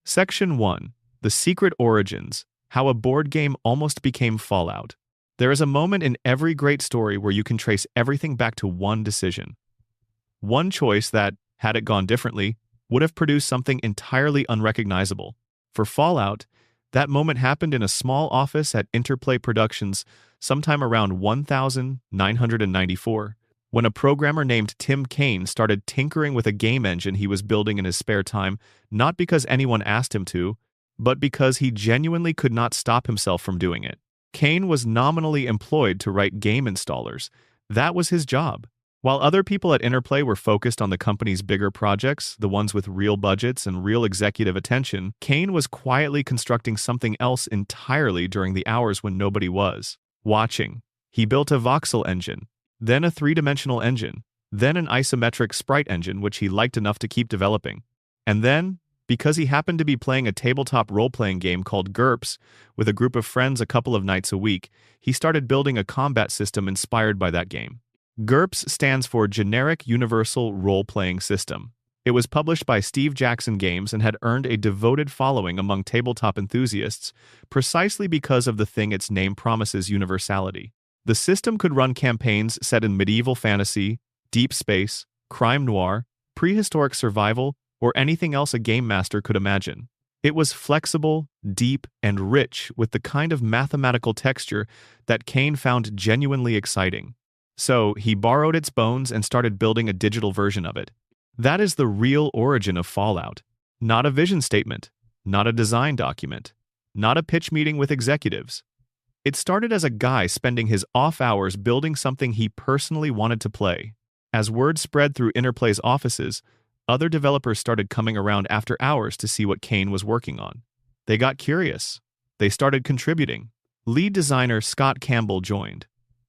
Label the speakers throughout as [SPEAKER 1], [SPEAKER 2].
[SPEAKER 1] Section 1. The Secret Origins: How a Board Game Almost Became Fallout. There is a moment in every great story where you can trace everything back to one decision. One choice that, had it gone differently, would have produced something entirely unrecognizable. For Fallout, that moment happened in a small office at Interplay Productions sometime around 1994, when a programmer named Tim Kaine started tinkering with a game engine he was building in his spare time, not because anyone asked him to, but because he genuinely could not stop himself from doing it. Kaine was nominally employed to write game installers. That was his job. While other people at Interplay were focused on the company's bigger projects, the ones with real budgets and real executive attention, Kaine was quietly constructing something else entirely during the hours when nobody was watching. He built a voxel engine, then a three-dimensional engine, then an isometric sprite engine which he liked enough to keep developing. And then, because he happened to be playing a tabletop role-playing game called GURPS with a group of friends a couple of nights a week, he started building a combat system inspired by that game. GURPS stands for Generic Universal Role-Playing System. It was published by Steve Jackson Games and had earned a devoted following among tabletop enthusiasts precisely because of the thing its name promises: universality. The system could run campaigns set in medieval fantasy, deep space, crime noir, prehistoric survival, or anything else a game master could imagine. It was flexible, deep, and rich with the kind of mathematical texture that Kaine found genuinely exciting. So, he borrowed its bones and started building a digital version of it. That is the real origin of Fallout. Not a vision statement, not a design document, not a pitch meeting with executives. It started as a guy spending his off hours building something he personally wanted to play. As word spread through Interplay's offices, other developers started coming around after hours to see what Kaine was working on. They got curious. They started contributing. Lead designer Scott Campbell joined.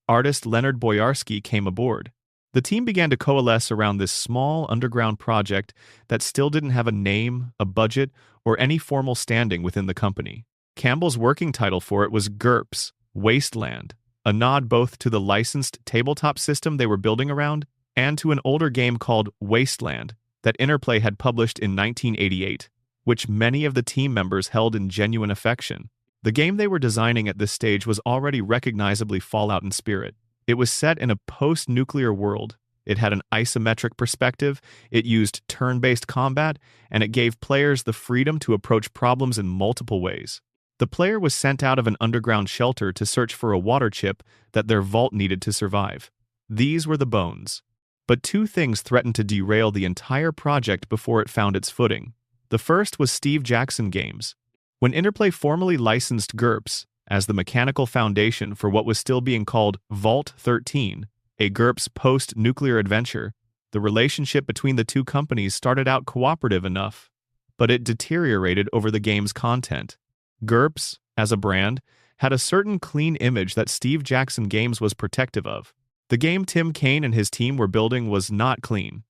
[SPEAKER 1] Artist Leonard Boyarsky came aboard. The team began to coalesce around this small underground project that still didn't have a name, a budget, or any formal standing within the company. Campbell's working title for it was GURPS, Wasteland, a nod both to the licensed tabletop system they were building around and to an older game called Wasteland that Interplay had published in 1988, which many of the team members held in genuine affection. The game they were designing at this stage was already recognizably Fallout in spirit. It was set in a post-nuclear world. It had an isometric perspective, it used turn-based combat, and it gave players the freedom to approach problems in multiple ways. The player was sent out of an underground shelter to search for a water chip that their vault needed to survive. These were the bones. But two things threatened to derail the entire project before it found its footing. The first was Steve Jackson Games. When Interplay formally licensed GURPS as the mechanical foundation for what was still being called Vault 13, a GURPS post-nuclear adventure, the relationship between the two companies started out cooperative enough, but it deteriorated over the game's content. GURPS, as a brand, had a certain clean image that Steve Jackson Games was protective of. The game Tim Kaine and his team were building was not clean.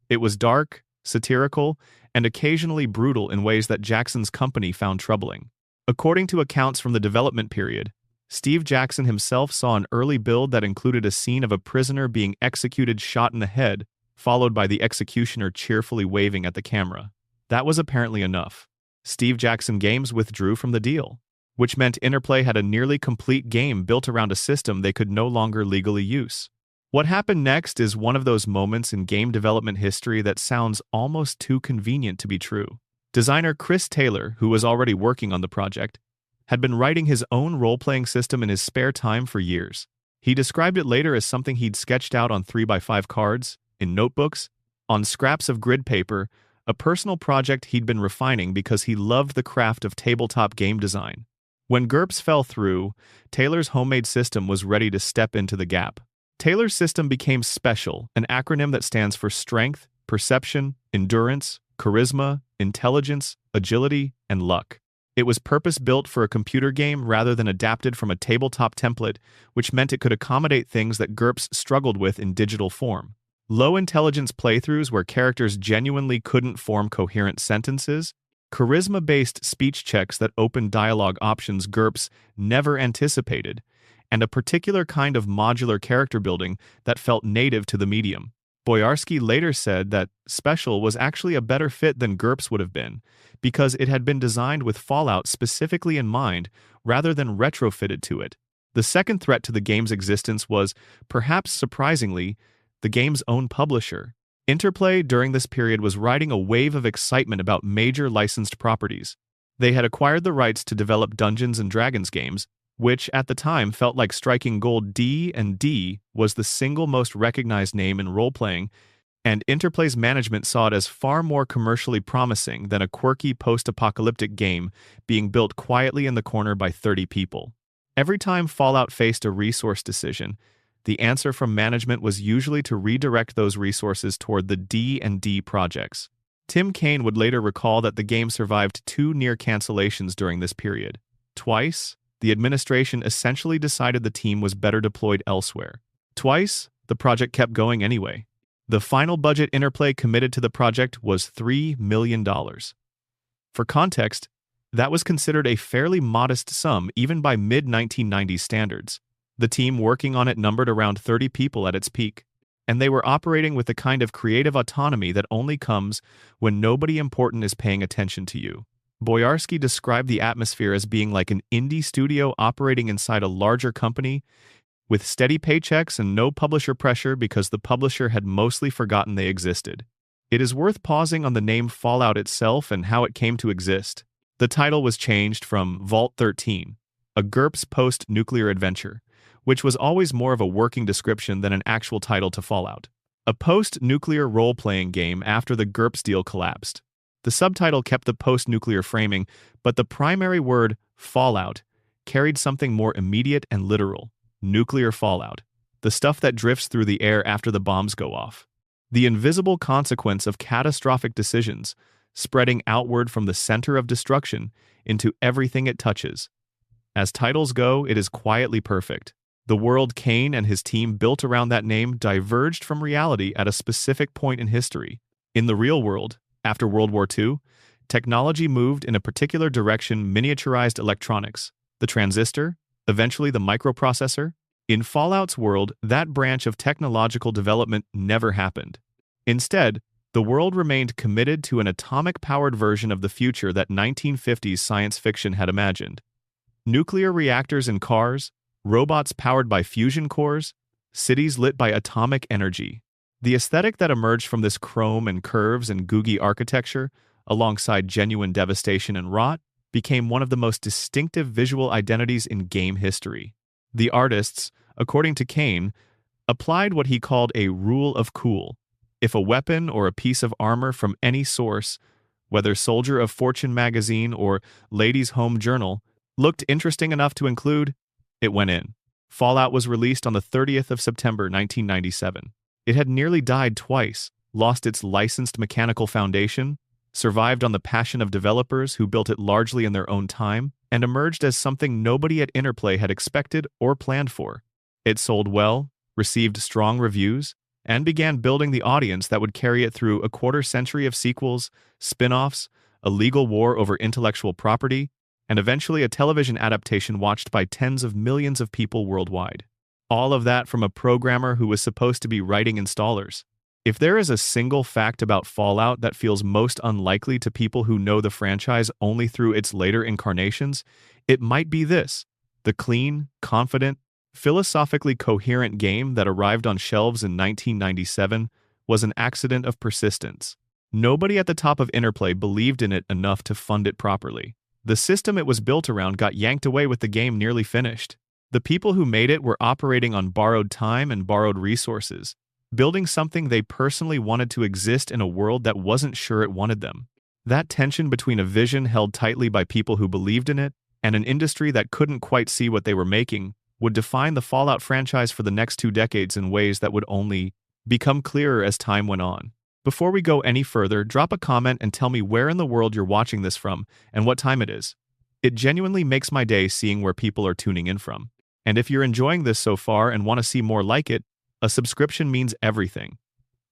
[SPEAKER 1] It was dark, satirical, and occasionally brutal in ways that Jackson's company found troubling. According to accounts from the development period, Steve Jackson himself saw an early build that included a scene of a prisoner being executed shot in the head, followed by the executioner cheerfully waving at the camera. That was apparently enough. Steve Jackson Games withdrew from the deal, which meant Interplay had a nearly complete game built around a system they could no longer legally use. What happened next is one of those moments in game development history that sounds almost too convenient to be true. Designer Chris Taylor, who was already working on the project, had been writing his own role-playing system in his spare time for years. He described it later as something he'd sketched out on 3x5 cards, in notebooks, on scraps of grid paper, a personal project he'd been refining because he loved the craft of tabletop game design. When GURPS fell through, Taylor's homemade system was ready to step into the gap. Taylor's system became SPECIAL, an acronym that stands for Strength, Perception, Endurance, Charisma, Intelligence, Agility, and Luck. It was purpose-built for a computer game rather than adapted from a tabletop template, which meant it could accommodate things that GURPS struggled with in digital form. Low-intelligence playthroughs where characters genuinely couldn't form coherent sentences, charisma-based speech checks that opened dialogue options GURPS never anticipated, and a particular kind of modular character building that felt native to the medium. Boyarsky later said that Special was actually a better fit than GURPS would have been, because it had been designed with Fallout specifically in mind rather than retrofitted to it. The second threat to the game's existence was, perhaps surprisingly, the game's own publisher. Interplay during this period was riding a wave of excitement about major licensed properties. They had acquired the rights to develop Dungeons & Dragons games, which at the time felt like striking gold. D&D was the single most recognized name in role-playing, and Interplay's management saw it as far more commercially promising than a quirky post-apocalyptic game being built quietly in the corner by 30 people. Every time Fallout faced a resource decision, the answer from management was usually to redirect those resources toward the D&D projects. Tim Kaine would later recall that the game survived 2 near cancellations during this period. Twice, the administration essentially decided the team was better deployed elsewhere. Twice, the project kept going anyway. The final budget Interplay committed to the project was $3 million. For context, that was considered a fairly modest sum even by mid-1990s standards. The team working on it numbered around 30 people at its peak, and they were operating with the kind of creative autonomy that only comes when nobody important is paying attention to you. Boyarsky described the atmosphere as being like an indie studio operating inside a larger company, with steady paychecks and no publisher pressure because the publisher had mostly forgotten they existed. It is worth pausing on the name Fallout itself and how it came to exist. The title was changed from Vault 13, a GURPS post-nuclear adventure, which was always more of a working description than an actual title to Fallout. A post-nuclear role-playing game after the GURPS deal collapsed. The subtitle kept the post-nuclear framing, but the primary word, Fallout, carried something more immediate and literal: nuclear fallout, the stuff that drifts through the air after the bombs go off. The invisible consequence of catastrophic decisions, spreading outward from the center of destruction into everything it touches. As titles go, it is quietly perfect. The world Kaine and his team built around that name diverged from reality at a specific point in history. In the real world, after World War II, technology moved in a particular direction: miniaturized electronics, the transistor, eventually the microprocessor. In Fallout's world, that branch of technological development never happened. Instead, the world remained committed to an atomic-powered version of the future that 1950s science fiction had imagined. Nuclear reactors in cars, robots powered by fusion cores, cities lit by atomic energy. The aesthetic that emerged from this chrome and curves and googie architecture, alongside genuine devastation and rot, became one of the most distinctive visual identities in game history. The artists, according to Kaine, applied what he called a rule of cool. If a weapon or a piece of armor from any source, whether Soldier of Fortune magazine or Ladies' Home Journal, looked interesting enough to include, it went in. Fallout was released on the 30th of September 1997. It had nearly died twice, lost its licensed mechanical foundation, survived on the passion of developers who built it largely in their own time, and emerged as something nobody at Interplay had expected or planned for. It sold well, received strong reviews, and began building the audience that would carry it through a quarter-century of sequels, spin-offs, a legal war over intellectual property, and eventually a television adaptation watched by tens of millions of people worldwide. All of that from a programmer who was supposed to be writing installers. If there is a single fact about Fallout that feels most unlikely to people who know the franchise only through its later incarnations, it might be this: the clean, confident, philosophically coherent game that arrived on shelves in 1997 was an accident of persistence. Nobody at the top of Interplay believed in it enough to fund it properly. The system it was built around got yanked away with the game nearly finished. The people who made it were operating on borrowed time and borrowed resources, building something they personally wanted to exist in a world that wasn't sure it wanted them. That tension between a vision held tightly by people who believed in it and an industry that couldn't quite see what they were making would define the Fallout franchise for the next 2 decades in ways that would only become clearer as time went on. Before we go any further, drop a comment and tell me where in the world you're watching this from and what time it is. It genuinely makes my day seeing where people are tuning in from. And if you're enjoying this so far and want to see more like it, a subscription means everything.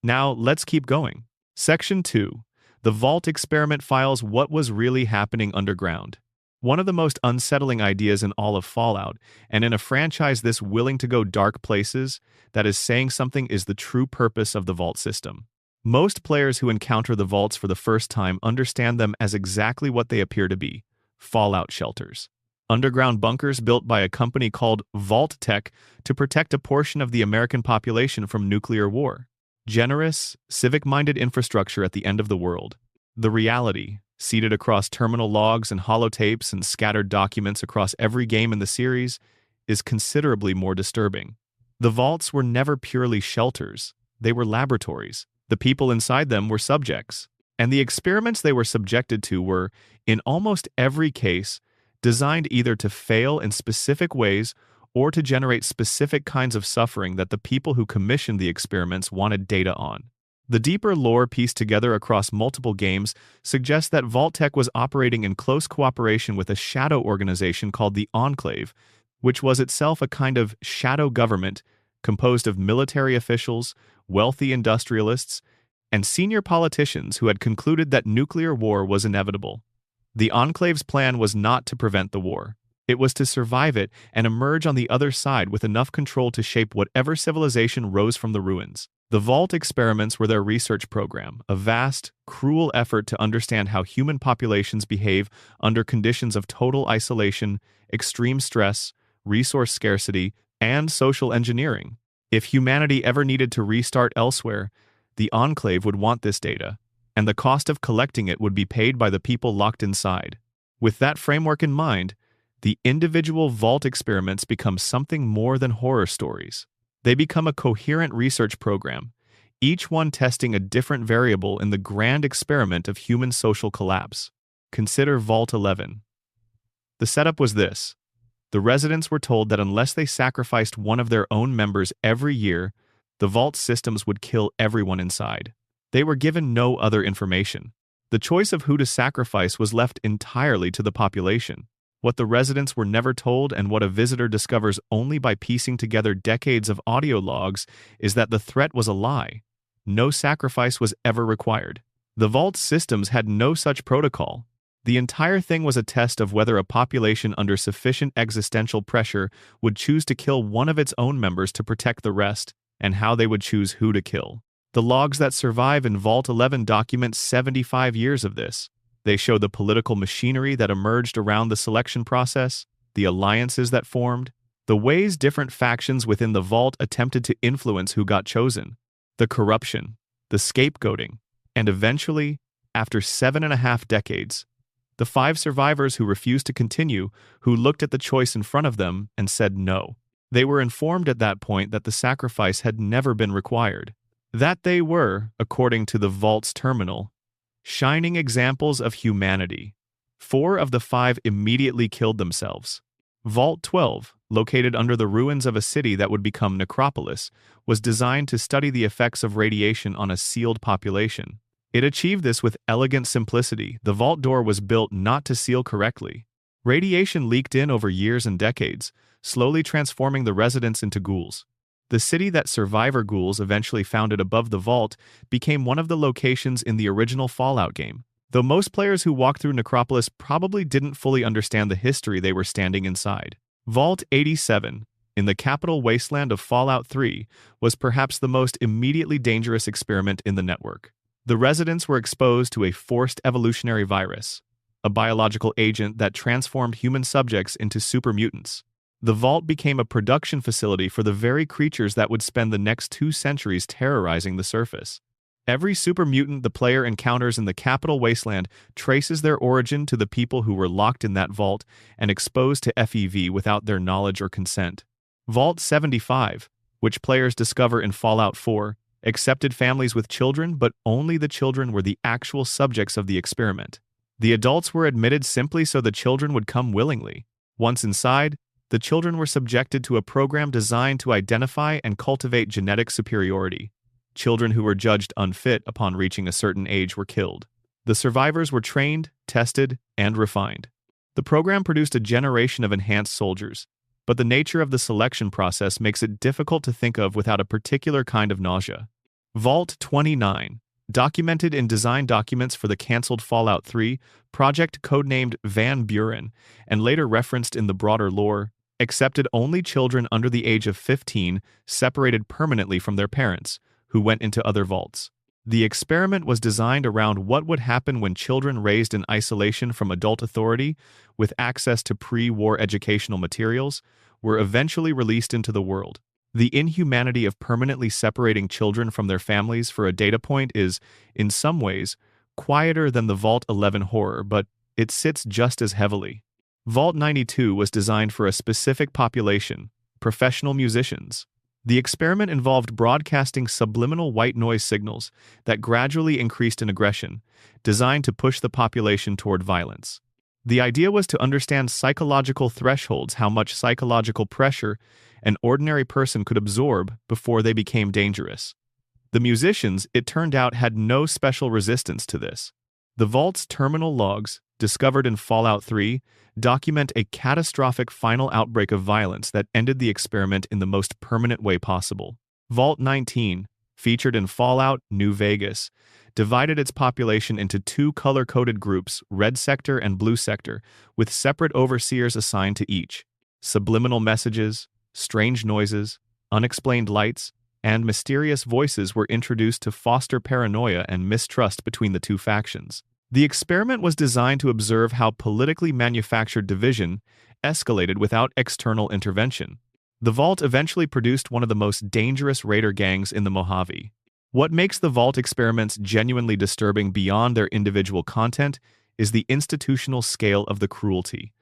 [SPEAKER 1] Now, let's keep going. Section 2. The Vault Experiment Files: What Was Really Happening Underground. One of the most unsettling ideas in all of Fallout, and in a franchise this willing to go dark places, that is saying something, is the true purpose of the vault system. Most players who encounter the vaults for the first time understand them as exactly what they appear to be: fallout shelters. Underground bunkers built by a company called Vault Tech to protect a portion of the American population from nuclear war. Generous, civic-minded infrastructure at the end of the world. The reality, seated across terminal logs and holotapes and scattered documents across every game in the series, is considerably more disturbing. The vaults were never purely shelters, they were laboratories. The people inside them were subjects, and the experiments they were subjected to were, in almost every case, designed either to fail in specific ways or to generate specific kinds of suffering that the people who commissioned the experiments wanted data on. The deeper lore pieced together across multiple games suggests that Vault-Tec was operating in close cooperation with a shadow organization called the Enclave, which was itself a kind of shadow government composed of military officials, wealthy industrialists, and senior politicians who had concluded that nuclear war was inevitable. The Enclave's plan was not to prevent the war. It was to survive it and emerge on the other side with enough control to shape whatever civilization rose from the ruins. The Vault experiments were their research program, a vast, cruel effort to understand how human populations behave under conditions of total isolation, extreme stress, resource scarcity, and social engineering. If humanity ever needed to restart elsewhere, the Enclave would want this data, and the cost of collecting it would be paid by the people locked inside. With that framework in mind, the individual Vault experiments become something more than horror stories. They become a coherent research program, each one testing a different variable in the grand experiment of human social collapse. Consider Vault 11. The setup was this. The residents were told that unless they sacrificed one of their own members every year, the Vault systems would kill everyone inside. They were given no other information. The choice of who to sacrifice was left entirely to the population. What the residents were never told, and what a visitor discovers only by piecing together decades of audio logs, is that the threat was a lie. No sacrifice was ever required. The Vault systems had no such protocol. The entire thing was a test of whether a population under sufficient existential pressure would choose to kill one of its own members to protect the rest, and how they would choose who to kill. The logs that survive in Vault 11 document 75 years of this. They show the political machinery that emerged around the selection process, the alliances that formed, the ways different factions within the Vault attempted to influence who got chosen, the corruption, the scapegoating, and eventually, after 7.5 decades, the 5 survivors who refused to continue, who looked at the choice in front of them and said no. They were informed at that point that the sacrifice had never been required. That they were, according to the Vault's terminal, shining examples of humanity. 4 of the 5 immediately killed themselves. Vault 12, located under the ruins of a city that would become Necropolis, was designed to study the effects of radiation on a sealed population. It achieved this with elegant simplicity. The vault door was built not to seal correctly. Radiation leaked in over years and decades, slowly transforming the residents into ghouls. The city that survivor ghouls eventually founded above the vault became one of the locations in the original Fallout game. Though most players who walked through Necropolis probably didn't fully understand the history they were standing inside. Vault 87, in the capital wasteland of Fallout 3, was perhaps the most immediately dangerous experiment in the network. The residents were exposed to a forced evolutionary virus, a biological agent that transformed human subjects into super mutants. The Vault became a production facility for the very creatures that would spend the next 2 centuries terrorizing the surface. Every super mutant the player encounters in the capital wasteland traces their origin to the people who were locked in that vault and exposed to FEV without their knowledge or consent. Vault 75, which players discover in Fallout 4, accepted families with children, but only the children were the actual subjects of the experiment. The adults were admitted simply so the children would come willingly. Once inside, the children were subjected to a program designed to identify and cultivate genetic superiority. Children who were judged unfit upon reaching a certain age were killed. The survivors were trained, tested, and refined. The program produced a generation of enhanced soldiers, but the nature of the selection process makes it difficult to think of without a particular kind of nausea. Vault 29, documented in design documents for the cancelled Fallout 3 project codenamed Van Buren, and later referenced in the broader lore, accepted only children under the age of 15 separated permanently from their parents, who went into other vaults. The experiment was designed around what would happen when children raised in isolation from adult authority, with access to pre-war educational materials, were eventually released into the world. The inhumanity of permanently separating children from their families for a data point is, in some ways, quieter than the Vault 11 horror, but it sits just as heavily. Vault 92 was designed for a specific population, professional musicians. The experiment involved broadcasting subliminal white noise signals that gradually increased in aggression, designed to push the population toward violence. The idea was to understand psychological thresholds, how much psychological pressure an ordinary person could absorb before they became dangerous. The musicians, it turned out, had no special resistance to this. The Vault's terminal logs, discovered in Fallout 3, document a catastrophic final outbreak of violence that ended the experiment in the most permanent way possible. Vault 19, featured in Fallout New Vegas, divided its population into two color-coded groups, Red Sector and Blue Sector, with separate overseers assigned to each. Subliminal messages, strange noises, unexplained lights, and mysterious voices were introduced to foster paranoia and mistrust between the two factions. The experiment was designed to observe how politically manufactured division escalated without external intervention. The Vault eventually produced one of the most dangerous raider gangs in the Mojave. What makes the Vault experiments genuinely disturbing beyond their individual content is the institutional scale of the cruelty.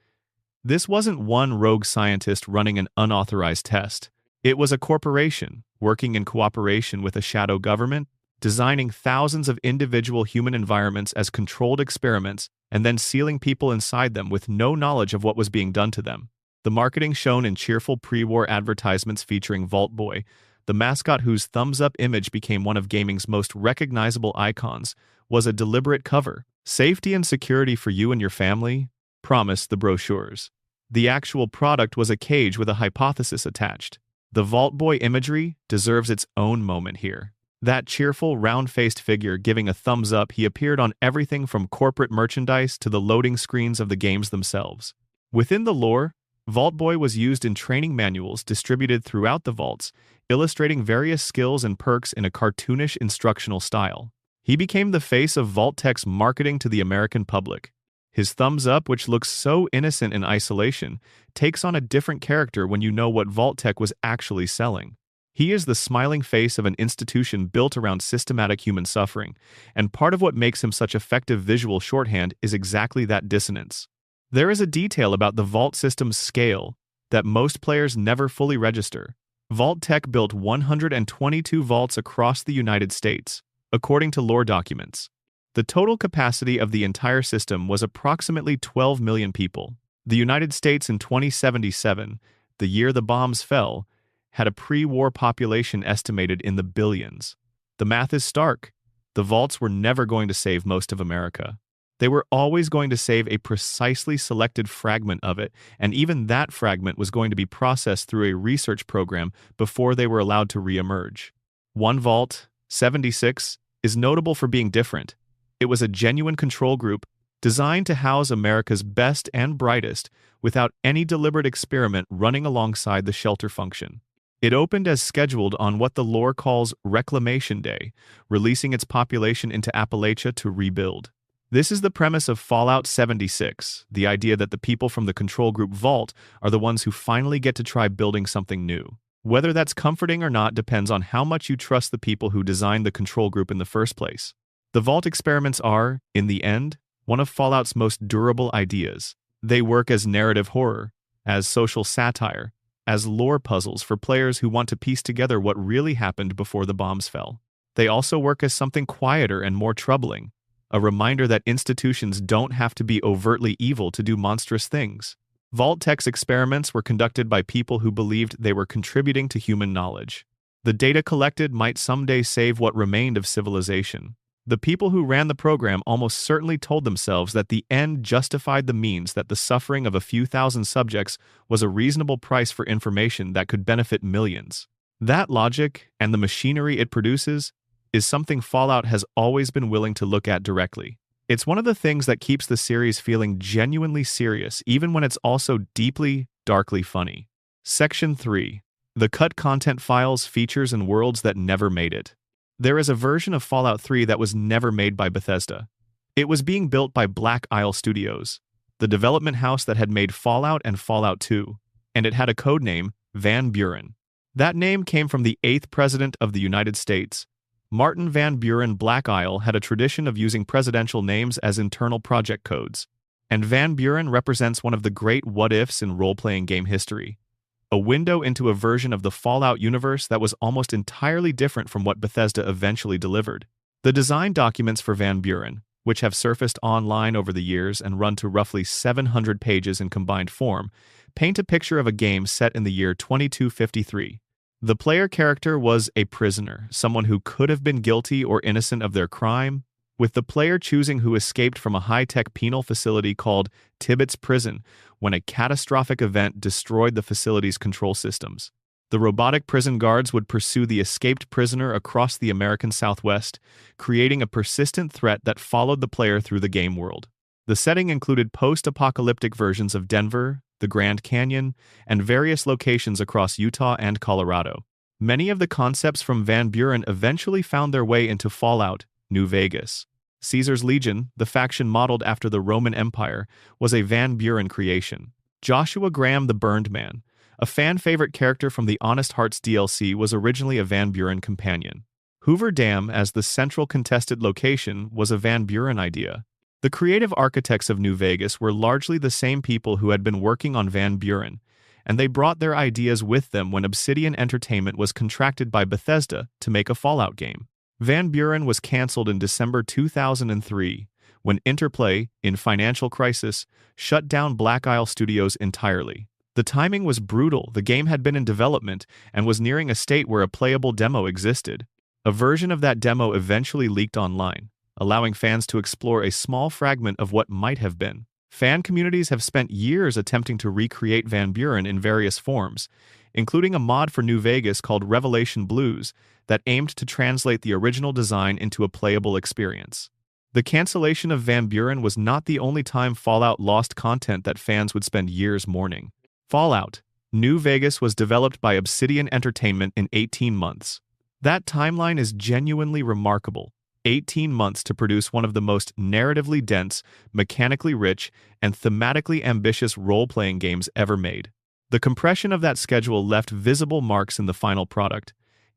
[SPEAKER 1] This wasn't one rogue scientist running an unauthorized test. It was a corporation, working in cooperation with a shadow government, designing thousands of individual human environments as controlled experiments and then sealing people inside them with no knowledge of what was being done to them. The marketing shown in cheerful pre-war advertisements featuring Vault Boy, the mascot whose thumbs-up image became one of gaming's most recognizable icons, was a deliberate cover. Safety and security for you and your family, promised the brochures. The actual product was a cage with a hypothesis attached. The Vault Boy imagery deserves its own moment here. That cheerful, round-faced figure giving a thumbs up, he appeared on everything from corporate merchandise to the loading screens of the games themselves. Within the lore, Vault Boy was used in training manuals distributed throughout the vaults, illustrating various skills and perks in a cartoonish instructional style. He became the face of Vault-Tech's marketing to the American public. His thumbs up, which looks so innocent in isolation, takes on a different character when you know what Vault-Tech was actually selling. He is the smiling face of an institution built around systematic human suffering, and part of what makes him such effective visual shorthand is exactly that dissonance. There is a detail about the Vault system's scale that most players never fully register. Vault-Tech built 122 vaults across the United States, according to lore documents. The total capacity of the entire system was approximately 12 million people. The United States in 2077, the year the bombs fell, had a pre-war population estimated in the billions. The math is stark. The vaults were never going to save most of America. They were always going to save a precisely selected fragment of it, and even that fragment was going to be processed through a research program before they were allowed to re-emerge. One vault, 76, is notable for being different. It was a genuine control group designed to house America's best and brightest without any deliberate experiment running alongside the shelter function. It opened as scheduled on what the lore calls Reclamation Day, releasing its population into Appalachia to rebuild. This is the premise of Fallout 76, the idea that the people from the control group Vault are the ones who finally get to try building something new. Whether that's comforting or not depends on how much you trust the people who designed the control group in the first place. The Vault experiments are, in the end, one of Fallout's most durable ideas. They work as narrative horror, as social satire, as lore puzzles for players who want to piece together what really happened before the bombs fell. They also work as something quieter and more troubling, a reminder that institutions don't have to be overtly evil to do monstrous things. Vault-Tech's experiments were conducted by people who believed they were contributing to human knowledge. The data collected might someday save what remained of civilization. The people who ran the program almost certainly told themselves that the end justified the means, that the suffering of a few thousand subjects was a reasonable price for information that could benefit millions. That logic, and the machinery it produces, is something Fallout has always been willing to look at directly. It's one of the things that keeps the series feeling genuinely serious, even when it's also deeply, darkly funny. Section 3. The cut content files, features, and worlds that never made it. There is a version of Fallout 3 that was never made by Bethesda. It was being built by Black Isle Studios, the development house that had made Fallout and Fallout 2, and it had a codename, Van Buren. That name came from the 8th President of the United States. Martin Van Buren. Black Isle had a tradition of using presidential names as internal project codes, and Van Buren represents one of the great what-ifs in role-playing game history. A window into a version of the Fallout universe that was almost entirely different from what Bethesda eventually delivered. The design documents for Van Buren, which have surfaced online over the years and run to roughly 700 pages in combined form, paint a picture of a game set in the year 2253. The player character was a prisoner, someone who could have been guilty or innocent of their crime, with the player choosing who escaped from a high-tech penal facility called Tibbetts Prison when a catastrophic event destroyed the facility's control systems. The robotic prison guards would pursue the escaped prisoner across the American Southwest, creating a persistent threat that followed the player through the game world. The setting included post-apocalyptic versions of Denver, the Grand Canyon, and various locations across Utah and Colorado. Many of the concepts from Van Buren eventually found their way into Fallout, New Vegas. Caesar's Legion, the faction modeled after the Roman Empire, was a Van Buren creation. Joshua Graham the Burned Man, a fan-favorite character from the Honest Hearts DLC, was originally a Van Buren companion. Hoover Dam as the central contested location was a Van Buren idea. The creative architects of New Vegas were largely the same people who had been working on Van Buren, and they brought their ideas with them when Obsidian Entertainment was contracted by Bethesda to make a Fallout game. Van Buren was cancelled in December 2003, when Interplay, in financial crisis, shut down Black Isle Studios entirely. The timing was brutal. The game had been in development and was nearing a state where a playable demo existed. A version of that demo eventually leaked online, allowing fans to explore a small fragment of what might have been. Fan communities have spent years attempting to recreate Van Buren in various forms, including a mod for New Vegas called Revelation Blues that aimed to translate the original design into a playable experience. The cancellation of Van Buren was not the only time Fallout lost content that fans would spend years mourning. Fallout, New Vegas was developed by Obsidian Entertainment in 18 months. That timeline is genuinely remarkable. 18 months to produce one of the most narratively dense, mechanically rich, and thematically ambitious role-playing games ever made. The compression of that schedule left visible marks in the final product,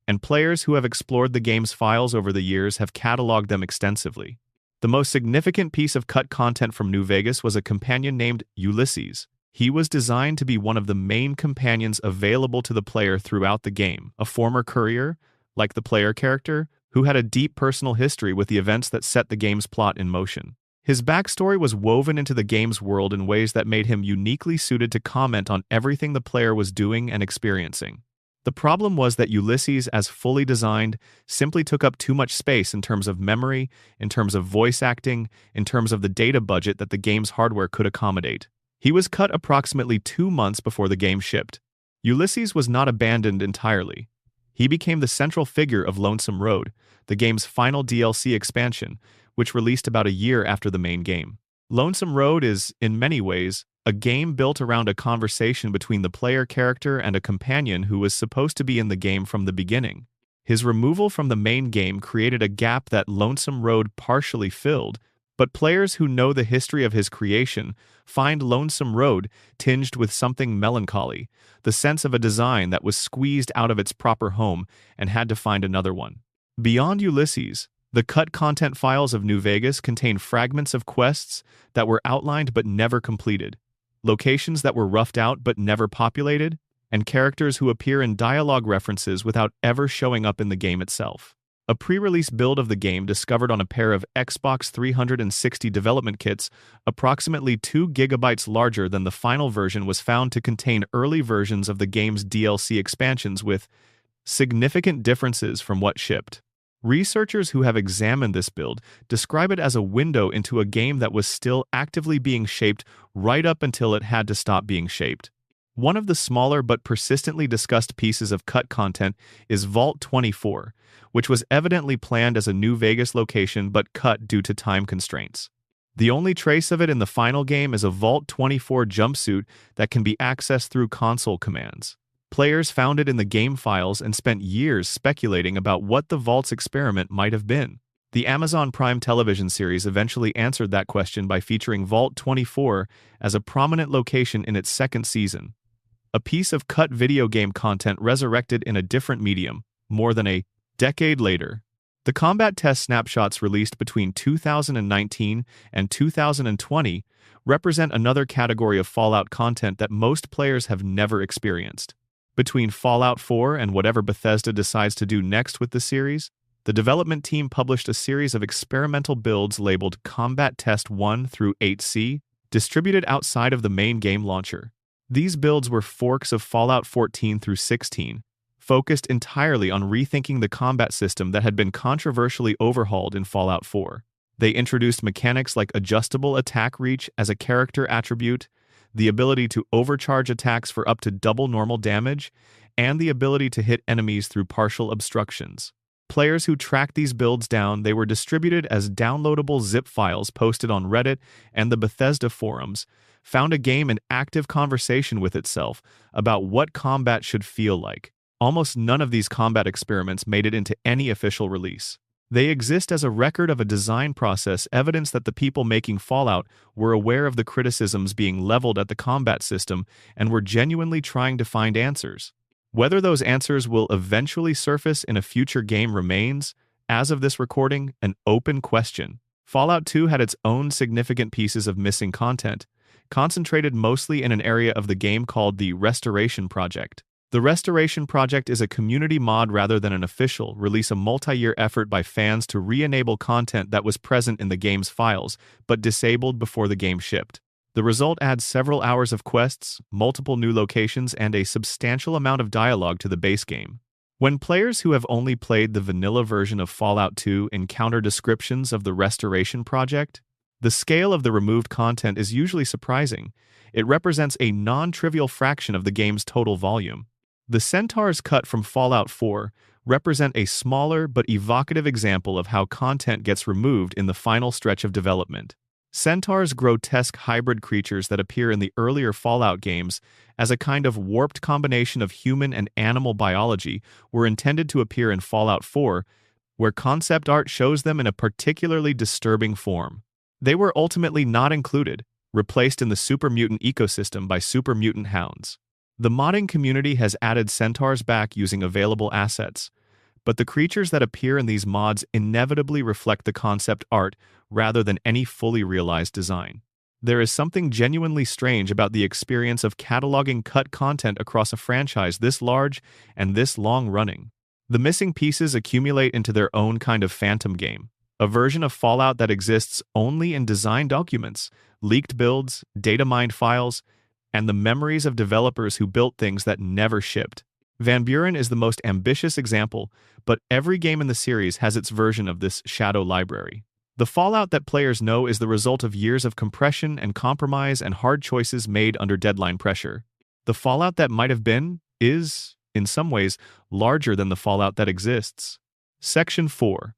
[SPEAKER 1] and players who have explored the game's files over the years have cataloged them extensively. The most significant piece of cut content from New Vegas was a companion named Ulysses. He was designed to be one of the main companions available to the player throughout the game, a former courier, like the player character, who had a deep personal history with the events that set the game's plot in motion. His backstory was woven into the game's world in ways that made him uniquely suited to comment on everything the player was doing and experiencing. The problem was that Ulysses, as fully designed, simply took up too much space in terms of memory, in terms of voice acting, in terms of the data budget that the game's hardware could accommodate. He was cut approximately 2 months before the game shipped. Ulysses was not abandoned entirely. He became the central figure of Lonesome Road, the game's final DLC expansion, which released about a year after the main game. Lonesome Road is, in many ways, a game built around a conversation between the player character and a companion who was supposed to be in the game from the beginning. His removal from the main game created a gap that Lonesome Road partially filled, but players who know the history of his creation find Lonesome Road tinged with something melancholy, the sense of a design that was squeezed out of its proper home and had to find another one. Beyond Ulysses, the cut content files of New Vegas contain fragments of quests that were outlined but never completed, locations that were roughed out but never populated, and characters who appear in dialogue references without ever showing up in the game itself. A pre-release build of the game discovered on a pair of Xbox 360 development kits, approximately 2 gigabytes larger than the final version, was found to contain early versions of the game's DLC expansions with significant differences from what shipped. Researchers who have examined this build describe it as a window into a game that was still actively being shaped right up until it had to stop being shaped. One of the smaller but persistently discussed pieces of cut content is Vault 24, which was evidently planned as a New Vegas location but cut due to time constraints. The only trace of it in the final game is a Vault 24 jumpsuit that can be accessed through console commands. Players found it in the game files and spent years speculating about what the Vault's experiment might have been. The Amazon Prime television series eventually answered that question by featuring Vault 24 as a prominent location in its second season. A piece of cut video game content resurrected in a different medium, more than a decade later. The combat test snapshots released between 2019 and 2020 represent another category of Fallout content that most players have never experienced. Between Fallout 4 and whatever Bethesda decides to do next with the series, the development team published a series of experimental builds labeled Combat Test 1 through 8C, distributed outside of the main game launcher. These builds were forks of Fallout 14 through 16, focused entirely on rethinking the combat system that had been controversially overhauled in Fallout 4. They introduced mechanics like adjustable attack reach as a character attribute, the ability to overcharge attacks for up to double normal damage, and the ability to hit enemies through partial obstructions. Players who tracked these builds down, they were distributed as downloadable zip files posted on Reddit and the Bethesda forums, found a game in active conversation with itself about what combat should feel like. Almost none of these combat experiments made it into any official release. They exist as a record of a design process, evidence that the people making Fallout were aware of the criticisms being leveled at the combat system and were genuinely trying to find answers. Whether those answers will eventually surface in a future game remains, as of this recording, an open question. Fallout 2 had its own significant pieces of missing content, concentrated mostly in an area of the game called the Restoration Project. The Restoration Project is a community mod rather than an official release, a multi-year effort by fans to re-enable content that was present in the game's files, but disabled before the game shipped. The result adds several hours of quests, multiple new locations, and a substantial amount of dialogue to the base game. When players who have only played the vanilla version of Fallout 2 encounter descriptions of the Restoration Project, the scale of the removed content is usually surprising. It represents a non-trivial fraction of the game's total volume. The centaurs cut from Fallout 4 represent a smaller but evocative example of how content gets removed in the final stretch of development. Centaurs, grotesque hybrid creatures that appear in the earlier Fallout games as a kind of warped combination of human and animal biology, were intended to appear in Fallout 4, where concept art shows them in a particularly disturbing form. They were ultimately not included, replaced in the super mutant ecosystem by super mutant hounds. The modding community has added centaurs back using available assets, but the creatures that appear in these mods inevitably reflect the concept art rather than any fully realized design. There is something genuinely strange about the experience of cataloging cut content across a franchise this large and this long-running. The missing pieces accumulate into their own kind of phantom game, a version of Fallout that exists only in design documents, leaked builds, data mined files, and the memories of developers who built things that never shipped. Van Buren is the most ambitious example, but every game in the series has its version of this shadow library. The Fallout that players know is the result of years of compression and compromise and hard choices made under deadline pressure. The Fallout that might have been is, in some ways, larger than the Fallout that exists. Section 4.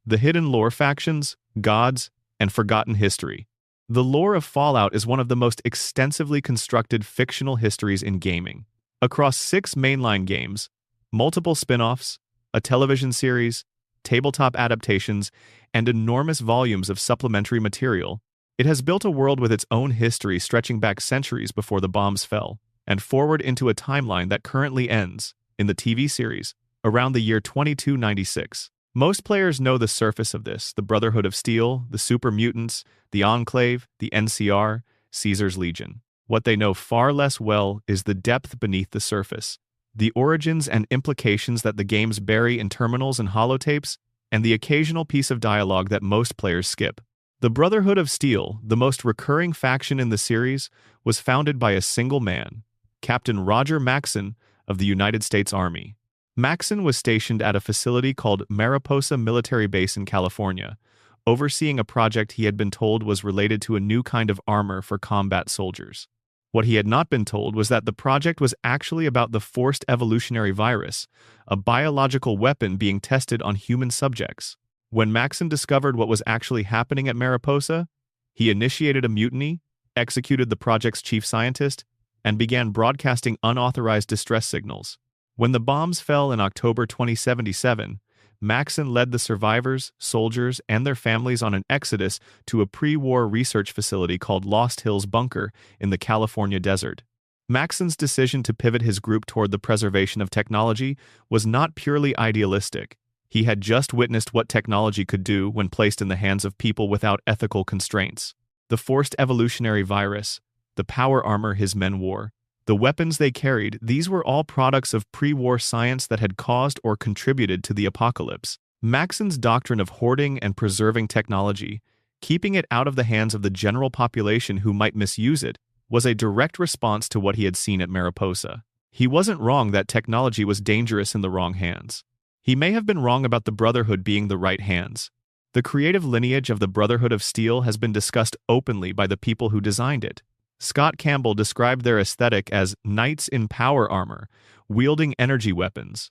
[SPEAKER 1] The Hidden Lore Factions, Gods, and Forgotten History. The lore of Fallout is one of the most extensively constructed fictional histories in gaming. Across 6 mainline games, multiple spin-offs, a television series, tabletop adaptations, and enormous volumes of supplementary material, it has built a world with its own history stretching back centuries before the bombs fell, and forward into a timeline that currently ends, in the TV series, around the year 2296. Most players know the surface of this: the Brotherhood of Steel, the Super Mutants, the Enclave, the NCR, Caesar's Legion. What they know far less well is the depth beneath the surface, the origins and implications that the games bury in terminals and holotapes, and the occasional piece of dialogue that most players skip. The Brotherhood of Steel, the most recurring faction in the series, was founded by a single man, Captain Roger Maxson of the United States Army. Maxson was stationed at a facility called Mariposa Military Base in California, overseeing a project he had been told was related to a new kind of armor for combat soldiers. What he had not been told was that the project was actually about the forced evolutionary virus, a biological weapon being tested on human subjects. When Maxon discovered what was actually happening at Mariposa, he initiated a mutiny, executed the project's chief scientist, and began broadcasting unauthorized distress signals. When the bombs fell in October 2077, Maxon led the survivors, soldiers, and their families on an exodus to a pre-war research facility called Lost Hills Bunker in the California desert. Maxon's decision to pivot his group toward the preservation of technology was not purely idealistic. He had just witnessed what technology could do when placed in the hands of people without ethical constraints. The forced evolutionary virus, the power armor his men wore, the weapons they carried, these were all products of pre-war science that had caused or contributed to the apocalypse. Maxon's doctrine of hoarding and preserving technology, keeping it out of the hands of the general population who might misuse it, was a direct response to what he had seen at Mariposa. He wasn't wrong that technology was dangerous in the wrong hands. He may have been wrong about the Brotherhood being the right hands. The creative lineage of the Brotherhood of Steel has been discussed openly by the people who designed it. Scott Campbell described their aesthetic as knights in power armor, wielding energy weapons,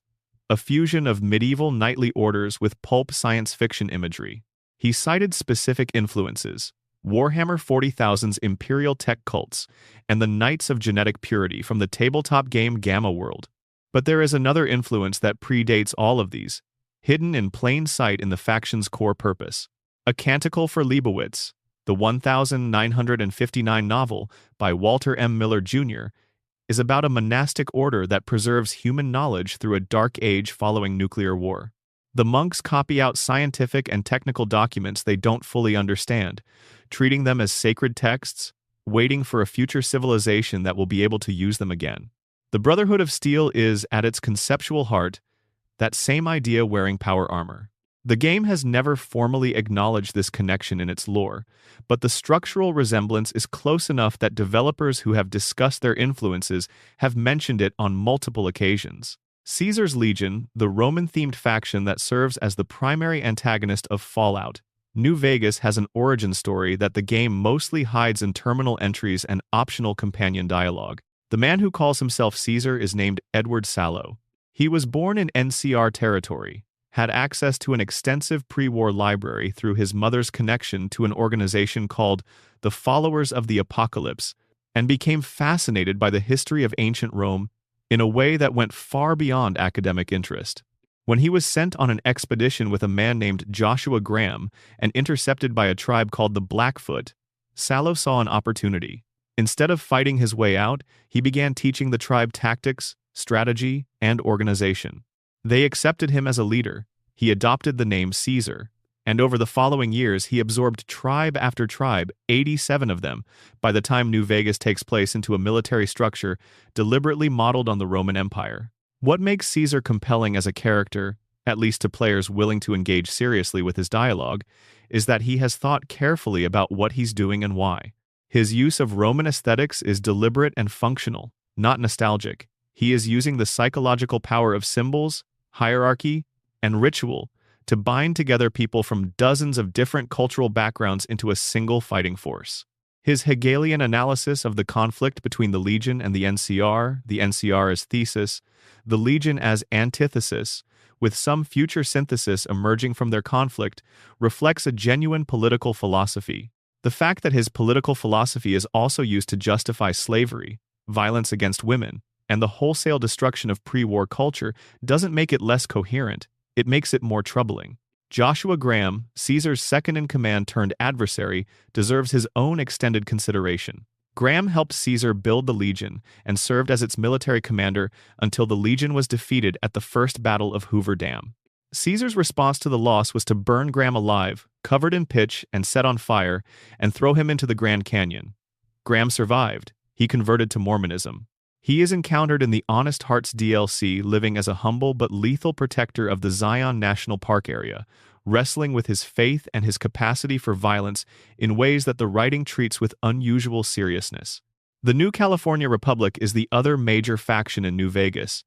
[SPEAKER 1] a fusion of medieval knightly orders with pulp science fiction imagery. He cited specific influences: Warhammer 40,000's Imperial tech cults, and the Knights of Genetic Purity from the tabletop game Gamma World. But there is another influence that predates all of these, hidden in plain sight in the faction's core purpose. A Canticle for Leibowitz, the 1959 novel by Walter M. Miller Jr., is about a monastic order that preserves human knowledge through a dark age following nuclear war. The monks copy out scientific and technical documents they don't fully understand, treating them as sacred texts, waiting for a future civilization that will be able to use them again. The Brotherhood of Steel is, at its conceptual heart, that same idea wearing power armor. The game has never formally acknowledged this connection in its lore, but the structural resemblance is close enough that developers who have discussed their influences have mentioned it on multiple occasions. Caesar's Legion, the Roman-themed faction that serves as the primary antagonist of Fallout, New Vegas has an origin story that the game mostly hides in terminal entries and optional companion dialogue. The man who calls himself Caesar is named Edward Sallow. He was born in NCR territory, had access to an extensive pre-war library through his mother's connection to an organization called the Followers of the Apocalypse, and became fascinated by the history of ancient Rome in a way that went far beyond academic interest. When he was sent on an expedition with a man named Joshua Graham and intercepted by a tribe called the Blackfoot, Sallow saw an opportunity. Instead of fighting his way out, he began teaching the tribe tactics, strategy, and organization. They accepted him as a leader. He adopted the name Caesar, and over the following years he absorbed tribe after tribe, 87 of them, by the time New Vegas takes place, into a military structure deliberately modeled on the Roman Empire. What makes Caesar compelling as a character, at least to players willing to engage seriously with his dialogue, is that he has thought carefully about what he's doing and why. His use of Roman aesthetics is deliberate and functional, not nostalgic. He is using the psychological power of symbols, hierarchy, and ritual to bind together people from dozens of different cultural backgrounds into a single fighting force. His Hegelian analysis of the conflict between the Legion and the NCR as thesis, the Legion as antithesis, with some future synthesis emerging from their conflict, reflects a genuine political philosophy. The fact that his political philosophy is also used to justify slavery, violence against women, and the wholesale destruction of pre-war culture doesn't make it less coherent, it makes it more troubling. Joshua Graham, Caesar's second-in-command turned adversary, deserves his own extended consideration. Graham helped Caesar build the Legion and served as its military commander until the Legion was defeated at the First Battle of Hoover Dam. Caesar's response to the loss was to burn Graham alive, covered in pitch and set on fire, and throw him into the Grand Canyon. Graham survived. He converted to Mormonism. He is encountered in the Honest Hearts DLC, living as a humble but lethal protector of the Zion National Park area, wrestling with his faith and his capacity for violence in ways that the writing treats with unusual seriousness. The New California Republic is the other major faction in New Vegas,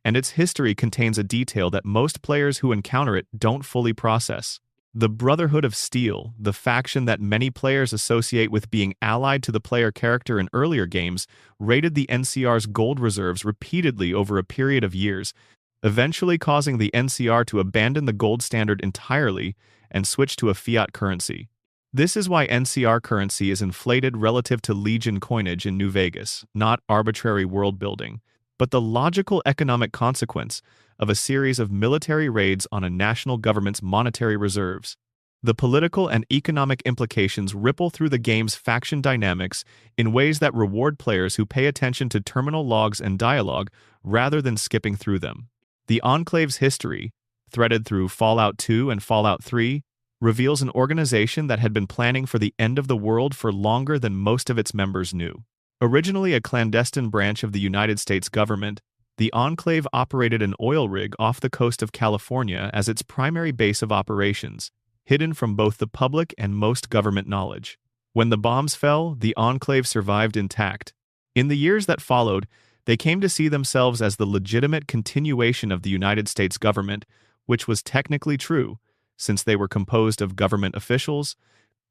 [SPEAKER 1] and its history contains a detail that most players who encounter it don't fully process. The Brotherhood of Steel, the faction that many players associate with being allied to the player character in earlier games, raided the NCR's gold reserves repeatedly over a period of years, eventually causing the NCR to abandon the gold standard entirely and switch to a fiat currency. This is why NCR currency is inflated relative to Legion coinage in New Vegas, not arbitrary world building, but the logical economic consequence of a series of military raids on a national government's monetary reserves. The political and economic implications ripple through the game's faction dynamics in ways that reward players who pay attention to terminal logs and dialogue rather than skipping through them. The Enclave's history, threaded through Fallout 2 and Fallout 3, reveals an organization that had been planning for the end of the world for longer than most of its members knew. Originally a clandestine branch of the United States government, the Enclave operated an oil rig off the coast of California as its primary base of operations, hidden from both the public and most government knowledge. When the bombs fell, the Enclave survived intact. In the years that followed, they came to see themselves as the legitimate continuation of the United States government, which was technically true, since they were composed of government officials,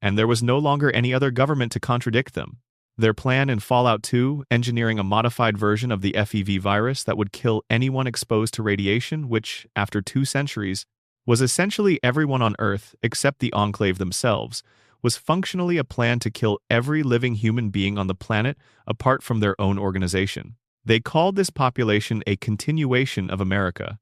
[SPEAKER 1] and there was no longer any other government to contradict them. Their plan in Fallout 2, engineering a modified version of the FEV virus that would kill anyone exposed to radiation, which, after 2 centuries, was essentially everyone on Earth except the Enclave themselves, was functionally a plan to kill every living human being on the planet apart from their own organization. They called this population a continuation of America.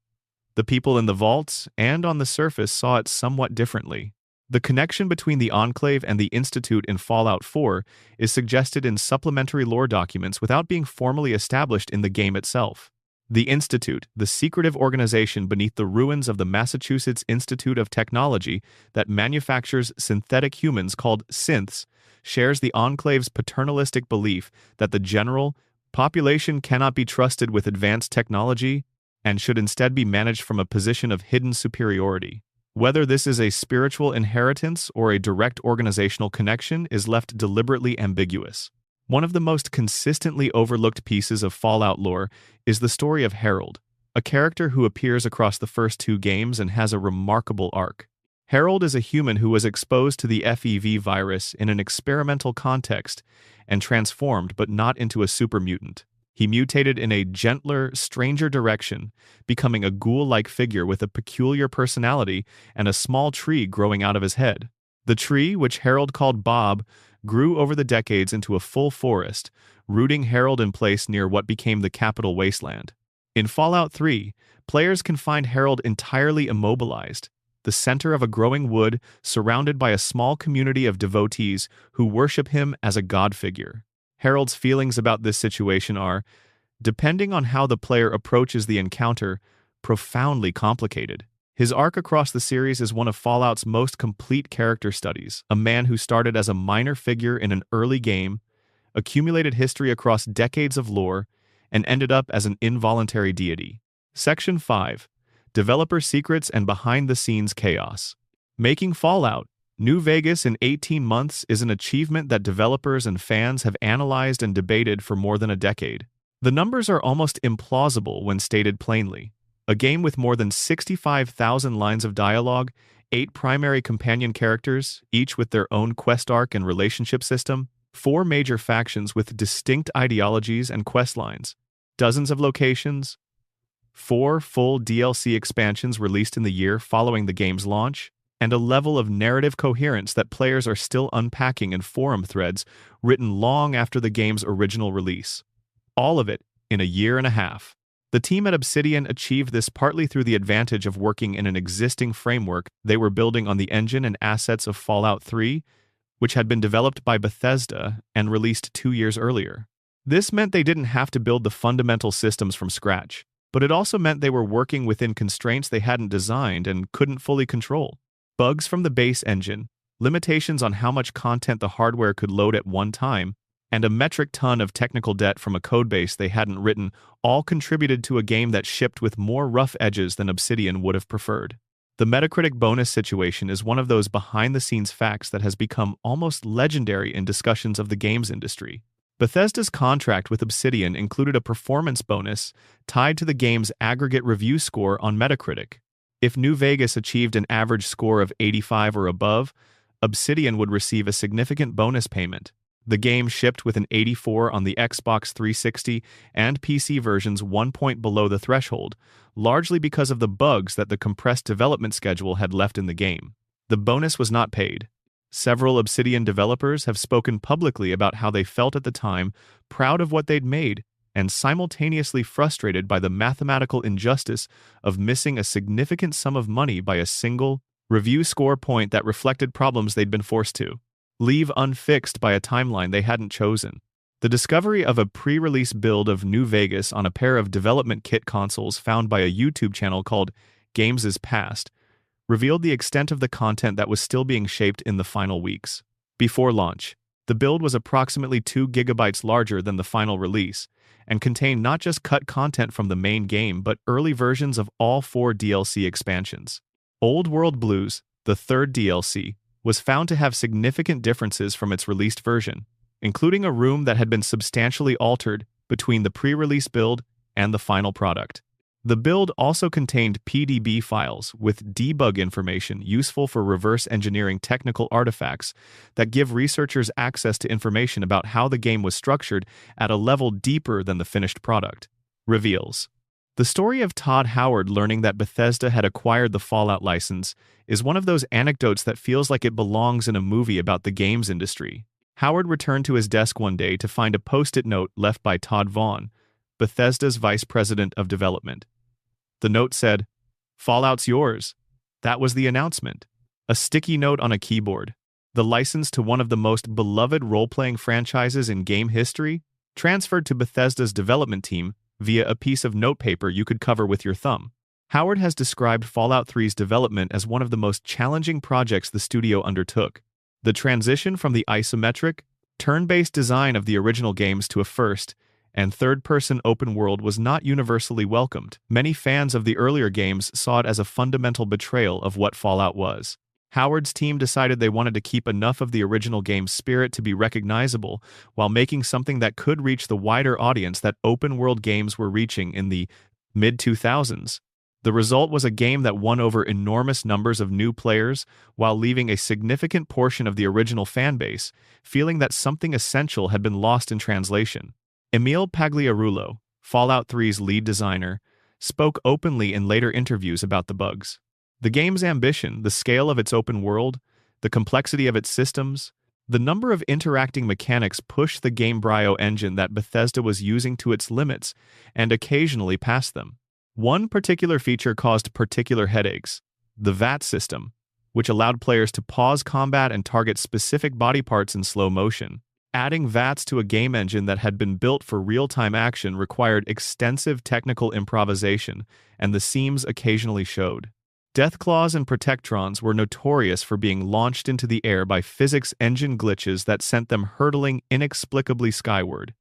[SPEAKER 1] The people in the vaults and on the surface saw it somewhat differently. The connection between the Enclave and the Institute in Fallout 4 is suggested in supplementary lore documents without being formally established in the game itself. The Institute, the secretive organization beneath the ruins of the Massachusetts Institute of Technology that manufactures synthetic humans called synths, shares the Enclave's paternalistic belief that the general population cannot be trusted with advanced technology and should instead be managed from a position of hidden superiority. Whether this is a spiritual inheritance or a direct organizational connection is left deliberately ambiguous. One of the most consistently overlooked pieces of Fallout lore is the story of Harold, a character who appears across the first 2 games and has a remarkable arc. Harold is a human who was exposed to the FEV virus in an experimental context and transformed but not into a super mutant. He mutated in a gentler, stranger direction, becoming a ghoul-like figure with a peculiar personality and a small tree growing out of his head. The tree, which Harold called Bob, grew over the decades into a full forest, rooting Harold in place near what became the Capital Wasteland. In Fallout 3, players can find Harold entirely immobilized, the center of a growing wood surrounded by a small community of devotees who worship him as a god figure. Harold's feelings about this situation are, depending on how the player approaches the encounter, profoundly complicated. His arc across the series is one of Fallout's most complete character studies, a man who started as a minor figure in an early game, accumulated history across decades of lore, and ended up as an involuntary deity. Section 5. Developer Secrets and Behind-the-Scenes Chaos. Making Fallout New Vegas in 18 months is an achievement that developers and fans have analyzed and debated for more than a decade. The numbers are almost implausible when stated plainly. A game with more than 65,000 lines of dialogue, 8 primary companion characters, each with their own quest arc and relationship system, 4 major factions with distinct ideologies and quest lines, dozens of locations, 4 full DLC expansions released in the year following the game's launch, and a level of narrative coherence that players are still unpacking in forum threads written long after the game's original release. All of it in a year and a half. The team at Obsidian achieved this partly through the advantage of working in an existing framework they were building on the engine and assets of Fallout 3, which had been developed by Bethesda and released 2 years earlier. This meant they didn't have to build the fundamental systems from scratch, but it also meant they were working within constraints they hadn't designed and couldn't fully control. Bugs from the base engine, limitations on how much content the hardware could load at one time, and a metric ton of technical debt from a codebase they hadn't written all contributed to a game that shipped with more rough edges than Obsidian would have preferred. The Metacritic bonus situation is one of those behind-the-scenes facts that has become almost legendary in discussions of the games industry. Bethesda's contract with Obsidian included a performance bonus tied to the game's aggregate review score on Metacritic. If New Vegas achieved an average score of 85 or above, Obsidian would receive a significant bonus payment. The game shipped with an 84 on the Xbox 360 and PC versions 1 point below the threshold, largely because of the bugs that the compressed development schedule had left in the game. The bonus was not paid. Several Obsidian developers have spoken publicly about how they felt at the time, proud of what they'd made, and simultaneously frustrated by the mathematical injustice of missing a significant sum of money by a single review score point that reflected problems they'd been forced to leave unfixed by a timeline they hadn't chosen. The discovery of a pre-release build of New Vegas on a pair of development kit consoles found by a YouTube channel called Games is Past revealed the extent of the content that was still being shaped in the final weeks. Before launch, the build was approximately 2 gigabytes larger than the final release, and contained not just cut content from the main game but early versions of all 4 DLC expansions. Old World Blues, the third DLC, was found to have significant differences from its released version, including a room that had been substantially altered between the pre-release build and the final product. The build also contained PDB files with debug information useful for reverse engineering technical artifacts that give researchers access to information about how the game was structured at a level deeper than the finished product. Reveals. The story of Todd Howard learning that Bethesda had acquired the Fallout license is one of those anecdotes that feels like it belongs in a movie about the games industry. Howard returned to his desk one day to find a post-it note left by Todd Vaughn, Bethesda's vice president of development. The note said, "Fallout's yours." That was the announcement. A sticky note on a keyboard. The license to one of the most beloved role-playing franchises in game history, transferred to Bethesda's development team via a piece of notepaper you could cover with your thumb. Howard has described Fallout 3's development as one of the most challenging projects the studio undertook. The transition from the isometric, turn-based design of the original games to a first- and third-person open world was not universally welcomed. Many fans of the earlier games saw it as a fundamental betrayal of what Fallout was. Howard's team decided they wanted to keep enough of the original game's spirit to be recognizable, while making something that could reach the wider audience that open-world games were reaching in the mid-2000s. The result was a game that won over enormous numbers of new players, while leaving a significant portion of the original fanbase feeling that something essential had been lost in translation. Emile Pagliarulo, Fallout 3's lead designer, spoke openly in later interviews about the bugs. The game's ambition, the scale of its open world, the complexity of its systems, the number of interacting mechanics pushed the Gamebryo engine that Bethesda was using to its limits, and occasionally past them. One particular feature caused particular headaches: the VAT system, which allowed players to pause combat and target specific body parts in slow motion. Adding VATs to a game engine that had been built for real-time action required extensive technical improvisation, and the seams occasionally showed. Deathclaws and Protectrons were notorious for being launched into the air by physics engine glitches that sent them hurtling inexplicably skyward.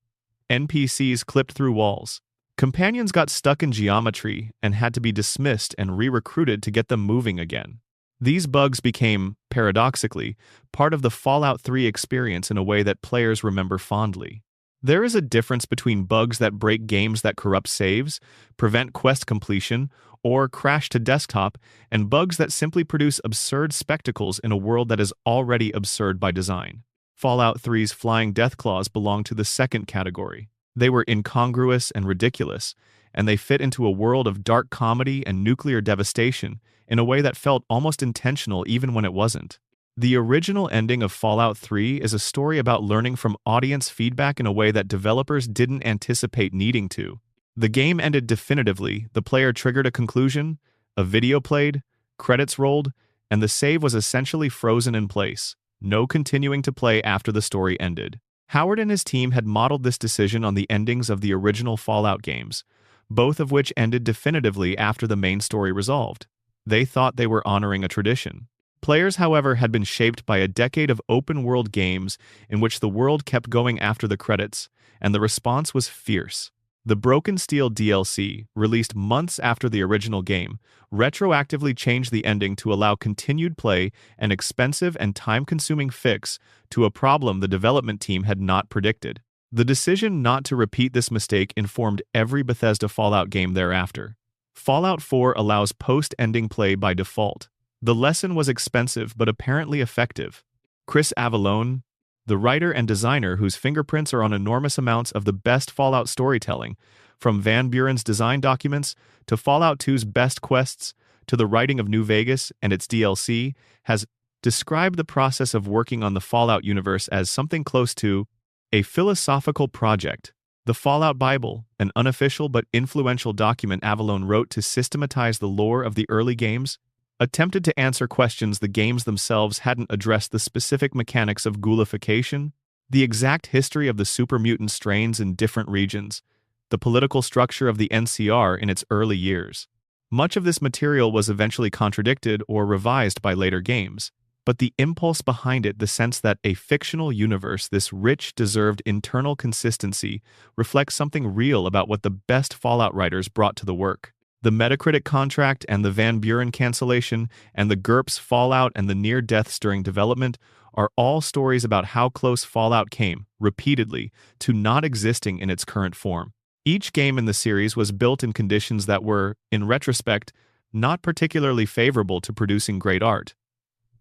[SPEAKER 1] NPCs clipped through walls. Companions got stuck in geometry and had to be dismissed and re-recruited to get them moving again. These bugs became, paradoxically, part of the Fallout 3 experience in a way that players remember fondly. There is a difference between bugs that break games that corrupt saves, prevent quest completion, or crash to desktop, and bugs that simply produce absurd spectacles in a world that is already absurd by design. Fallout 3's flying deathclaws belong to the second category. They were incongruous and ridiculous, and they fit into a world of dark comedy and nuclear devastation in a way that felt almost intentional even when it wasn't. The original ending of Fallout 3 is a story about learning from audience feedback in a way that developers didn't anticipate needing to. The game ended definitively, the player triggered a conclusion, a video played, credits rolled, and the save was essentially frozen in place, no continuing to play after the story ended. Howard and his team had modeled this decision on the endings of the original Fallout games, both of which ended definitively after the main story resolved. They thought they were honoring a tradition. Players, however, had been shaped by a decade of open-world games in which the world kept going after the credits, and the response was fierce. The Broken Steel DLC, released months after the original game, retroactively changed the ending to allow continued play, an expensive and time-consuming fix to a problem the development team had not predicted. The decision not to repeat this mistake informed every Bethesda Fallout game thereafter. Fallout 4 allows post-ending play by default. The lesson was expensive but apparently effective. Chris Avellone, the writer and designer whose fingerprints are on enormous amounts of the best Fallout storytelling, from Van Buren's design documents to Fallout 2's best quests to the writing of New Vegas and its DLC, has described the process of working on the Fallout universe as something close to a philosophical project. The Fallout Bible, an unofficial but influential document Avellone wrote to systematize the lore of the early games, attempted to answer questions the games themselves hadn't addressed: the specific mechanics of ghoulification, the exact history of the super mutant strains in different regions, the political structure of the NCR in its early years. Much of this material was eventually contradicted or revised by later games, but the impulse behind it, the sense that a fictional universe this rich deserved internal consistency, reflects something real about what the best Fallout writers brought to the work. The Metacritic contract and the Van Buren cancellation and the GURPS Fallout and the near deaths during development are all stories about how close Fallout came, repeatedly, to not existing in its current form. Each game in the series was built in conditions that were, in retrospect, not particularly favorable to producing great art.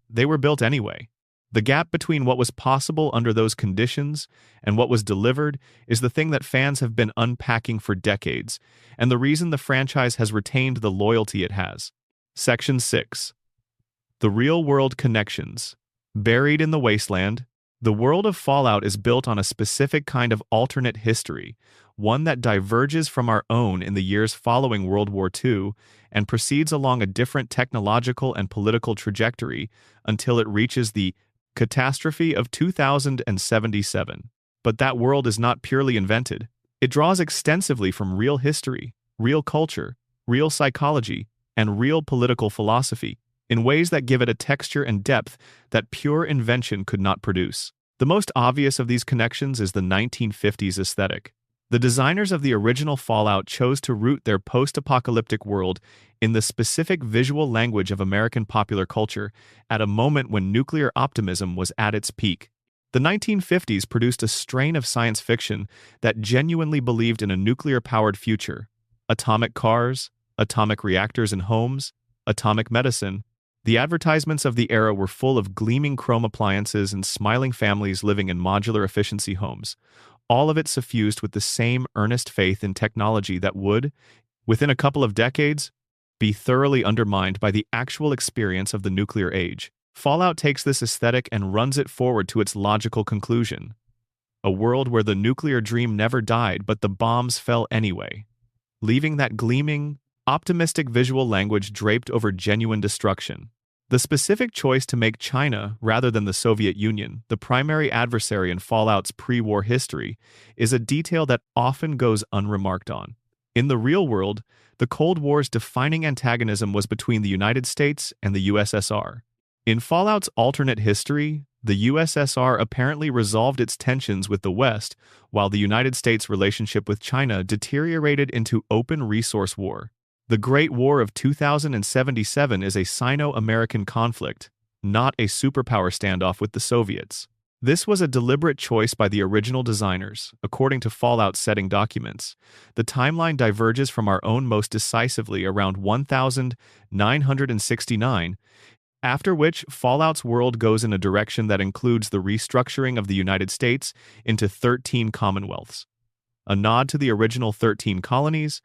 [SPEAKER 1] They were built anyway. The gap between what was possible under those conditions and what was delivered is the thing that fans have been unpacking for decades, and the reason the franchise has retained the loyalty it has. Section 6. The real-world connections. Buried in the wasteland, the world of Fallout is built on a specific kind of alternate history, one that diverges from our own in the years following World War II and proceeds along a different technological and political trajectory until it reaches the catastrophe of 2077. But that world is not purely invented. It draws extensively from real history, real culture, real psychology, and real political philosophy, in ways that give it a texture and depth that pure invention could not produce. The most obvious of these connections is the 1950s aesthetic. The designers of the original Fallout chose to root their post-apocalyptic world in the specific visual language of American popular culture at a moment when nuclear optimism was at its peak. The 1950s produced a strain of science fiction that genuinely believed in a nuclear-powered future. Atomic cars, atomic reactors in homes, atomic medicine. The advertisements of the era were full of gleaming chrome appliances and smiling families living in modular efficiency homes, all of it suffused with the same earnest faith in technology that would, within a couple of decades, be thoroughly undermined by the actual experience of the nuclear age. Fallout takes this aesthetic and runs it forward to its logical conclusion. A world where the nuclear dream never died, but the bombs fell anyway, leaving that gleaming, optimistic visual language draped over genuine destruction. The specific choice to make China, rather than the Soviet Union, the primary adversary in Fallout's pre-war history is a detail that often goes unremarked on. In the real world, the Cold War's defining antagonism was between the United States and the USSR. In Fallout's alternate history, the USSR apparently resolved its tensions with the West, while the United States' relationship with China deteriorated into open resource war. The Great War of 2077 is a Sino-American conflict, not a superpower standoff with the Soviets. This was a deliberate choice by the original designers, according to Fallout's setting documents. The timeline diverges from our own most decisively around 1969, after which Fallout's world goes in a direction that includes the restructuring of the United States into 13 commonwealths. A nod to the original 13 colonies,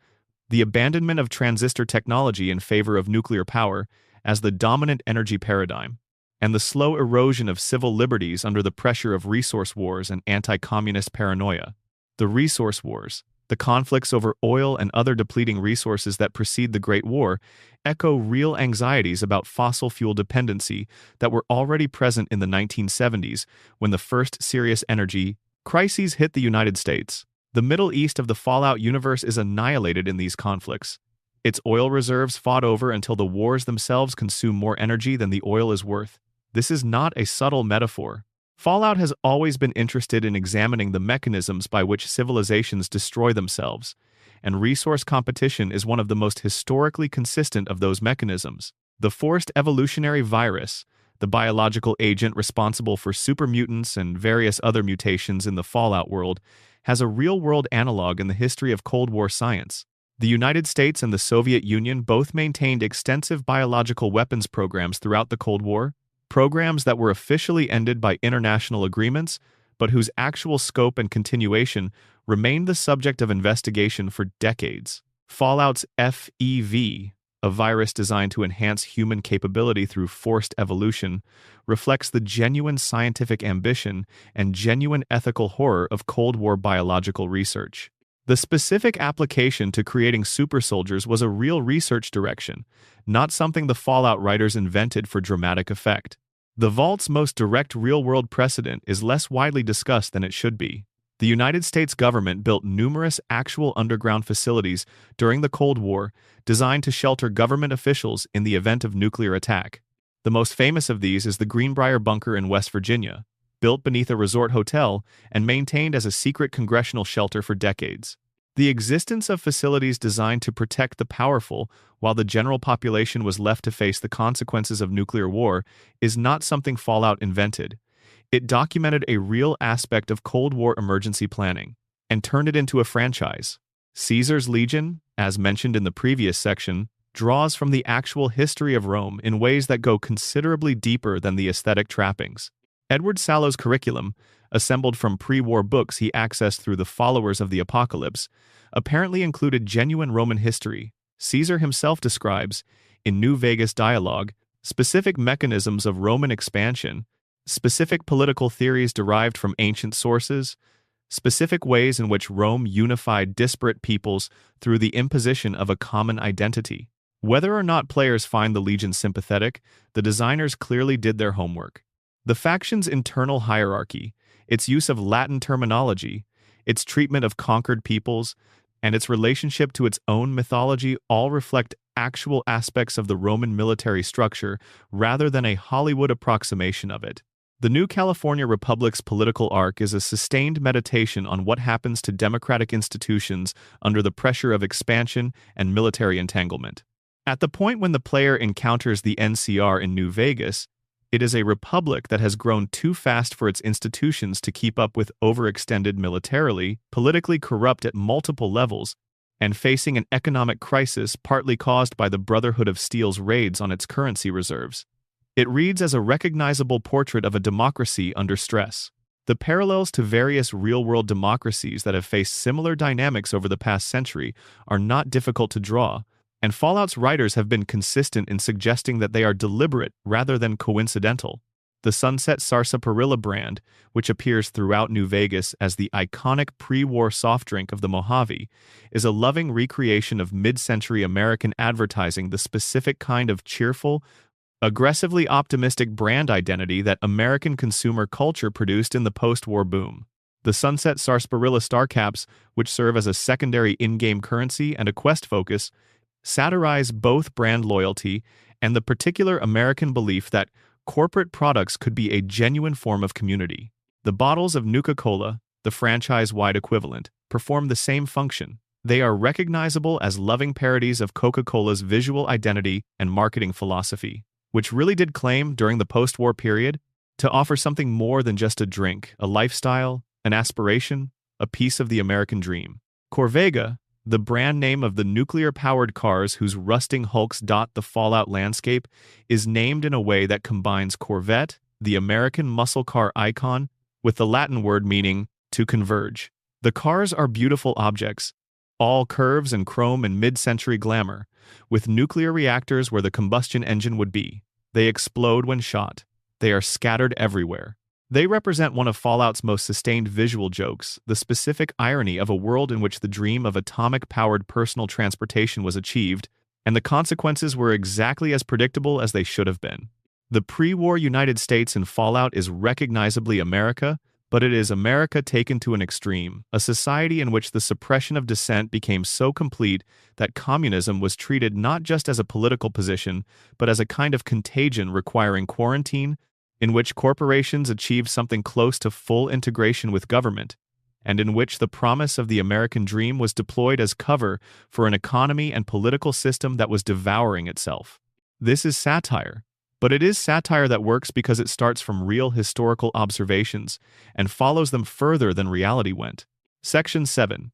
[SPEAKER 1] the abandonment of transistor technology in favor of nuclear power as the dominant energy paradigm, and the slow erosion of civil liberties under the pressure of resource wars and anti-communist paranoia. The resource wars, the conflicts over oil and other depleting resources that precede the Great War, echo real anxieties about fossil fuel dependency that were already present in the 1970s when the first serious energy crises hit the United States. The Middle East of the Fallout universe is annihilated in these conflicts. Its oil reserves fought over until the wars themselves consume more energy than the oil is worth. This is not a subtle metaphor. Fallout has always been interested in examining the mechanisms by which civilizations destroy themselves, and resource competition is one of the most historically consistent of those mechanisms. The forced evolutionary virus, the biological agent responsible for super mutants and various other mutations in the Fallout world, has a real-world analog in the history of Cold War science. The United States and the Soviet Union both maintained extensive biological weapons programs throughout the Cold War, programs that were officially ended by international agreements, but whose actual scope and continuation remained the subject of investigation for decades. Fallout's FEV, a virus designed to enhance human capability through forced evolution, reflects the genuine scientific ambition and genuine ethical horror of Cold War biological research. The specific application to creating super soldiers was a real research direction, not something the Fallout writers invented for dramatic effect. The Vault's most direct real-world precedent is less widely discussed than it should be. The United States government built numerous actual underground facilities during the Cold War designed to shelter government officials in the event of nuclear attack. The most famous of these is the Greenbrier Bunker in West Virginia, built beneath a resort hotel and maintained as a secret congressional shelter for decades. The existence of facilities designed to protect the powerful while the general population was left to face the consequences of nuclear war is not something Fallout invented. It documented a real aspect of Cold War emergency planning and turned it into a franchise. Caesar's Legion, as mentioned in the previous section, draws from the actual history of Rome in ways that go considerably deeper than the aesthetic trappings. Edward Sallow's curriculum, assembled from pre-war books he accessed through the followers of the apocalypse, apparently included genuine Roman history. Caesar himself describes, in New Vegas dialogue, specific mechanisms of Roman expansion, specific political theories derived from ancient sources, specific ways in which Rome unified disparate peoples through the imposition of a common identity. Whether or not players find the Legion sympathetic, the designers clearly did their homework. The faction's internal hierarchy, its use of Latin terminology, its treatment of conquered peoples, and its relationship to its own mythology all reflect actual aspects of the Roman military structure rather than a Hollywood approximation of it. The New California Republic's political arc is a sustained meditation on what happens to democratic institutions under the pressure of expansion and military entanglement. At the point when the player encounters the NCR in New Vegas, it is a republic that has grown too fast for its institutions to keep up with overextended militarily, politically corrupt at multiple levels, and facing an economic crisis partly caused by the Brotherhood of Steel's raids on its currency reserves. It reads as a recognizable portrait of a democracy under stress. The parallels to various real-world democracies that have faced similar dynamics over the past century are not difficult to draw, and Fallout's writers have been consistent in suggesting that they are deliberate rather than coincidental. The Sunset Sarsaparilla brand, which appears throughout New Vegas as the iconic pre-war soft drink of the Mojave, is a loving recreation of mid-century American advertising, the specific kind of cheerful, aggressively optimistic brand identity that American consumer culture produced in the post-war boom. The Sunset Sarsaparilla Star Caps, which serve as a secondary in-game currency and a quest focus, satirize both brand loyalty and the particular American belief that corporate products could be a genuine form of community. The bottles of Nuka-Cola, the franchise-wide equivalent, perform the same function. They are recognizable as loving parodies of Coca-Cola's visual identity and marketing philosophy, which really did claim, during the post-war period, to offer something more than just a drink, a lifestyle, an aspiration, a piece of the American dream. Corvega, the brand name of the nuclear-powered cars whose rusting hulks dot the Fallout landscape, is named in a way that combines Corvette, the American muscle car icon, with the Latin word meaning to converge. The cars are beautiful objects, all curves and chrome and mid-century glamour, with nuclear reactors where the combustion engine would be. They explode when shot. They are scattered everywhere. They represent one of Fallout's most sustained visual jokes, the specific irony of a world in which the dream of atomic-powered personal transportation was achieved, and the consequences were exactly as predictable as they should have been. The pre-war United States in Fallout is recognizably America, but it is America taken to an extreme, a society in which the suppression of dissent became so complete that communism was treated not just as a political position, but as a kind of contagion requiring quarantine, in which corporations achieved something close to full integration with government, and in which the promise of the American dream was deployed as cover for an economy and political system that was devouring itself. This is satire, but it is satire that works because it starts from real historical observations and follows them further than reality went. Section 7.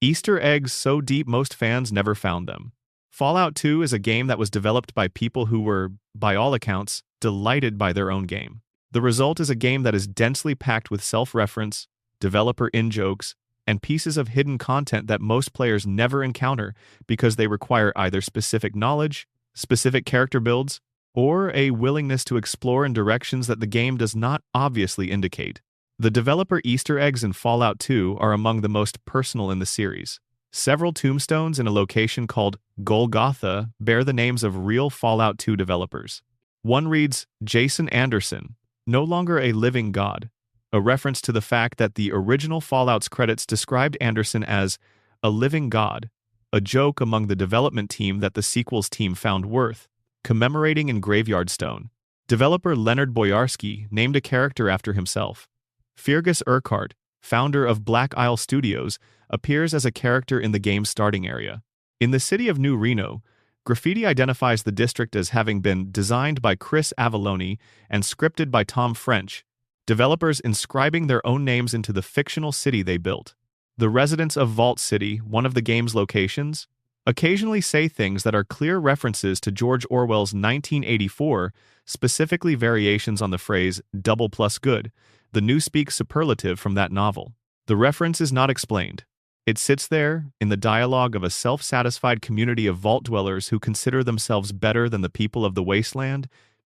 [SPEAKER 1] Easter eggs so deep most fans never found them. Fallout 2 is a game that was developed by people who were, by all accounts, delighted by their own game. The result is a game that is densely packed with self-reference, developer in-jokes, and pieces of hidden content that most players never encounter because they require either specific knowledge, specific character builds, or a willingness to explore in directions that the game does not obviously indicate. The developer Easter eggs in Fallout 2 are among the most personal in the series. Several tombstones in a location called Golgotha bear the names of real Fallout 2 developers. One reads, Jason Anderson, no longer a living god, a reference to the fact that the original Fallout's credits described Anderson as a living god, a joke among the development team that the sequel's team found worth commemorating in Graveyard Stone. Developer Leonard Boyarsky named a character after himself. Fergus Urquhart, founder of Black Isle Studios, appears as a character in the game's starting area. In the city of New Reno, graffiti identifies the district as having been designed by Chris Avallone and scripted by Tom French, developers inscribing their own names into the fictional city they built. The residents of Vault City, one of the game's locations, occasionally say things that are clear references to George Orwell's 1984, specifically variations on the phrase double plus good, the newspeak superlative from that novel. The reference is not explained. It sits there, in the dialogue of a self-satisfied community of vault dwellers who consider themselves better than the people of the wasteland,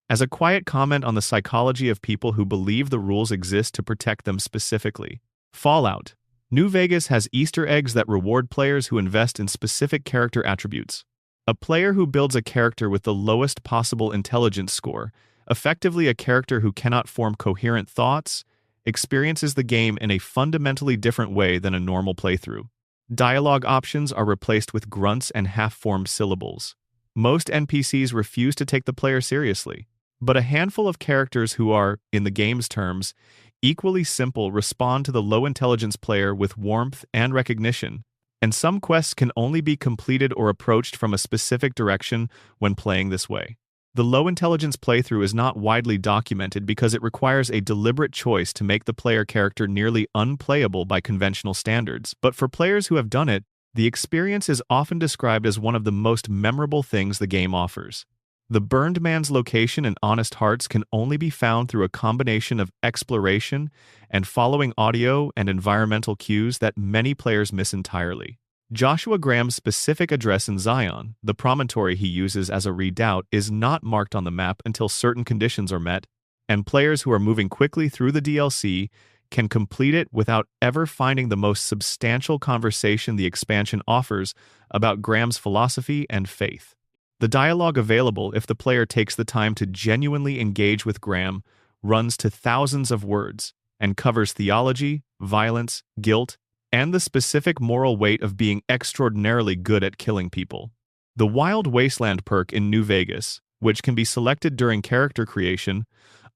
[SPEAKER 1] as a quiet comment on the psychology of people who believe the rules exist to protect them specifically. Fallout. New Vegas has Easter eggs that reward players who invest in specific character attributes. A player who builds a character with the lowest possible intelligence score, effectively a character who cannot form coherent thoughts, experiences the game in a fundamentally different way than a normal playthrough. Dialogue options are replaced with grunts and half-formed syllables. Most NPCs refuse to take the player seriously, but a handful of characters who are, in the game's terms, equally simple respond to the low-intelligence player with warmth and recognition, and some quests can only be completed or approached from a specific direction when playing this way. The low-intelligence playthrough is not widely documented because it requires a deliberate choice to make the player character nearly unplayable by conventional standards, but for players who have done it, the experience is often described as one of the most memorable things the game offers. The Burned Man's location in Honest Hearts can only be found through a combination of exploration and following audio and environmental cues that many players miss entirely. Joshua Graham's specific address in Zion, the promontory he uses as a redoubt, is not marked on the map until certain conditions are met, and players who are moving quickly through the DLC can complete it without ever finding the most substantial conversation the expansion offers about Graham's philosophy and faith. The dialogue available if the player takes the time to genuinely engage with Graham runs to thousands of words and covers theology, violence, guilt, and the specific moral weight of being extraordinarily good at killing people. The Wild Wasteland perk in New Vegas, which can be selected during character creation,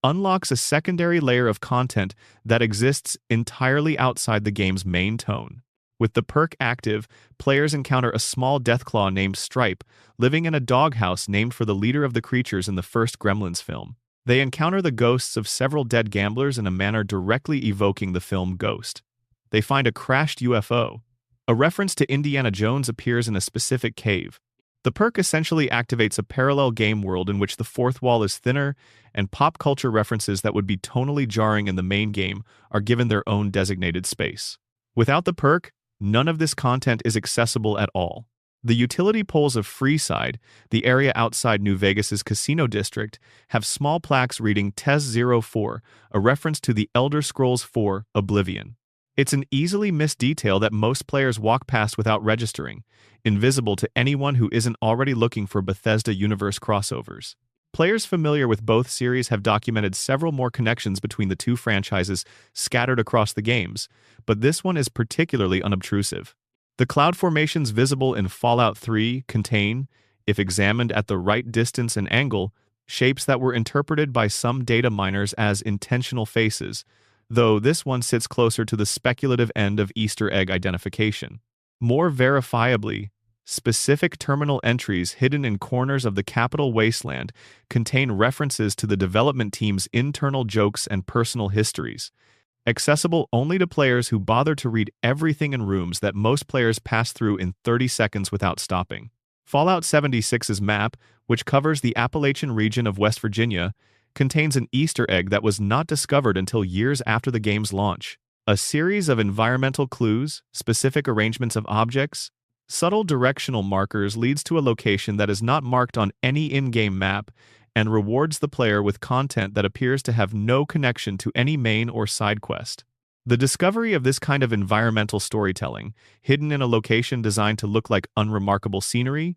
[SPEAKER 1] unlocks a secondary layer of content that exists entirely outside the game's main tone. With the perk active, players encounter a small deathclaw named Stripe, living in a doghouse named for the leader of the creatures in the first Gremlins film. They encounter the ghosts of several dead gamblers in a manner directly evoking the film Ghost. They find a crashed UFO. A reference to Indiana Jones appears in a specific cave. The perk essentially activates a parallel game world in which the fourth wall is thinner, and pop culture references that would be tonally jarring in the main game are given their own designated space. Without the perk, none of this content is accessible at all. The utility poles of Freeside, the area outside New Vegas's casino district, have small plaques reading TES 04, a reference to the Elder Scrolls 4 Oblivion. It's an easily missed detail that most players walk past without registering, invisible to anyone who isn't already looking for Bethesda universe crossovers. Players familiar with both series have documented several more connections between the two franchises scattered across the games, but this one is particularly unobtrusive. The cloud formations visible in Fallout 3 contain, if examined at the right distance and angle, shapes that were interpreted by some data miners as intentional faces, though this one sits closer to the speculative end of Easter egg identification. More verifiably, specific terminal entries hidden in corners of the Capital Wasteland contain references to the development team's internal jokes and personal histories, accessible only to players who bother to read everything in rooms that most players pass through in 30 seconds without stopping. Fallout 76's map, which covers the Appalachian region of West Virginia, contains an Easter egg that was not discovered until years after the game's launch. A series of environmental clues, specific arrangements of objects, subtle directional markers leads to a location that is not marked on any in-game map and rewards the player with content that appears to have no connection to any main or side quest. The discovery of this kind of environmental storytelling, hidden in a location designed to look like unremarkable scenery,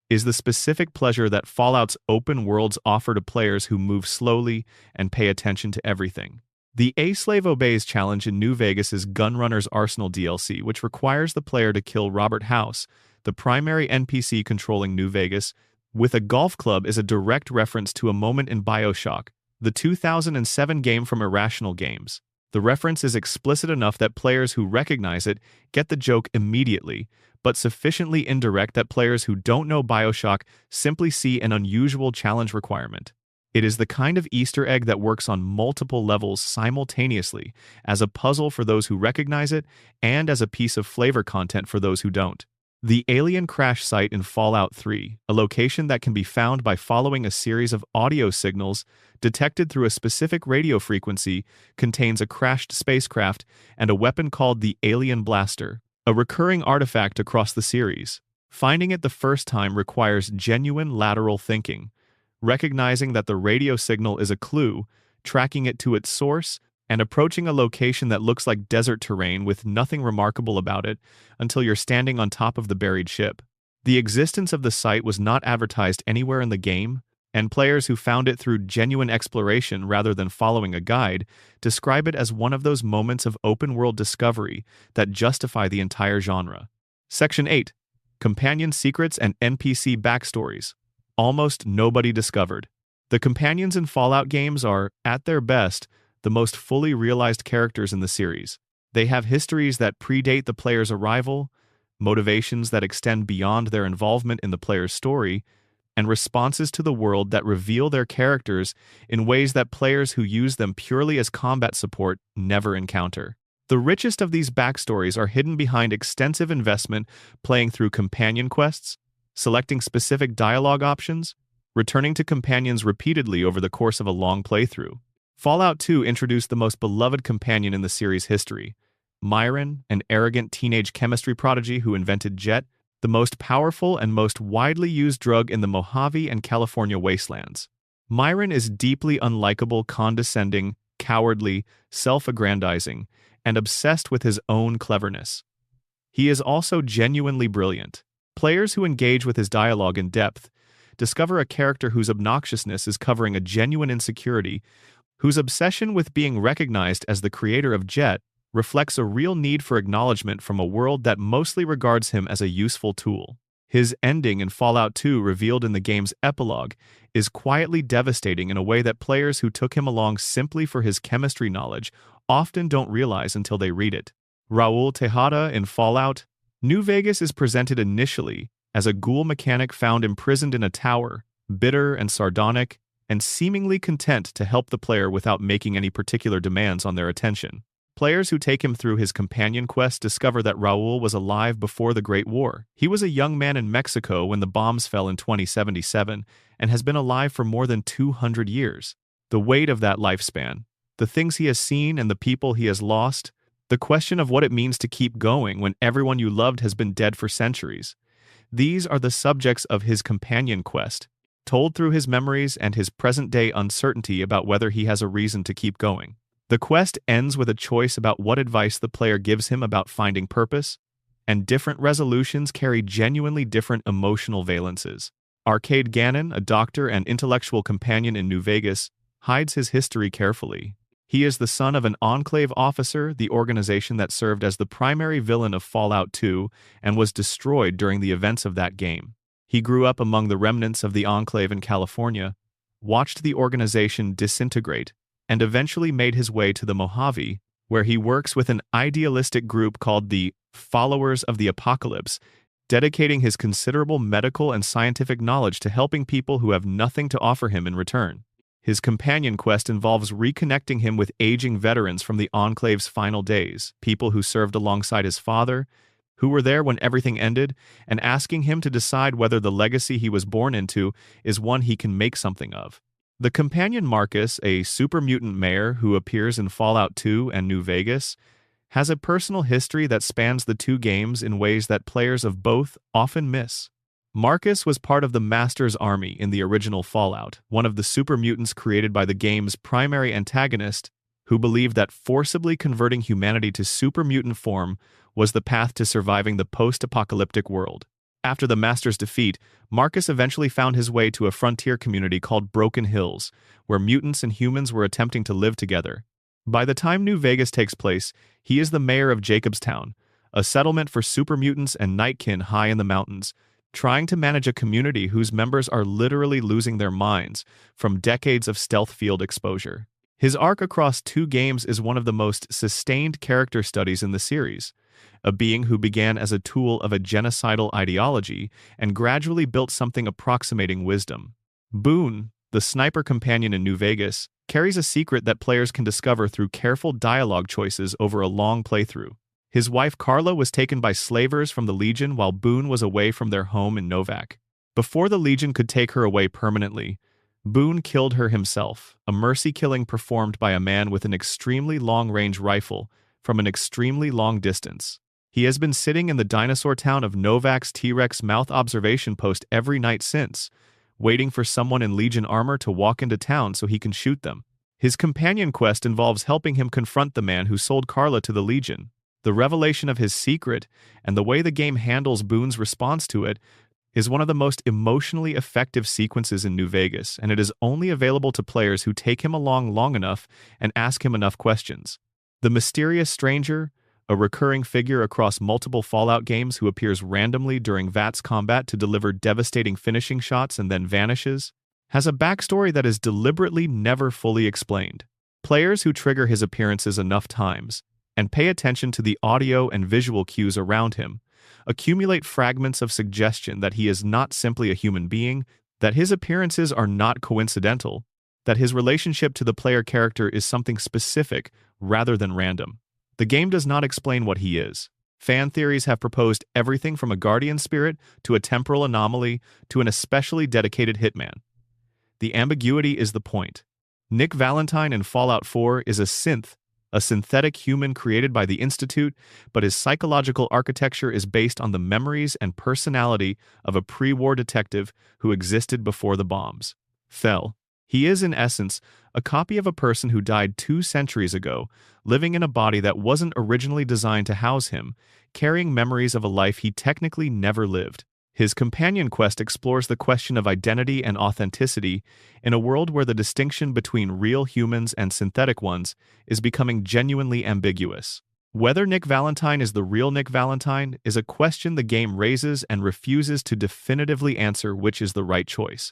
[SPEAKER 1] is the specific pleasure that Fallout's open worlds offer to players who move slowly and pay attention to everything. The A Slave Obeys challenge in New Vegas's Gunrunner's Arsenal DLC, which requires the player to kill Robert House, the primary NPC controlling New Vegas, with a golf club, is a direct reference to a moment in BioShock, the 2007 game from Irrational Games. The reference is explicit enough that players who recognize it get the joke immediately, but sufficiently indirect that players who don't know BioShock simply see an unusual challenge requirement. It is the kind of Easter egg that works on multiple levels simultaneously, as a puzzle for those who recognize it and as a piece of flavor content for those who don't. The alien crash site in Fallout 3, a location that can be found by following a series of audio signals detected through a specific radio frequency, contains a crashed spacecraft and a weapon called the Alien Blaster, a recurring artifact across the series. Finding it the first time requires genuine lateral thinking, recognizing that the radio signal is a clue, tracking it to its source, and approaching a location that looks like desert terrain with nothing remarkable about it until you're standing on top of the buried ship. The existence of the site was not advertised anywhere in the game, and players who found it through genuine exploration rather than following a guide describe it as one of those moments of open-world discovery that justify the entire genre. Section 8. Companion Secrets and NPC Backstories. Almost nobody discovered. The companions in Fallout games are, at their best, the most fully realized characters in the series. They have histories that predate the player's arrival, motivations that extend beyond their involvement in the player's story, and responses to the world that reveal their characters in ways that players who use them purely as combat support never encounter. The richest of these backstories are hidden behind extensive investment playing through companion quests, selecting specific dialogue options, returning to companions repeatedly over the course of a long playthrough. Fallout 2 introduced the most beloved companion in the series' history, Myron, an arrogant teenage chemistry prodigy who invented Jet, the most powerful and most widely used drug in the Mojave and California wastelands. Myron is deeply unlikable, condescending, cowardly, self-aggrandizing, and obsessed with his own cleverness. He is also genuinely brilliant. Players who engage with his dialogue in depth discover a character whose obnoxiousness is covering a genuine insecurity, whose obsession with being recognized as the creator of Jet reflects a real need for acknowledgement from a world that mostly regards him as a useful tool. His ending in Fallout 2, revealed in the game's epilogue, is quietly devastating in a way that players who took him along simply for his chemistry knowledge often don't realize until they read it. Raul Tejada in Fallout New Vegas is presented initially as a ghoul mechanic found imprisoned in a tower, bitter and sardonic, and seemingly content to help the player without making any particular demands on their attention. Players who take him through his companion quest discover that Raul was alive before the Great War. He was a young man in Mexico when the bombs fell in 2077 and has been alive for more than 200 years. The weight of that lifespan, the things he has seen and the people he has lost, the question of what it means to keep going when everyone you loved has been dead for centuries. These are the subjects of his companion quest, told through his memories and his present-day uncertainty about whether he has a reason to keep going. The quest ends with a choice about what advice the player gives him about finding purpose, and different resolutions carry genuinely different emotional valences. Arcade Gannon, a doctor and intellectual companion in New Vegas, hides his history carefully. He is the son of an Enclave officer, the organization that served as the primary villain of Fallout 2 and was destroyed during the events of that game. He grew up among the remnants of the Enclave in California, watched the organization disintegrate, and eventually made his way to the Mojave, where he works with an idealistic group called the Followers of the Apocalypse, dedicating his considerable medical and scientific knowledge to helping people who have nothing to offer him in return. His companion quest involves reconnecting him with aging veterans from the Enclave's final days, people who served alongside his father, who were there when everything ended, and asking him to decide whether the legacy he was born into is one he can make something of. The companion Marcus, a super mutant mayor who appears in Fallout 2 and New Vegas, has a personal history that spans the two games in ways that players of both often miss. Marcus was part of the Master's Army in the original Fallout, one of the super mutants created by the game's primary antagonist, who believed that forcibly converting humanity to super mutant form was the path to surviving the post-apocalyptic world. After the Master's defeat, Marcus eventually found his way to a frontier community called Broken Hills, where mutants and humans were attempting to live together. By the time New Vegas takes place, he is the mayor of Jacobstown, a settlement for super mutants and nightkin high in the mountains, trying to manage a community whose members are literally losing their minds from decades of stealth field exposure. His arc across two games is one of the most sustained character studies in the series, a being who began as a tool of a genocidal ideology and gradually built something approximating wisdom. Boone, the sniper companion in New Vegas, carries a secret that players can discover through careful dialogue choices over a long playthrough. His wife Carla was taken by slavers from the Legion while Boone was away from their home in Novak. Before the Legion could take her away permanently, Boone killed her himself, a mercy killing performed by a man with an extremely long-range rifle from an extremely long distance. He has been sitting in the dinosaur town of Novak's T-Rex mouth observation post every night since, waiting for someone in Legion armor to walk into town so he can shoot them. His companion quest involves helping him confront the man who sold Carla to the Legion. The revelation of his secret, and the way the game handles Boone's response to it, is one of the most emotionally effective sequences in New Vegas, and it is only available to players who take him along long enough and ask him enough questions. The mysterious stranger, a recurring figure across multiple Fallout games who appears randomly during VATS combat to deliver devastating finishing shots and then vanishes, has a backstory that is deliberately never fully explained. Players who trigger his appearances enough times, and pay attention to the audio and visual cues around him, accumulate fragments of suggestion that he is not simply a human being, that his appearances are not coincidental, that his relationship to the player character is something specific rather than random. The game does not explain what he is. Fan theories have proposed everything from a guardian spirit to a temporal anomaly to an especially dedicated hitman. The ambiguity is the point. Nick Valentine in Fallout 4 is a synth, a synthetic human created by the Institute, but his psychological architecture is based on the memories and personality of a pre-war detective who existed before the bombs fell. He is, in essence, a copy of a person who died 2 centuries ago, living in a body that wasn't originally designed to house him, carrying memories of a life he technically never lived. His companion quest explores the question of identity and authenticity in a world where the distinction between real humans and synthetic ones is becoming genuinely ambiguous. Whether Nick Valentine is the real Nick Valentine is a question the game raises and refuses to definitively answer which is the right choice,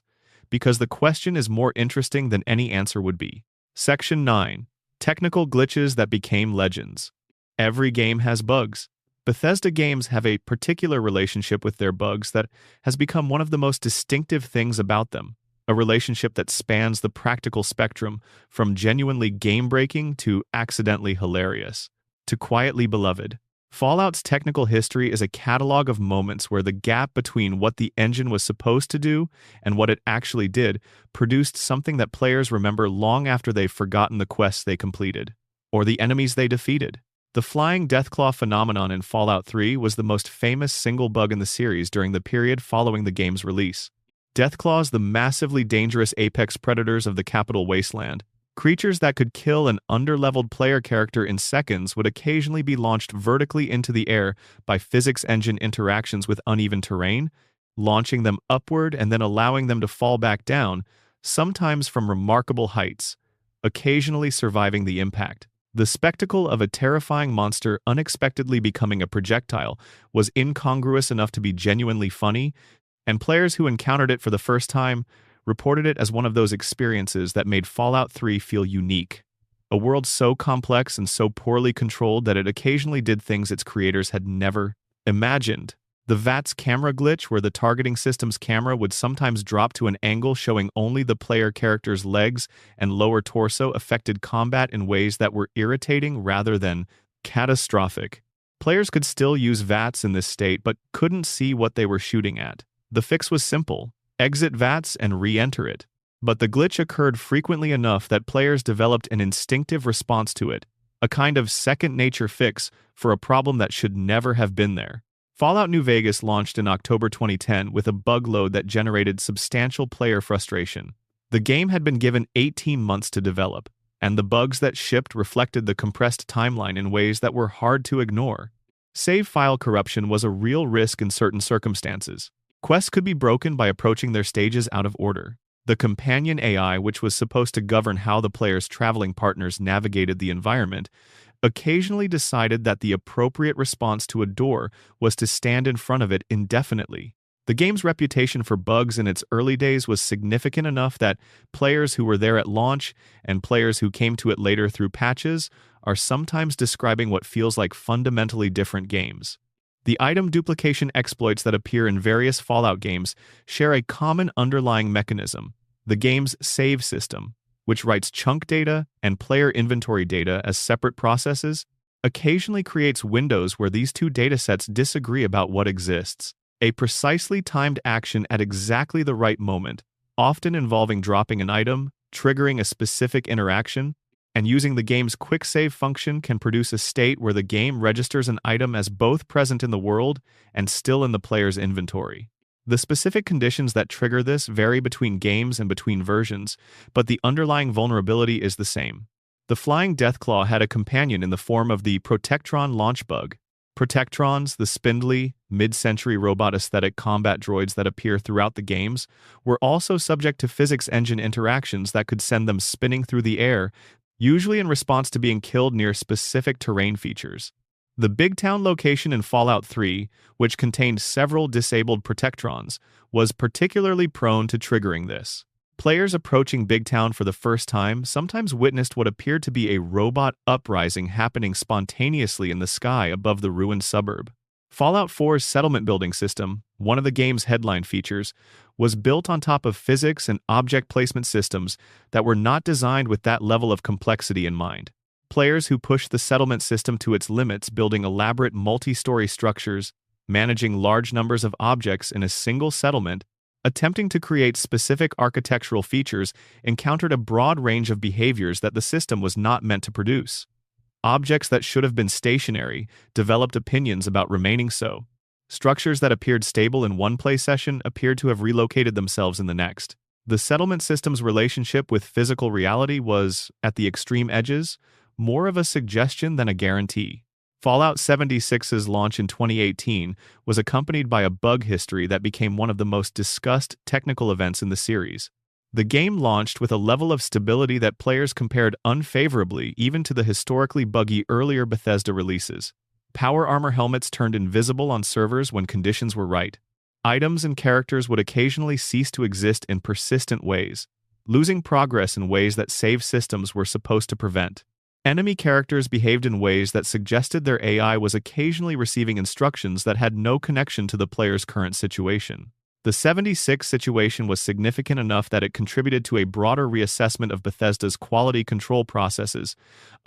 [SPEAKER 1] because the question is more interesting than any answer would be. Section 9. Technical glitches that became legends. Every game has bugs. Bethesda games have a particular relationship with their bugs that has become one of the most distinctive things about them, a relationship that spans the practical spectrum from genuinely game-breaking to accidentally hilarious, to quietly beloved. Fallout's technical history is a catalog of moments where the gap between what the engine was supposed to do and what it actually did produced something that players remember long after they've forgotten the quests they completed, or the enemies they defeated. The flying Deathclaw phenomenon in Fallout 3 was the most famous single bug in the series during the period following the game's release. Deathclaws, the massively dangerous apex predators of the Capital Wasteland, creatures that could kill an underleveled player character in seconds, would occasionally be launched vertically into the air by physics engine interactions with uneven terrain, launching them upward and then allowing them to fall back down, sometimes from remarkable heights, occasionally surviving the impact. The spectacle of a terrifying monster unexpectedly becoming a projectile was incongruous enough to be genuinely funny, and players who encountered it for the first time reported it as one of those experiences that made Fallout 3 feel unique. A world so complex and so poorly controlled that it occasionally did things its creators had never imagined. The VATS camera glitch, where the targeting system's camera would sometimes drop to an angle showing only the player character's legs and lower torso, affected combat in ways that were irritating rather than catastrophic. Players could still use VATS in this state but couldn't see what they were shooting at. The fix was simple: exit VATS and re-enter it. But the glitch occurred frequently enough that players developed an instinctive response to it, a kind of second-nature fix for a problem that should never have been there. Fallout New Vegas launched in October 2010 with a bug load that generated substantial player frustration. The game had been given 18 months to develop, and the bugs that shipped reflected the compressed timeline in ways that were hard to ignore. Save file corruption was a real risk in certain circumstances. Quests could be broken by approaching their stages out of order. The companion AI, which was supposed to govern how the player's traveling partners navigated the environment, occasionally decided that the appropriate response to a door was to stand in front of it indefinitely. The game's reputation for bugs in its early days was significant enough that players who were there at launch and players who came to it later through patches are sometimes describing what feels like fundamentally different games. The item duplication exploits that appear in various Fallout games share a common underlying mechanism: the game's save system, which writes chunk data and player inventory data as separate processes, occasionally creates windows where these two datasets disagree about what exists. A precisely timed action at exactly the right moment, often involving dropping an item, triggering a specific interaction, and using the game's quick save function, can produce a state where the game registers an item as both present in the world and still in the player's inventory. The specific conditions that trigger this vary between games and between versions, but the underlying vulnerability is the same. The Flying Deathclaw had a companion in the form of the Protectron launch bug. Protectrons, the spindly, mid-century robot aesthetic combat droids that appear throughout the games, were also subject to physics engine interactions that could send them spinning through the air, usually in response to being killed near specific terrain features. The Big Town location in Fallout 3, which contained several disabled Protectrons, was particularly prone to triggering this. Players approaching Big Town for the first time sometimes witnessed what appeared to be a robot uprising happening spontaneously in the sky above the ruined suburb. Fallout 4's settlement building system, one of the game's headline features, was built on top of physics and object placement systems that were not designed with that level of complexity in mind. Players who pushed the settlement system to its limits, building elaborate multi-story structures, managing large numbers of objects in a single settlement, attempting to create specific architectural features, encountered a broad range of behaviors that the system was not meant to produce. Objects that should have been stationary developed opinions about remaining so. Structures that appeared stable in one play session appeared to have relocated themselves in the next. The settlement system's relationship with physical reality was, at the extreme edges, more of a suggestion than a guarantee. Fallout 76's launch in 2018 was accompanied by a bug history that became one of the most discussed technical events in the series. The game launched with a level of stability that players compared unfavorably even to the historically buggy earlier Bethesda releases. Power armor helmets turned invisible on servers when conditions were right. Items and characters would occasionally cease to exist in persistent ways, losing progress in ways that save systems were supposed to prevent. Enemy characters behaved in ways that suggested their AI was occasionally receiving instructions that had no connection to the player's current situation. The 76 situation was significant enough that it contributed to a broader reassessment of Bethesda's quality control processes,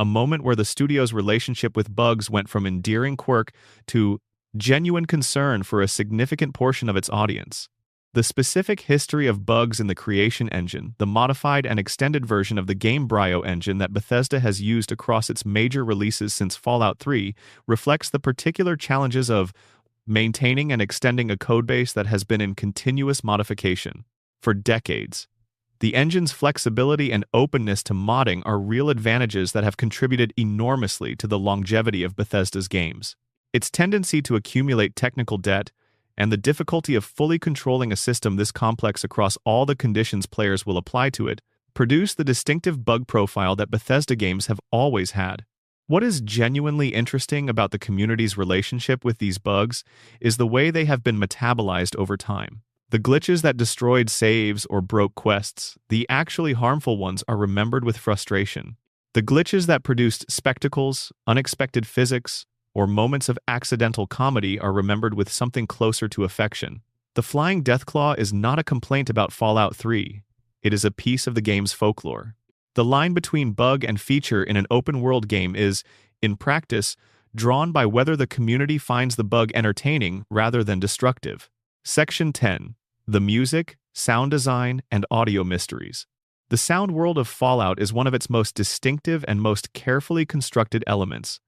[SPEAKER 1] a moment where the studio's relationship with bugs went from endearing quirk to genuine concern for a significant portion of its audience. The specific history of bugs in the creation engine, the modified and extended version of the Gamebryo engine that Bethesda has used across its major releases since Fallout 3, reflects the particular challenges of maintaining and extending a codebase that has been in continuous modification for decades. The engine's flexibility and openness to modding are real advantages that have contributed enormously to the longevity of Bethesda's games. Its tendency to accumulate technical debt, and the difficulty of fully controlling a system this complex across all the conditions players will apply to it, produce the distinctive bug profile that Bethesda games have always had. What is genuinely interesting about the community's relationship with these bugs is the way they have been metabolized over time. The glitches that destroyed saves or broke quests, the actually harmful ones, are remembered with frustration. The glitches that produced spectacles, unexpected physics, or moments of accidental comedy are remembered with something closer to affection. The flying Deathclaw is not a complaint about Fallout 3. It is a piece of the game's folklore. The line between bug and feature in an open-world game is, in practice, drawn by whether the community finds the bug entertaining rather than destructive. Section 10. The music, sound design, and audio mysteries. The sound world of Fallout is one of its most distinctive and most carefully constructed elements.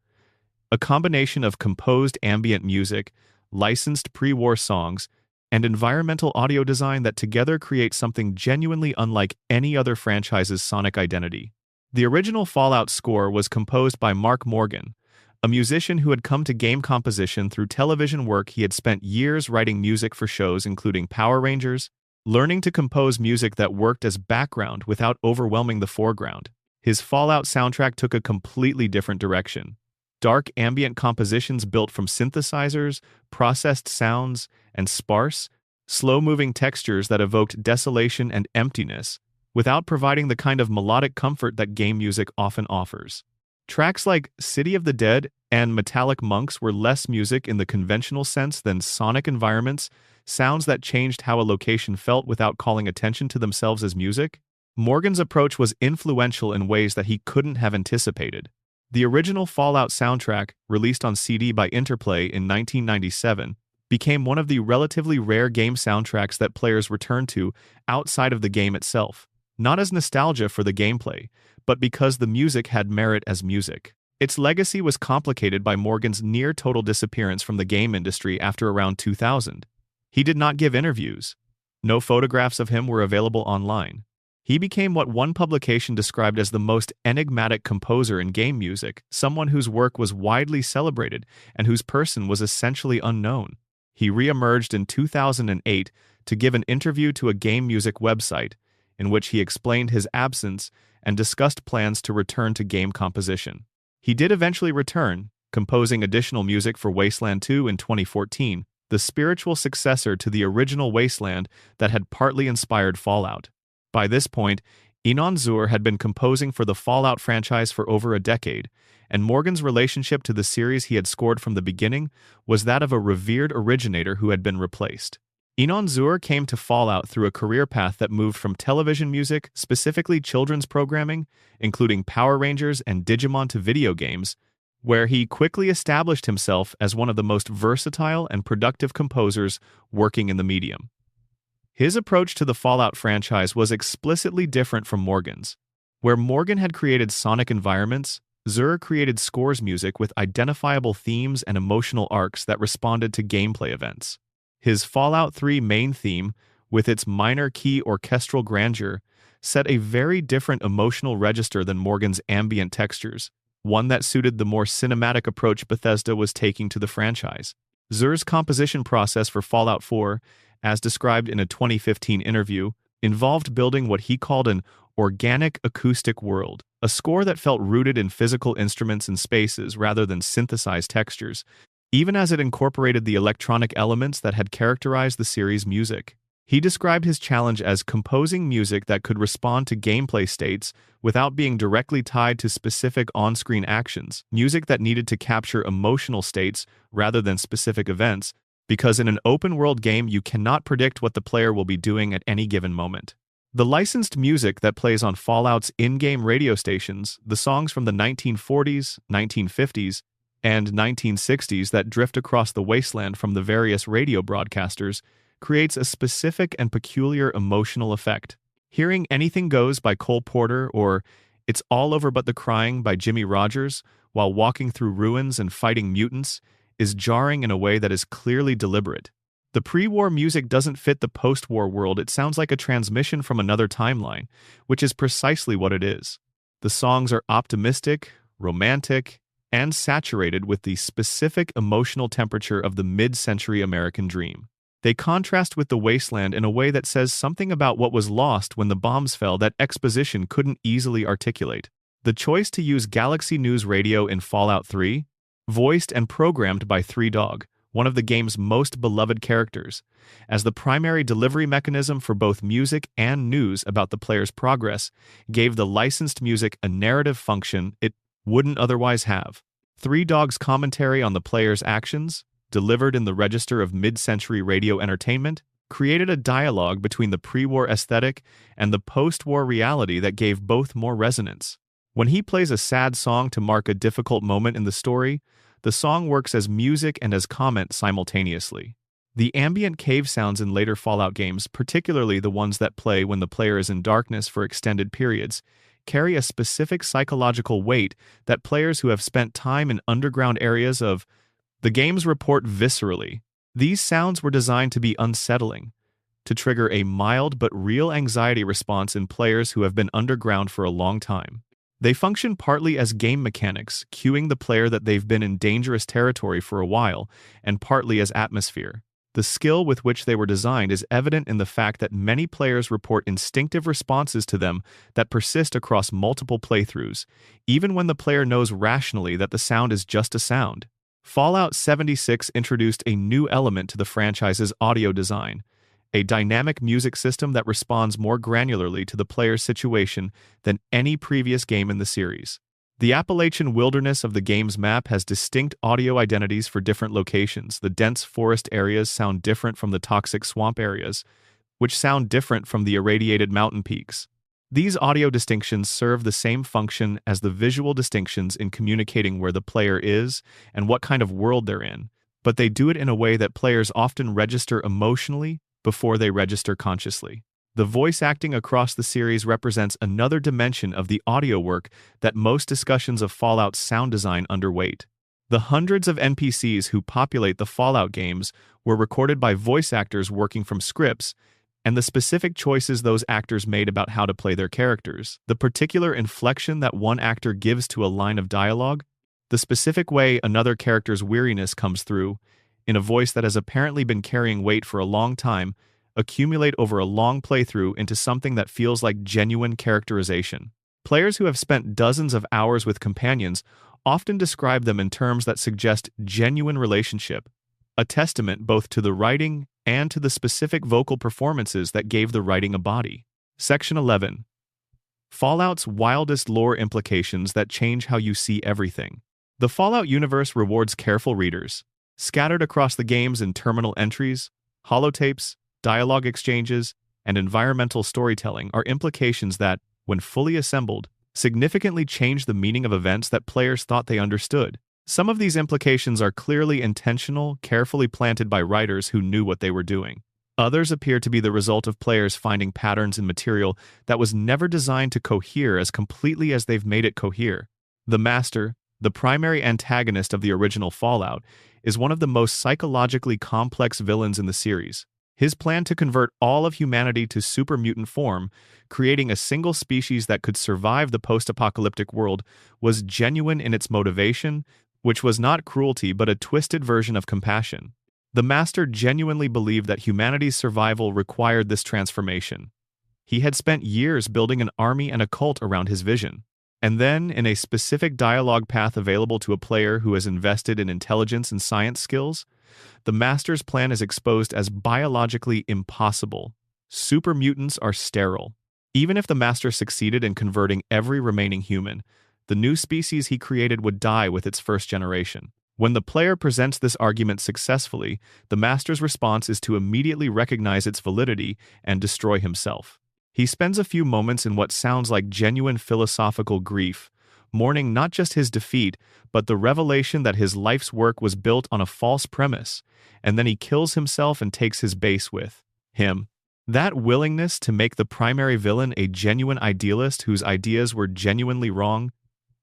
[SPEAKER 1] A combination of composed ambient music, licensed pre-war songs, and environmental audio design that together create something genuinely unlike any other franchise's sonic identity. The original Fallout score was composed by Mark Morgan, a musician who had come to game composition through television work. He had spent years writing music for shows including Power Rangers, learning to compose music that worked as background without overwhelming the foreground. His Fallout soundtrack took a completely different direction. Dark ambient compositions built from synthesizers, processed sounds, and sparse, slow-moving textures that evoked desolation and emptiness, without providing the kind of melodic comfort that game music often offers. Tracks like City of the Dead and Metallic Monks were less music in the conventional sense than sonic environments, sounds that changed how a location felt without calling attention to themselves as music. Morgan's approach was influential in ways that he couldn't have anticipated. The original Fallout soundtrack, released on CD by Interplay in 1997, became one of the relatively rare game soundtracks that players return to outside of the game itself, not as nostalgia for the gameplay, but because the music had merit as music. Its legacy was complicated by Morgan's near-total disappearance from the game industry after around 2000. He did not give interviews. No photographs of him were available online. He became what one publication described as the most enigmatic composer in game music, someone whose work was widely celebrated and whose person was essentially unknown. He re-emerged in 2008 to give an interview to a game music website, in which he explained his absence and discussed plans to return to game composition. He did eventually return, composing additional music for Wasteland 2 in 2014, the spiritual successor to the original Wasteland that had partly inspired Fallout. By this point, Inon Zur had been composing for the Fallout franchise for over a decade, and Morgan's relationship to the series he had scored from the beginning was that of a revered originator who had been replaced. Inon Zur came to Fallout through a career path that moved from television music, specifically children's programming, including Power Rangers and Digimon, to video games, where he quickly established himself as one of the most versatile and productive composers working in the medium. His approach to the Fallout franchise was explicitly different from Morgan's. Where Morgan had created sonic environments, Zur created scores music with identifiable themes and emotional arcs that responded to gameplay events. His Fallout 3 main theme, with its minor key orchestral grandeur, set a very different emotional register than Morgan's ambient textures, one that suited the more cinematic approach Bethesda was taking to the franchise. Zur's composition process for Fallout 4, as described in a 2015 interview, involved building what he called an organic acoustic world, a score that felt rooted in physical instruments and spaces rather than synthesized textures, even as it incorporated the electronic elements that had characterized the series' music. He described his challenge as composing music that could respond to gameplay states without being directly tied to specific on-screen actions, music that needed to capture emotional states rather than specific events, because in an open-world game you cannot predict what the player will be doing at any given moment. The licensed music that plays on Fallout's in-game radio stations, the songs from the 1940s, 1950s, and 1960s that drift across the wasteland from the various radio broadcasters, creates a specific and peculiar emotional effect. Hearing Anything Goes by Cole Porter or It's All Over But the Crying by Jimmy Rogers while walking through ruins and fighting mutants is jarring in a way that is clearly deliberate. The pre-war music doesn't fit the post-war world. It sounds like a transmission from another timeline, which is precisely what it is. The songs are optimistic, romantic, and saturated with the specific emotional temperature of the mid-century American dream. They contrast with the wasteland in a way that says something about what was lost when the bombs fell that exposition couldn't easily articulate. The choice to use Galaxy News Radio in Fallout 3, voiced and programmed by Three Dog, one of the game's most beloved characters, as the primary delivery mechanism for both music and news about the player's progress, gave the licensed music a narrative function it wouldn't otherwise have. Three Dogs' commentary on the player's actions, delivered in the register of mid-century radio entertainment, created a dialogue between the pre-war aesthetic and the post-war reality that gave both more resonance. When he plays a sad song to mark a difficult moment in the story, the song works as music and as comment simultaneously. The ambient cave sounds in later Fallout games, particularly the ones that play when the player is in darkness for extended periods, carry a specific psychological weight that players who have spent time in underground areas of the games report viscerally. These sounds were designed to be unsettling, to trigger a mild but real anxiety response in players who have been underground for a long time. They function partly as game mechanics, cueing the player that they've been in dangerous territory for a while, and partly as atmosphere. The skill with which they were designed is evident in the fact that many players report instinctive responses to them that persist across multiple playthroughs, even when the player knows rationally that the sound is just a sound. Fallout 76 introduced a new element to the franchise's audio design, a dynamic music system that responds more granularly to the player's situation than any previous game in the series. The Appalachian wilderness of the game's map has distinct audio identities for different locations. The dense forest areas sound different from the toxic swamp areas, which sound different from the irradiated mountain peaks. These audio distinctions serve the same function as the visual distinctions in communicating where the player is and what kind of world they're in, but they do it in a way that players often register emotionally before they register consciously. The voice acting across the series represents another dimension of the audio work that most discussions of Fallout's sound design underweight. The hundreds of NPCs who populate the Fallout games were recorded by voice actors working from scripts, and the specific choices those actors made about how to play their characters, the particular inflection that one actor gives to a line of dialogue, the specific way another character's weariness comes through, in a voice that has apparently been carrying weight for a long time, accumulate over a long playthrough into something that feels like genuine characterization. Players who have spent dozens of hours with companions often describe them in terms that suggest genuine relationship, a testament both to the writing and to the specific vocal performances that gave the writing a body. Section 11. Fallout's wildest lore implications that change how you see everything. The Fallout universe rewards careful readers. Scattered across the games in terminal entries, holotapes, dialogue exchanges, and environmental storytelling are implications that, when fully assembled, significantly change the meaning of events that players thought they understood. Some of these implications are clearly intentional, carefully planted by writers who knew what they were doing. Others appear to be the result of players finding patterns in material that was never designed to cohere as completely as they've made it cohere. The Master, the primary antagonist of the original Fallout, is one of the most psychologically complex villains in the series. His plan to convert all of humanity to super mutant form, creating a single species that could survive the post-apocalyptic world, was genuine in its motivation, which was not cruelty but a twisted version of compassion. The Master genuinely believed that humanity's survival required this transformation. He had spent years building an army and a cult around his vision. And then, in a specific dialogue path available to a player who has invested in intelligence and science skills, the Master's plan is exposed as biologically impossible. Super mutants are sterile. Even if the Master succeeded in converting every remaining human, the new species he created would die with its first generation. When the player presents this argument successfully, the Master's response is to immediately recognize its validity and destroy himself. He spends a few moments in what sounds like genuine philosophical grief, mourning not just his defeat, but the revelation that his life's work was built on a false premise, and then he kills himself and takes his base with him. That willingness to make the primary villain a genuine idealist whose ideas were genuinely wrong,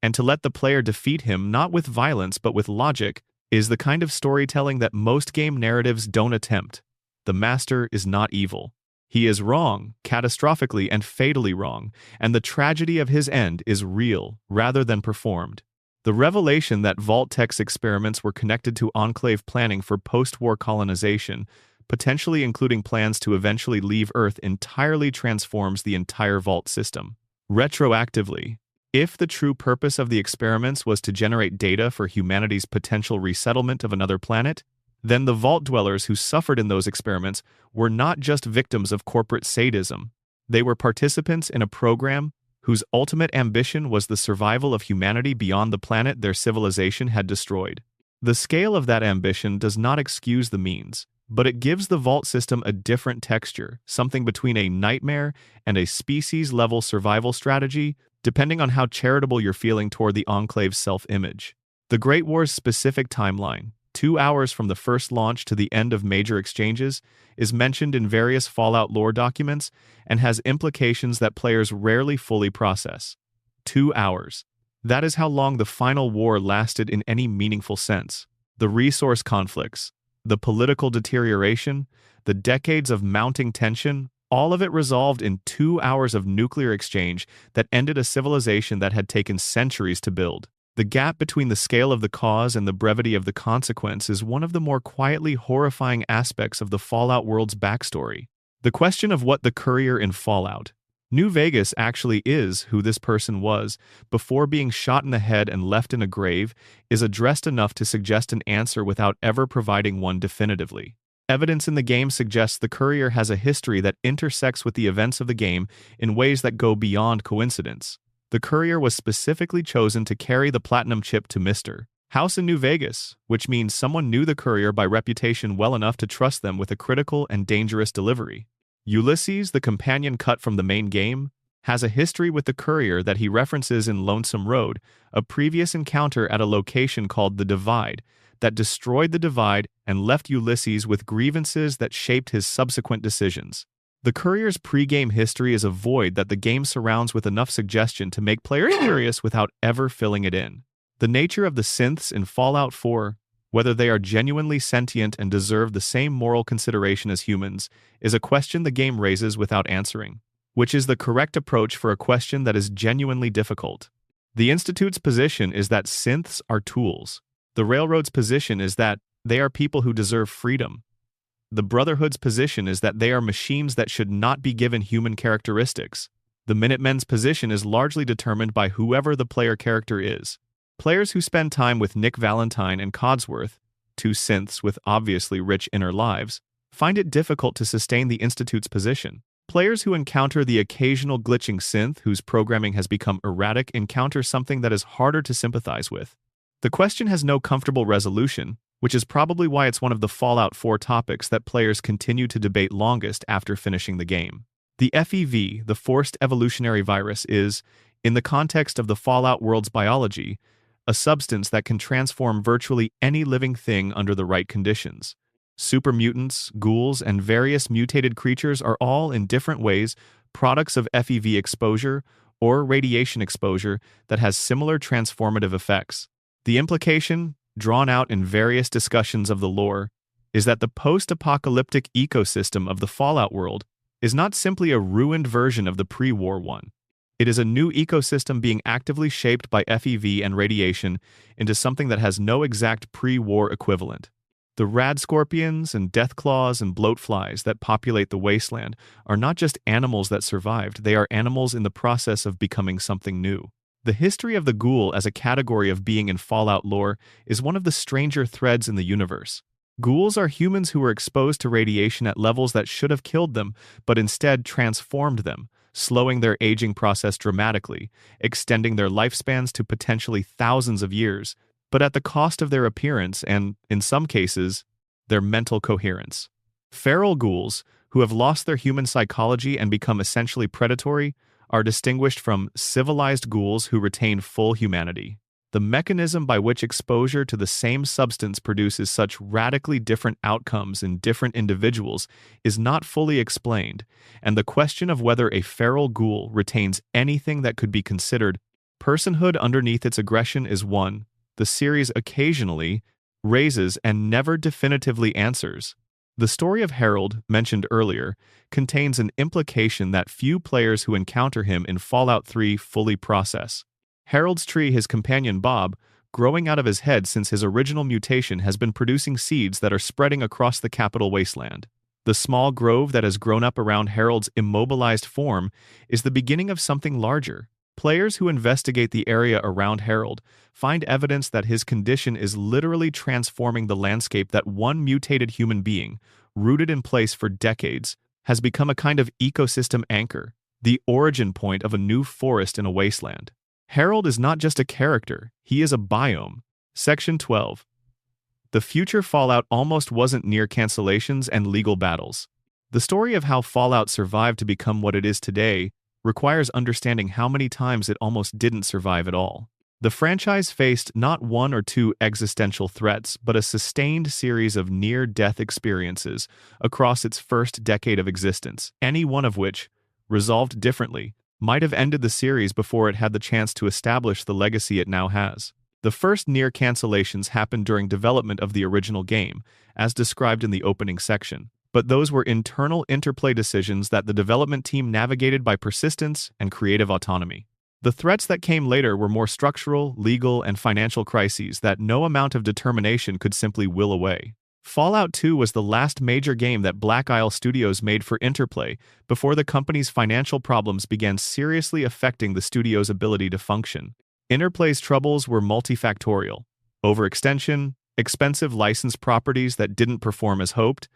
[SPEAKER 1] and to let the player defeat him not with violence but with logic, is the kind of storytelling that most game narratives don't attempt. The Master is not evil. He is wrong, catastrophically and fatally wrong, and the tragedy of his end is real, rather than performed. The revelation that Vault-Tech's experiments were connected to Enclave planning for post-war colonization, potentially including plans to eventually leave Earth, entirely transforms the entire Vault system. Retroactively, if the true purpose of the experiments was to generate data for humanity's potential resettlement of another planet, then the Vault dwellers who suffered in those experiments were not just victims of corporate sadism. They were participants in a program whose ultimate ambition was the survival of humanity beyond the planet their civilization had destroyed. The scale of that ambition does not excuse the means, but it gives the vault system a different texture, something between a nightmare and a species-level survival strategy, depending on how charitable you're feeling toward the Enclave's self-image. The Great War's specific timeline, 2 hours from the first launch to the end of major exchanges, is mentioned in various Fallout lore documents and has implications that players rarely fully process. 2 hours. That is how long the final war lasted in any meaningful sense. The resource conflicts, the political deterioration, the decades of mounting tension, all of it resolved in 2 hours of nuclear exchange that ended a civilization that had taken centuries to build. The gap between the scale of the cause and the brevity of the consequence is one of the more quietly horrifying aspects of the Fallout world's backstory. The question of what the courier in Fallout New Vegas actually is who this person was before being shot in the head and left in a grave is addressed enough to suggest an answer without ever providing one definitively. Evidence in the game suggests the courier has a history that intersects with the events of the game in ways that go beyond coincidence. The courier was specifically chosen to carry the platinum chip to Mr. House in New Vegas, which means someone knew the courier by reputation well enough to trust them with a critical and dangerous delivery. Ulysses, the companion cut from the main game, has a history with the courier that he references in Lonesome Road, a previous encounter at a location called the Divide that destroyed the Divide and left Ulysses with grievances that shaped his subsequent decisions. The courier's pre-game history is a void that the game surrounds with enough suggestion to make players curious without ever filling it in. The nature of the synths in Fallout 4, whether they are genuinely sentient and deserve the same moral consideration as humans, is a question the game raises without answering, which is the correct approach for a question that is genuinely difficult. The Institute's position is that synths are tools. The Railroad's position is that they are people who deserve freedom. The Brotherhood's position is that they are machines that should not be given human characteristics. The Minutemen's position is largely determined by whoever the player character is. Players who spend time with Nick Valentine and Codsworth, two synths with obviously rich inner lives, find it difficult to sustain the Institute's position. Players who encounter the occasional glitching synth whose programming has become erratic encounter something that is harder to sympathize with. The question has no comfortable resolution, which is probably why it's one of the Fallout 4 topics that players continue to debate longest after finishing the game. The FEV, the Forced Evolutionary Virus, is, in the context of the Fallout world's biology, a substance that can transform virtually any living thing under the right conditions. Super mutants, ghouls, and various mutated creatures are all, in different ways, products of FEV exposure or radiation exposure that has similar transformative effects. The implication, drawn out in various discussions of the lore, is that the post-apocalyptic ecosystem of the Fallout world is not simply a ruined version of the pre-war one. It is a new ecosystem being actively shaped by FEV and radiation into something that has no exact pre-war equivalent. The rad scorpions and deathclaws and bloatflies that populate the wasteland are not just animals that survived, they are animals in the process of becoming something new. The history of the ghoul as a category of being in Fallout lore is one of the stranger threads in the universe. Ghouls are humans who were exposed to radiation at levels that should have killed them, but instead transformed them, slowing their aging process dramatically, extending their lifespans to potentially thousands of years, but at the cost of their appearance and, in some cases, their mental coherence. Feral ghouls, who have lost their human psychology and become essentially predatory, are distinguished from civilized ghouls who retain full humanity. The mechanism by which exposure to the same substance produces such radically different outcomes in different individuals is not fully explained, and the question of whether a feral ghoul retains anything that could be considered personhood underneath its aggression is one the series occasionally raises and never definitively answers. The story of Harold, mentioned earlier, contains an implication that few players who encounter him in Fallout 3 fully process. Harold's tree, his companion Bob, growing out of his head since his original mutation, has been producing seeds that are spreading across the capital wasteland. The small grove that has grown up around Harold's immobilized form is the beginning of something larger. Players who investigate the area around Harold find evidence that his condition is literally transforming the landscape that one mutated human being, rooted in place for decades, has become a kind of ecosystem anchor, the origin point of a new forest in a wasteland. Harold is not just a character, he is a biome. Section 12. The future Fallout almost wasn't near cancellations and legal battles. The story of how Fallout survived to become what it is today requires understanding how many times it almost didn't survive at all. The franchise faced not one or two existential threats, but a sustained series of near-death experiences across its first decade of existence, any one of which, resolved differently, might have ended the series before it had the chance to establish the legacy it now has. The first near cancellations happened during development of the original game, as described in the opening section, but those were internal Interplay decisions that the development team navigated by persistence and creative autonomy. The threats that came later were more structural, legal, and financial crises that no amount of determination could simply will away. Fallout 2 was the last major game that Black Isle Studios made for Interplay before the company's financial problems began seriously affecting the studio's ability to function. Interplay's troubles were multifactorial: overextension, expensive licensed properties that didn't perform as hoped,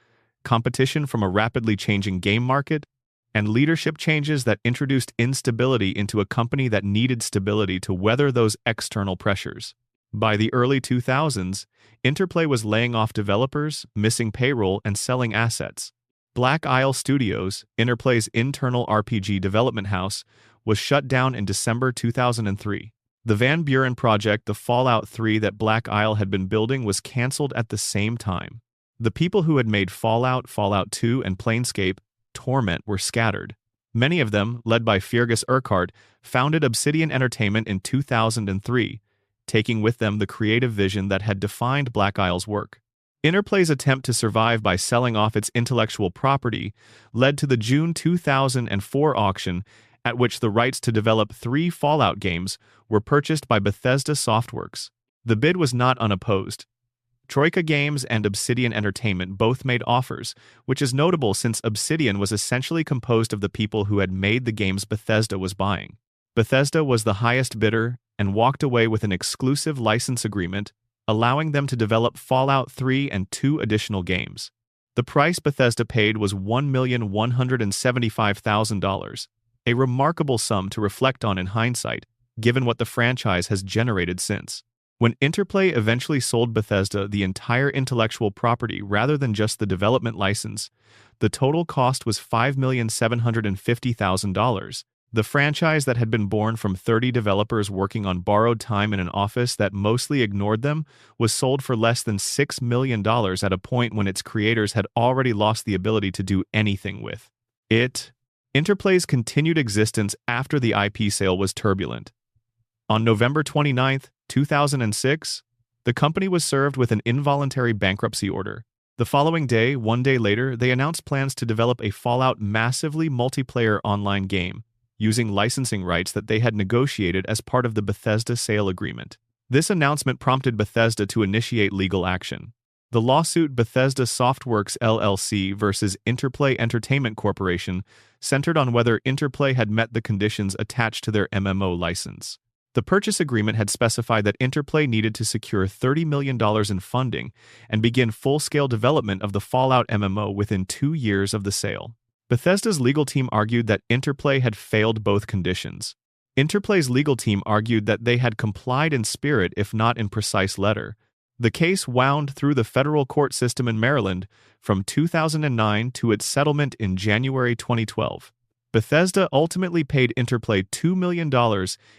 [SPEAKER 1] competition from a rapidly changing game market, and leadership changes that introduced instability into a company that needed stability to weather those external pressures. By the early 2000s, Interplay was laying off developers, missing payroll, and selling assets. Black Isle Studios, Interplay's internal RPG development house, was shut down in December 2003. The Van Buren project, the Fallout 3 that Black Isle had been building, was cancelled at the same time. The people who had made Fallout, Fallout 2, and Planescape Torment were scattered. Many of them, led by Fergus Urquhart, founded Obsidian Entertainment in 2003, taking with them the creative vision that had defined Black Isle's work. Interplay's attempt to survive by selling off its intellectual property led to the June 2004 auction, at which the rights to develop 3 Fallout games were purchased by Bethesda Softworks. The bid was not unopposed. Troika Games and Obsidian Entertainment both made offers, which is notable since Obsidian was essentially composed of the people who had made the games Bethesda was buying. Bethesda was the highest bidder and walked away with an exclusive license agreement, allowing them to develop Fallout 3 and 2 additional games. The price Bethesda paid was $1,175,000, a remarkable sum to reflect on in hindsight, given what the franchise has generated since. When Interplay eventually sold Bethesda the entire intellectual property rather than just the development license, the total cost was $5,750,000. The franchise that had been born from 30 developers working on borrowed time in an office that mostly ignored them was sold for less than $6 million at a point when its creators had already lost the ability to do anything with it. Interplay's continued existence after the IP sale was turbulent. On November 29, 2006, the company was served with an involuntary bankruptcy order. The following day, one day later, they announced plans to develop a Fallout massively multiplayer online game, using licensing rights that they had negotiated as part of the Bethesda sale agreement. This announcement prompted Bethesda to initiate legal action. The lawsuit Bethesda Softworks LLC versus Interplay Entertainment Corporation centered on whether Interplay had met the conditions attached to their MMO license. The purchase agreement had specified that Interplay needed to secure $30 million in funding and begin full-scale development of the Fallout MMO within 2 years of the sale. Bethesda's legal team argued that Interplay had failed both conditions. Interplay's legal team argued that they had complied in spirit if not in precise letter. The case wound through the federal court system in Maryland from 2009 to its settlement in January 2012. Bethesda ultimately paid Interplay $2 million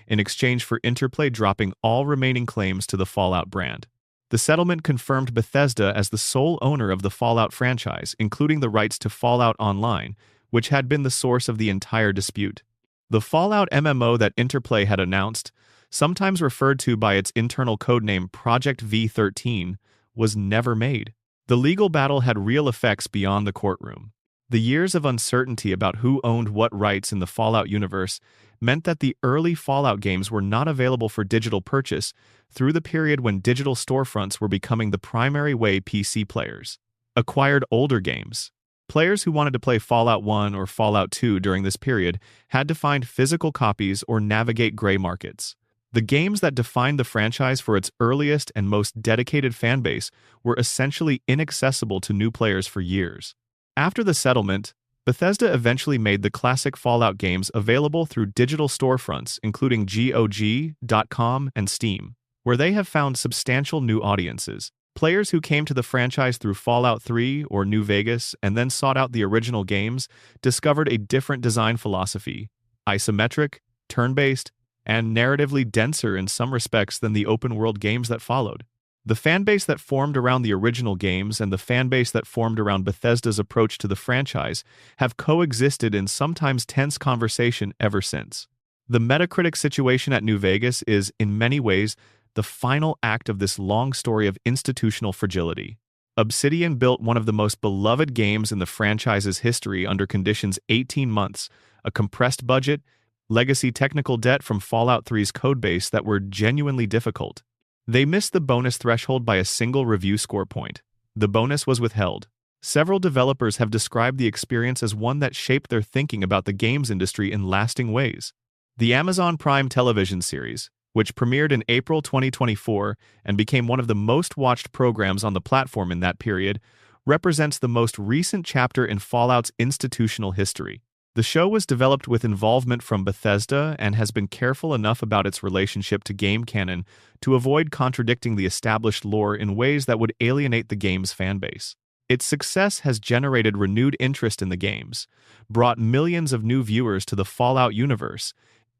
[SPEAKER 1] in exchange for Interplay dropping all remaining claims to the Fallout brand. The settlement confirmed Bethesda as the sole owner of the Fallout franchise, including the rights to Fallout Online, which had been the source of the entire dispute. The Fallout MMO that Interplay had announced, sometimes referred to by its internal codename Project V13, was never made. The legal battle had real effects beyond the courtroom. The years of uncertainty about who owned what rights in the Fallout universe meant that the early Fallout games were not available for digital purchase through the period when digital storefronts were becoming the primary way PC players acquired older games. Players who wanted to play Fallout 1 or Fallout 2 during this period had to find physical copies or navigate gray markets. The games that defined the franchise for its earliest and most dedicated fanbase were essentially inaccessible to new players for years. After the settlement, Bethesda eventually made the classic Fallout games available through digital storefronts, including GOG.com and Steam, where they have found substantial new audiences. Players who came to the franchise through Fallout 3 or New Vegas and then sought out the original games discovered a different design philosophy, isometric, turn-based, and narratively denser in some respects than the open-world games that followed. The fanbase that formed around the original games and the fanbase that formed around Bethesda's approach to the franchise have coexisted in sometimes tense conversation ever since. The Metacritic situation at New Vegas is, in many ways, the final act of this long story of institutional fragility. Obsidian built one of the most beloved games in the franchise's history under conditions 18 months, a compressed budget, legacy technical debt from Fallout 3's codebase that were genuinely difficult. They missed the bonus threshold by a single review score point. The bonus was withheld. Several developers have described the experience as one that shaped their thinking about the games industry in lasting ways. The Amazon Prime television series, which premiered in April 2024 and became one of the most watched programs on the platform in that period, represents the most recent chapter in Fallout's institutional history. The show was developed with involvement from Bethesda and has been careful enough about its relationship to game canon to avoid contradicting the established lore in ways that would alienate the game's fanbase. Its success has generated renewed interest in the games, brought millions of new viewers to the Fallout universe,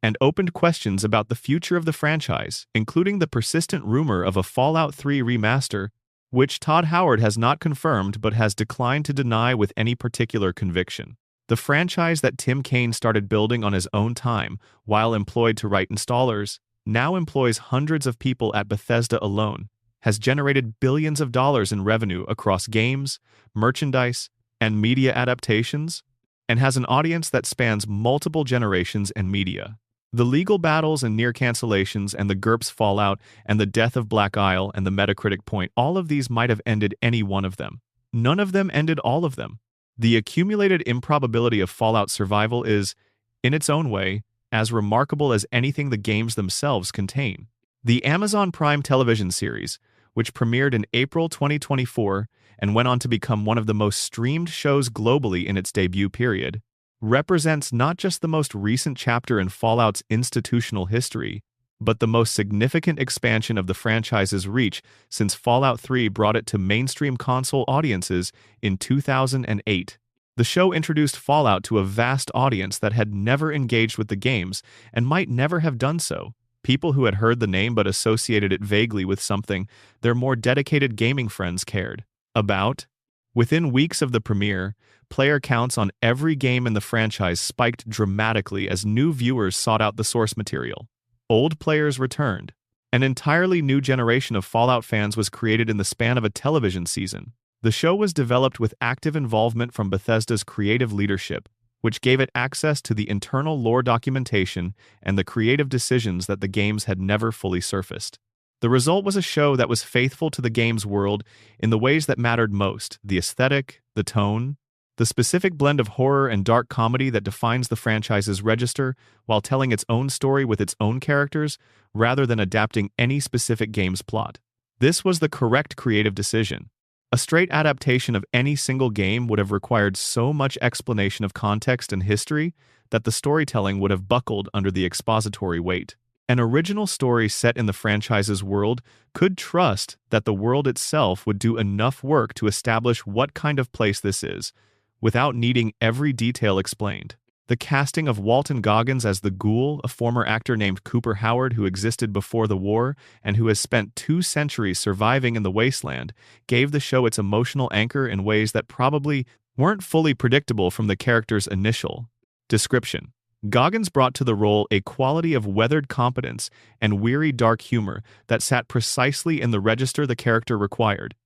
[SPEAKER 1] and opened questions about the future of the franchise, including the persistent rumor of a Fallout 3 remaster, which Todd Howard has not confirmed but has declined to deny with any particular conviction. The franchise that Tim Kaine started building on his own time, while employed to write installers, now employs hundreds of people at Bethesda alone, has generated billions of dollars in revenue across games, merchandise, and media adaptations, and has an audience that spans multiple generations and media. The legal battles and near cancellations and the GURPS fallout and the death of Black Isle and the Metacritic point, all of these might have ended any one of them. None of them ended all of them. The accumulated improbability of Fallout survival is, in its own way, as remarkable as anything the games themselves contain. The Amazon Prime television series, which premiered in April 2024 and went on to become one of the most streamed shows globally in its debut period, represents not just the most recent chapter in Fallout's institutional history, but the most significant expansion of the franchise's reach since Fallout 3 brought it to mainstream console audiences in 2008. The show introduced Fallout to a vast audience that had never engaged with the games and might never have done so. People who had heard the name but associated it vaguely with something their more dedicated gaming friends cared about. Within weeks of the premiere, player counts on every game in the franchise spiked dramatically as new viewers sought out the source material. Old players returned. An entirely new generation of Fallout fans was created in the span of a television season. The show was developed with active involvement from Bethesda's creative leadership, which gave it access to the internal lore documentation and the creative decisions that the games had never fully surfaced. The result was a show that was faithful to the game's world in the ways that mattered most: the aesthetic, the tone, the specific blend of horror and dark comedy that defines the franchise's register, while telling its own story with its own characters, rather than adapting any specific game's plot. This was the correct creative decision. A straight adaptation of any single game would have required so much explanation of context and history that the storytelling would have buckled under the expository weight. An original story set in the franchise's world could trust that the world itself would do enough work to establish what kind of place this is, without needing every detail explained. The casting of Walton Goggins as the Ghoul, a former actor named Cooper Howard who existed before the war and who has spent 2 centuries surviving in the wasteland, gave the show its emotional anchor in ways that probably weren't fully predictable from the character's initial description. Goggins brought to the role a quality of weathered competence and weary dark humor that sat precisely in the register the character required.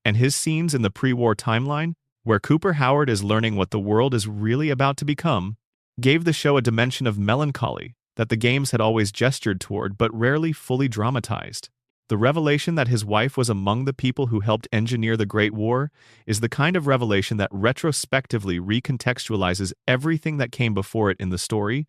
[SPEAKER 1] And his scenes in the pre-war timeline, where Cooper Howard is learning what the world is really about to become, gave the show a dimension of melancholy that the games had always gestured toward but rarely fully dramatized. The revelation that his wife was among the people who helped engineer the Great War is the kind of revelation that retrospectively recontextualizes everything that came before it in the story,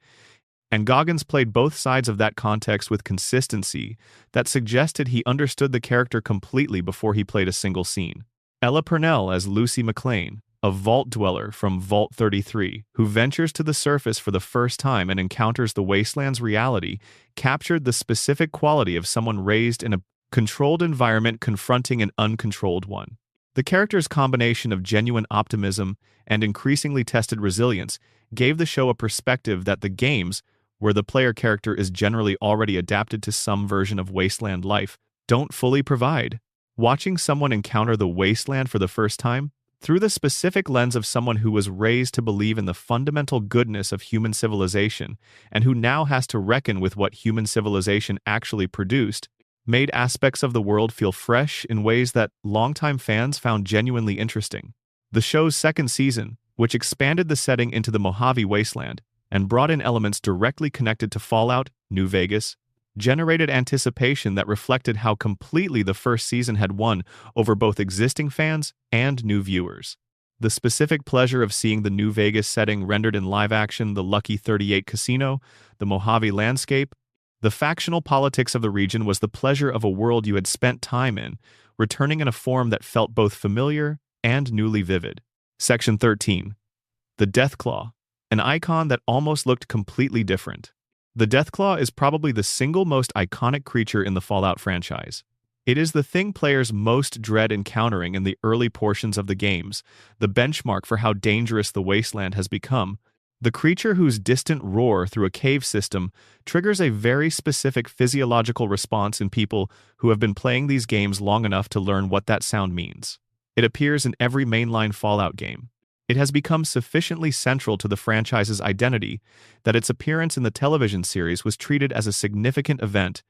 [SPEAKER 1] and Goggins played both sides of that context with consistency that suggested he understood the character completely before he played a single scene. Ella Purnell as Lucy McLean, a vault dweller from Vault 33, who ventures to the surface for the first time and encounters the wasteland's reality, captured the specific quality of someone raised in a controlled environment confronting an uncontrolled one. The character's combination of genuine optimism and increasingly tested resilience gave the show a perspective that the games, where the player character is generally already adapted to some version of wasteland life, don't fully provide. Watching someone encounter the wasteland for the first time, through the specific lens of someone who was raised to believe in the fundamental goodness of human civilization and who now has to reckon with what human civilization actually produced, made aspects of the world feel fresh in ways that longtime fans found genuinely interesting. The show's second season, which expanded the setting into the Mojave Wasteland and brought in elements directly connected to Fallout, New Vegas, generated anticipation that reflected how completely the first season had won over both existing fans and new viewers. The specific pleasure of seeing the New Vegas setting rendered in live action, the Lucky 38 Casino, the Mojave landscape, the factional politics of the region was the pleasure of a world you had spent time in, returning in a form that felt both familiar and newly vivid. Section 13. The Deathclaw, an icon that almost looked completely different. The Deathclaw is probably the single most iconic creature in the Fallout franchise. It is the thing players most dread encountering in the early portions of the games, the benchmark for how dangerous the wasteland has become. The creature whose distant roar through a cave system triggers a very specific physiological response in people who have been playing these games long enough to learn what that sound means. It appears in every mainline Fallout game. It has become sufficiently central to the franchise's identity that its appearance in the television series was treated as a significant event,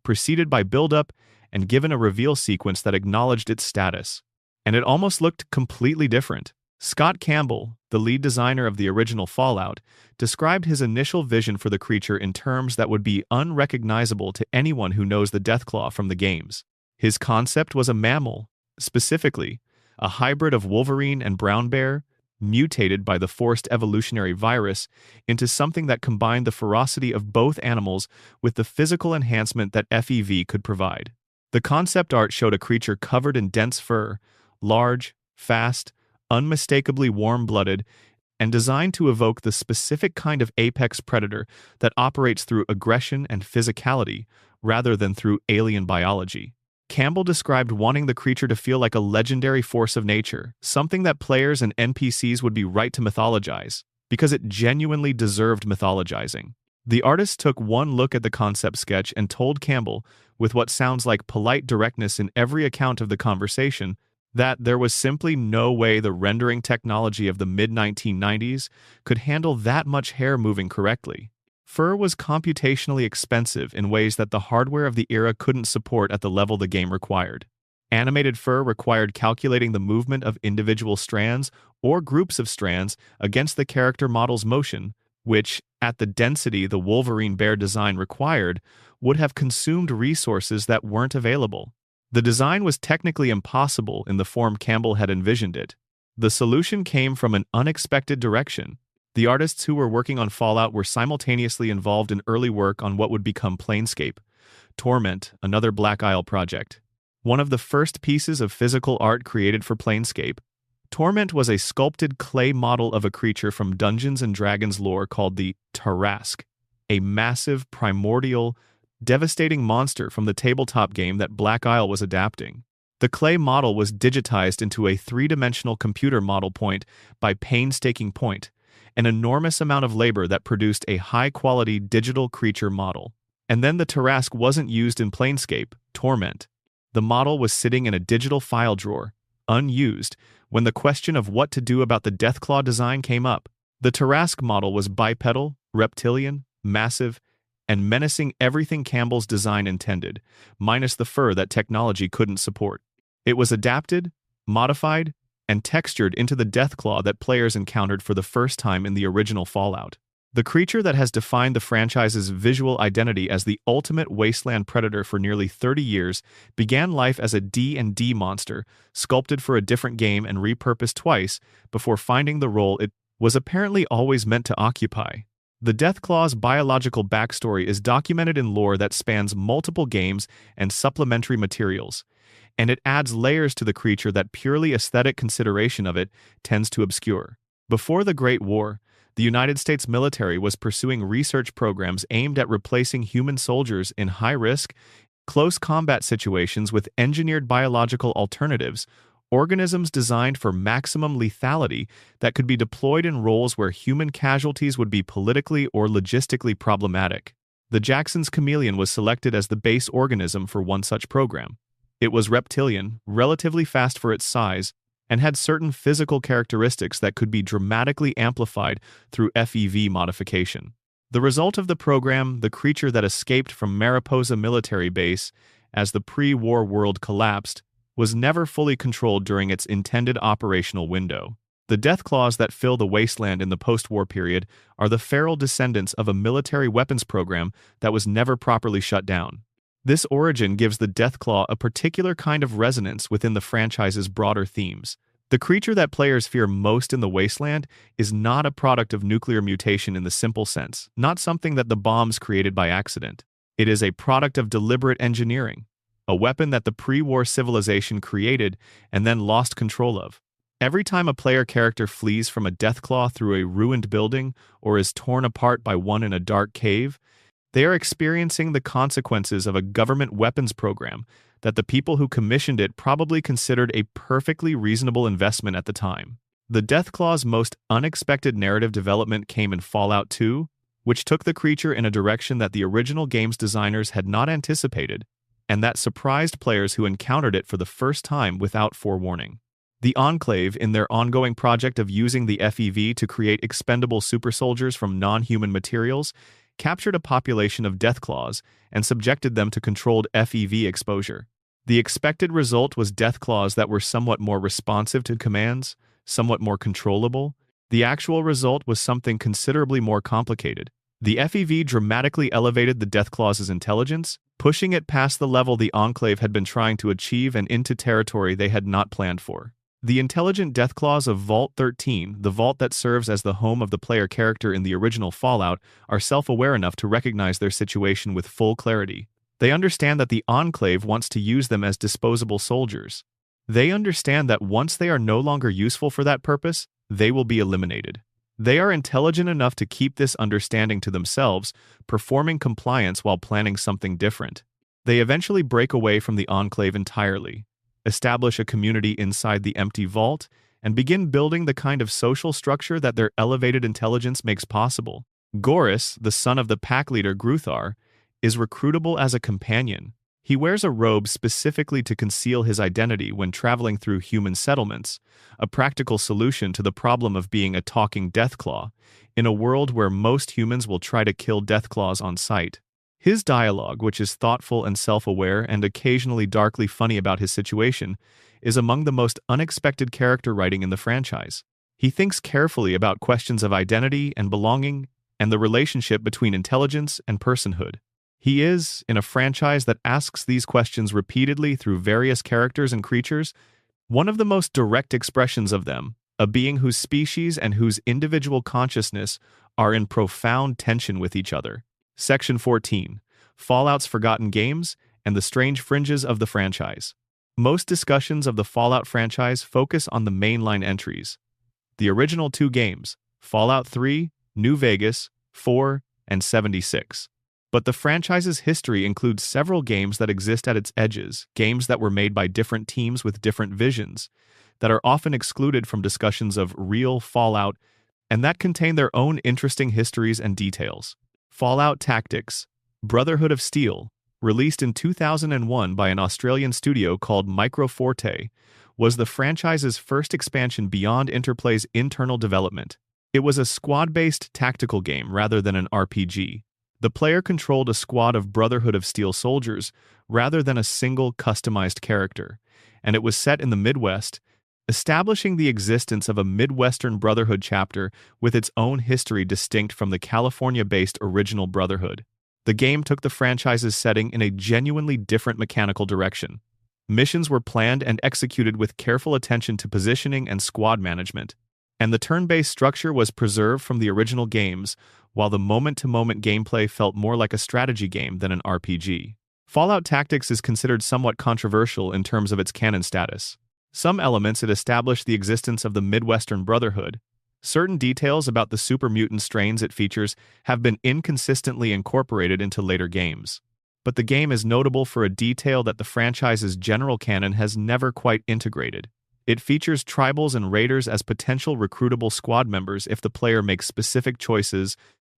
[SPEAKER 1] preceded by build-up and given a reveal sequence that acknowledged its status. And it almost looked completely different. Scott Campbell, the lead designer of the original Fallout, described his initial vision for the creature in terms that would be unrecognizable to anyone who knows the Deathclaw from the games. His concept was a mammal, specifically, a hybrid of Wolverine and brown bear, mutated by the forced evolutionary virus into something that combined the ferocity of both animals with the physical enhancement that FEV could provide. The concept art showed a creature covered in dense fur, large, fast, unmistakably warm-blooded, and designed to evoke the specific kind of apex predator that operates through aggression and physicality rather than through alien biology. Campbell described wanting the creature to feel like a legendary force of nature, something that players and NPCs would be right to mythologize, because it genuinely deserved mythologizing. The artist took one look at the concept sketch and told Campbell, with what sounds like polite directness in every account of the conversation, that there was simply no way the rendering technology of the mid-1990s could handle that much hair moving correctly. Fur was computationally expensive in ways that the hardware of the era couldn't support at the level the game required. Animated fur required calculating the movement of individual strands or groups of strands against the character model's motion, which, at the density the Wolverine bear design required, would have consumed resources that weren't available. The design was technically impossible in the form Campbell had envisioned it. The solution came from an unexpected direction. The artists who were working on Fallout were simultaneously involved in early work on what would become Planescape, Torment, another Black Isle project. One of the first pieces of physical art created for Planescape, Torment was a sculpted clay model of a creature from Dungeons & Dragons lore called the Tarrasque, a massive, primordial, devastating monster from the tabletop game that Black Isle was adapting. The clay model was digitized into a three-dimensional computer model point by Painstaking Point, an enormous amount of labor that produced a high-quality digital creature model. And then the Tarrasque wasn't used in Planescape, Torment. The model was sitting in a digital file drawer, unused, when the question of what to do about the Deathclaw design came up. The Tarrasque model was bipedal, reptilian, massive, and menacing everything Campbell's design intended, minus the fur that technology couldn't support. It was adapted, modified, and textured into the Deathclaw that players encountered for the first time in the original Fallout. The creature that has defined the franchise's visual identity as the ultimate wasteland predator for nearly 30 years began life as a D&D monster, sculpted for a different game and repurposed twice before finding the role it was apparently always meant to occupy. The Deathclaw's biological backstory is documented in lore that spans multiple games and supplementary materials, and it adds layers to the creature that purely aesthetic consideration of it tends to obscure. Before the Great War, the United States military was pursuing research programs aimed at replacing human soldiers in high-risk, close combat situations with engineered biological alternatives, organisms designed for maximum lethality that could be deployed in roles where human casualties would be politically or logistically problematic. The Jackson's chameleon was selected as the base organism for one such program. It was reptilian, relatively fast for its size, and had certain physical characteristics that could be dramatically amplified through FEV modification. The result of the program, the creature that escaped from Mariposa Military Base as the pre-war world collapsed, was never fully controlled during its intended operational window. The Deathclaws that fill the wasteland in the post-war period are the feral descendants of a military weapons program that was never properly shut down. This origin gives the Deathclaw a particular kind of resonance within the franchise's broader themes. The creature that players fear most in the wasteland is not a product of nuclear mutation in the simple sense, not something that the bombs created by accident. It is a product of deliberate engineering, a weapon that the pre-war civilization created and then lost control of. Every time a player character flees from a Deathclaw through a ruined building or is torn apart by one in a dark cave, they are experiencing the consequences of a government weapons program that the people who commissioned it probably considered a perfectly reasonable investment at the time. The Deathclaw's most unexpected narrative development came in Fallout 2, which took the creature in a direction that the original game's designers had not anticipated, and that surprised players who encountered it for the first time without forewarning. The Enclave, in their ongoing project of using the FEV to create expendable super soldiers from non-human materials, captured a population of Deathclaws and subjected them to controlled FEV exposure. The expected result was Deathclaws that were somewhat more responsive to commands, somewhat more controllable. The actual result was something considerably more complicated. The FEV dramatically elevated the Deathclaws' intelligence, pushing it past the level the Enclave had been trying to achieve and into territory they had not planned for. The intelligent Deathclaws of Vault 13, the vault that serves as the home of the player character in the original Fallout, are self-aware enough to recognize their situation with full clarity. They understand that the Enclave wants to use them as disposable soldiers. They understand that once they are no longer useful for that purpose, they will be eliminated. They are intelligent enough to keep this understanding to themselves, performing compliance while planning something different. They eventually break away from the Enclave entirely, establish a community inside the empty vault, and begin building the kind of social structure that their elevated intelligence makes possible. Goris, the son of the pack leader Gruthar, is recruitable as a companion. He wears a robe specifically to conceal his identity when traveling through human settlements, a practical solution to the problem of being a talking Deathclaw, in a world where most humans will try to kill Deathclaws on sight. His dialogue, which is thoughtful and self-aware and occasionally darkly funny about his situation, is among the most unexpected character writing in the franchise. He thinks carefully about questions of identity and belonging and the relationship between intelligence and personhood. He is, in a franchise that asks these questions repeatedly through various characters and creatures, one of the most direct expressions of them, a being whose species and whose individual consciousness are in profound tension with each other. Section 14. Fallout's Forgotten Games and the Strange Fringes of the Franchise. Most discussions of the Fallout franchise focus on the mainline entries. The original 2 games, Fallout 3, New Vegas, 4, and 76. But the franchise's history includes several games that exist at its edges, games that were made by different teams with different visions, that are often excluded from discussions of real Fallout, and that contain their own interesting histories and details. Fallout Tactics, Brotherhood of Steel, released in 2001 by an Australian studio called Microforte, was the franchise's first expansion beyond Interplay's internal development. It was a squad-based tactical game rather than an RPG. The player controlled a squad of Brotherhood of Steel soldiers rather than a single customized character, and it was set in the Midwest, establishing the existence of a Midwestern Brotherhood chapter with its own history distinct from the California-based original Brotherhood. The game took the franchise's setting in a genuinely different mechanical direction. Missions were planned and executed with careful attention to positioning and squad management, and the turn-based structure was preserved from the original games, while the moment-to-moment gameplay felt more like a strategy game than an RPG. Fallout Tactics is considered somewhat controversial in terms of its canon status. Some elements it established the existence of the Midwestern Brotherhood. Certain details about the super mutant strains it features have been inconsistently incorporated into later games. But the game is notable for a detail that the franchise's general canon has never quite integrated. It features tribals and raiders as potential recruitable squad members if the player makes specific choices,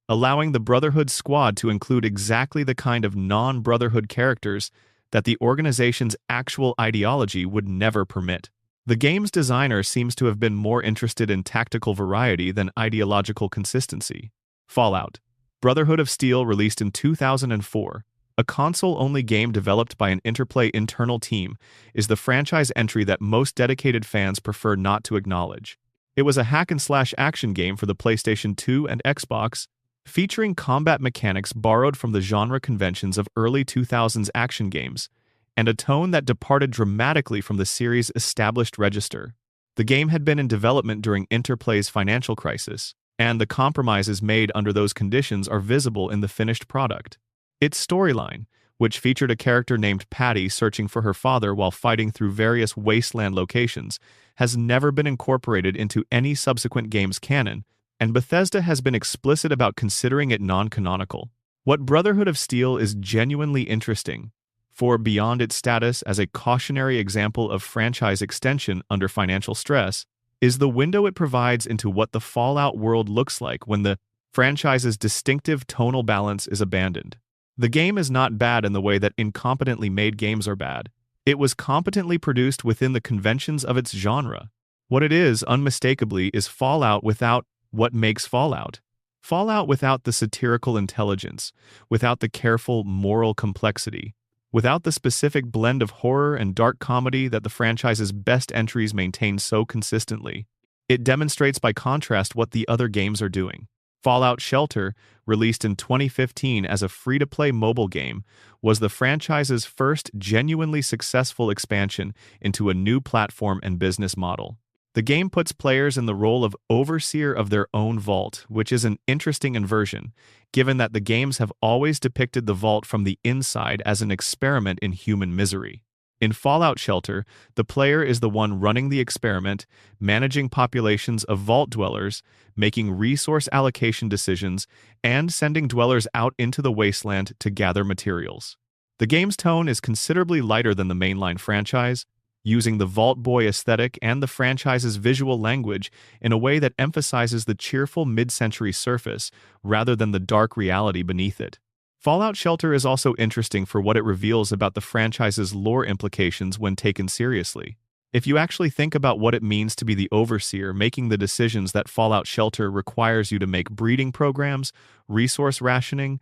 [SPEAKER 1] allowing the Brotherhood squad to include exactly the kind of non-Brotherhood characters that the organization's actual ideology would never permit. The game's designer seems to have been more interested in tactical variety than ideological consistency. Fallout: Brotherhood of Steel released in 2004. A console-only game developed by an Interplay internal team is the franchise entry that most dedicated fans prefer not to acknowledge. It was a hack-and-slash action game for the PlayStation 2 and Xbox, featuring combat mechanics borrowed from the genre conventions of early 2000s action games, and a tone that departed dramatically from the series' established register. The game had been in development during Interplay's financial crisis, and the compromises made under those conditions are visible in the finished product. Its storyline, which featured a character named Patty searching for her father while fighting through various wasteland locations, has never been incorporated into any subsequent game's canon, and Bethesda has been explicit about considering it non-canonical. What Brotherhood of Steel is genuinely interesting, for beyond its status as a cautionary example of franchise extension under financial stress, is the window it provides into what the Fallout world looks like when the franchise's distinctive tonal balance is abandoned. The game is not bad in the way that incompetently made games are bad. It was competently produced within the conventions of its genre. What it is, unmistakably, is Fallout without what makes Fallout. Fallout without the satirical intelligence, without the careful moral complexity, without the specific blend of horror and dark comedy that the franchise's best entries maintain so consistently. It demonstrates by contrast what the other games are doing. Fallout Shelter, released in 2015 as a free-to-play mobile game, was the franchise's first genuinely successful expansion into a new platform and business model. The game puts players in the role of overseer of their own vault, which is an interesting inversion, given that the games have always depicted the vault from the inside as an experiment in human misery. In Fallout Shelter, the player is the one running the experiment, managing populations of vault dwellers, making resource allocation decisions, and sending dwellers out into the wasteland to gather materials. The game's tone is considerably lighter than the mainline franchise, using the Vault Boy aesthetic and the franchise's visual language in a way that emphasizes the cheerful mid-century surface rather than the dark reality beneath it. Fallout Shelter is also interesting for what it reveals about the franchise's lore implications when taken seriously. If you actually think about what it means to be the overseer making the decisions that Fallout Shelter requires you to make breeding programs, resource rationing,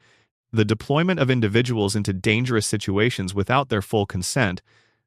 [SPEAKER 1] the deployment of individuals into dangerous situations without their full consent,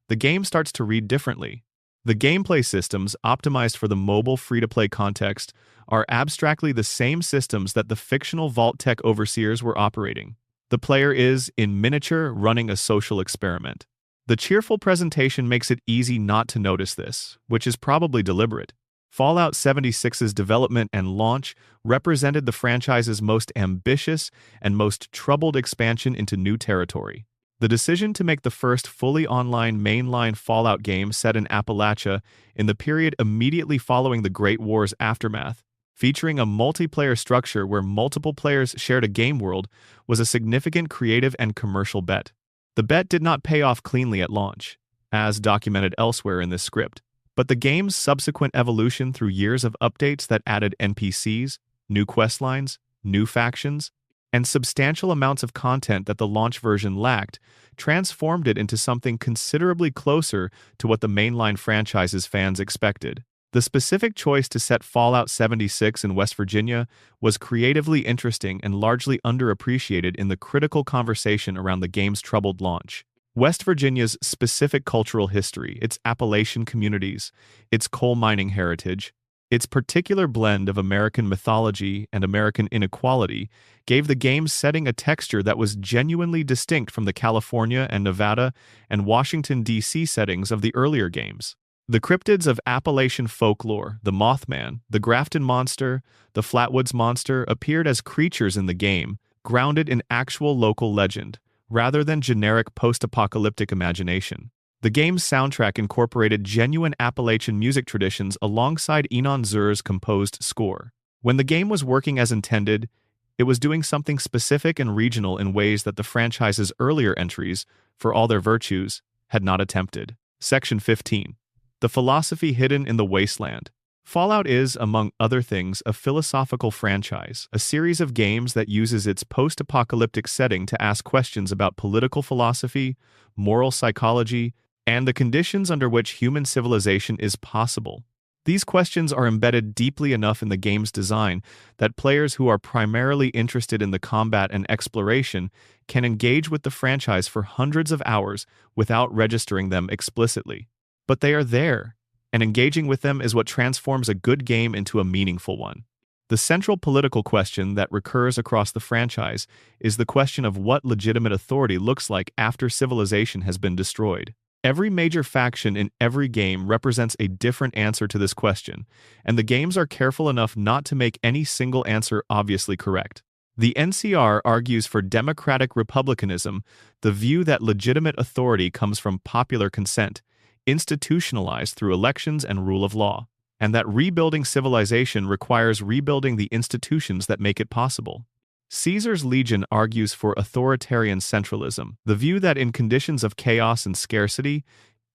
[SPEAKER 1] the game starts to read differently. The gameplay systems, optimized for the mobile free-to-play context, are abstractly the same systems that the fictional Vault-Tec overseers were operating. The player is, in miniature, running a social experiment. The cheerful presentation makes it easy not to notice this, which is probably deliberate. Fallout 76's development and launch represented the franchise's most ambitious and most troubled expansion into new territory. The decision to make the first fully online mainline Fallout game set in Appalachia in the period immediately following the Great War's aftermath, featuring a multiplayer structure where multiple players shared a game world, was a significant creative and commercial bet. The bet did not pay off cleanly at launch, as documented elsewhere in this script, but the game's subsequent evolution through years of updates that added NPCs, new questlines, new factions, and substantial amounts of content that the launch version lacked, transformed it into something considerably closer to what the mainline franchise's fans expected. The specific choice to set Fallout 76 in West Virginia was creatively interesting and largely underappreciated in the critical conversation around the game's troubled launch. West Virginia's specific cultural history, its Appalachian communities, its coal mining heritage, its particular blend of American mythology and American inequality gave the game's setting a texture that was genuinely distinct from the California and Nevada and Washington, D.C. settings of the earlier games. The cryptids of Appalachian folklore, the Mothman, the Grafton Monster, the Flatwoods Monster, appeared as creatures in the game, grounded in actual local legend, rather than generic post-apocalyptic imagination. The game's soundtrack incorporated genuine Appalachian music traditions alongside Enon Zur's composed score. When the game was working as intended, it was doing something specific and regional in ways that the franchise's earlier entries, for all their virtues, had not attempted. Section 15. The philosophy hidden in the wasteland. Fallout is, among other things, a philosophical franchise, a series of games that uses its post-apocalyptic setting to ask questions about political philosophy, moral psychology, and the conditions under which human civilization is possible. These questions are embedded deeply enough in the game's design that players who are primarily interested in the combat and exploration can engage with the franchise for hundreds of hours without registering them explicitly. But they are there, and engaging with them is what transforms a good game into a meaningful one. The central political question that recurs across the franchise is the question of what legitimate authority looks like after civilization has been destroyed. Every major faction in every game represents a different answer to this question, and the games are careful enough not to make any single answer obviously correct. The NCR argues for democratic republicanism, the view that legitimate authority comes from popular consent, institutionalized through elections and rule of law, and that rebuilding civilization requires rebuilding the institutions that make it possible. Caesar's Legion argues for authoritarian centralism, the view that in conditions of chaos and scarcity,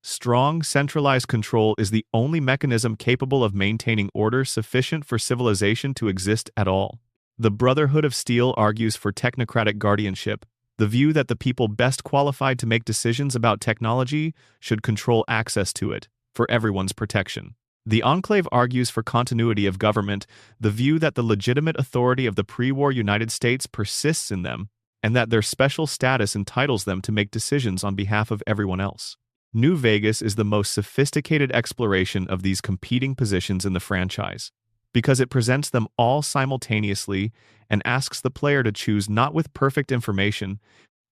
[SPEAKER 1] strong, centralized control is the only mechanism capable of maintaining order sufficient for civilization to exist at all. The Brotherhood of Steel argues for technocratic guardianship, the view that the people best qualified to make decisions about technology should control access to it, for everyone's protection. The Enclave argues for continuity of government, the view that the legitimate authority of the pre-war United States persists in them, and that their special status entitles them to make decisions on behalf of everyone else. New Vegas is the most sophisticated exploration of these competing positions in the franchise, because it presents them all simultaneously and asks the player to choose not with perfect information,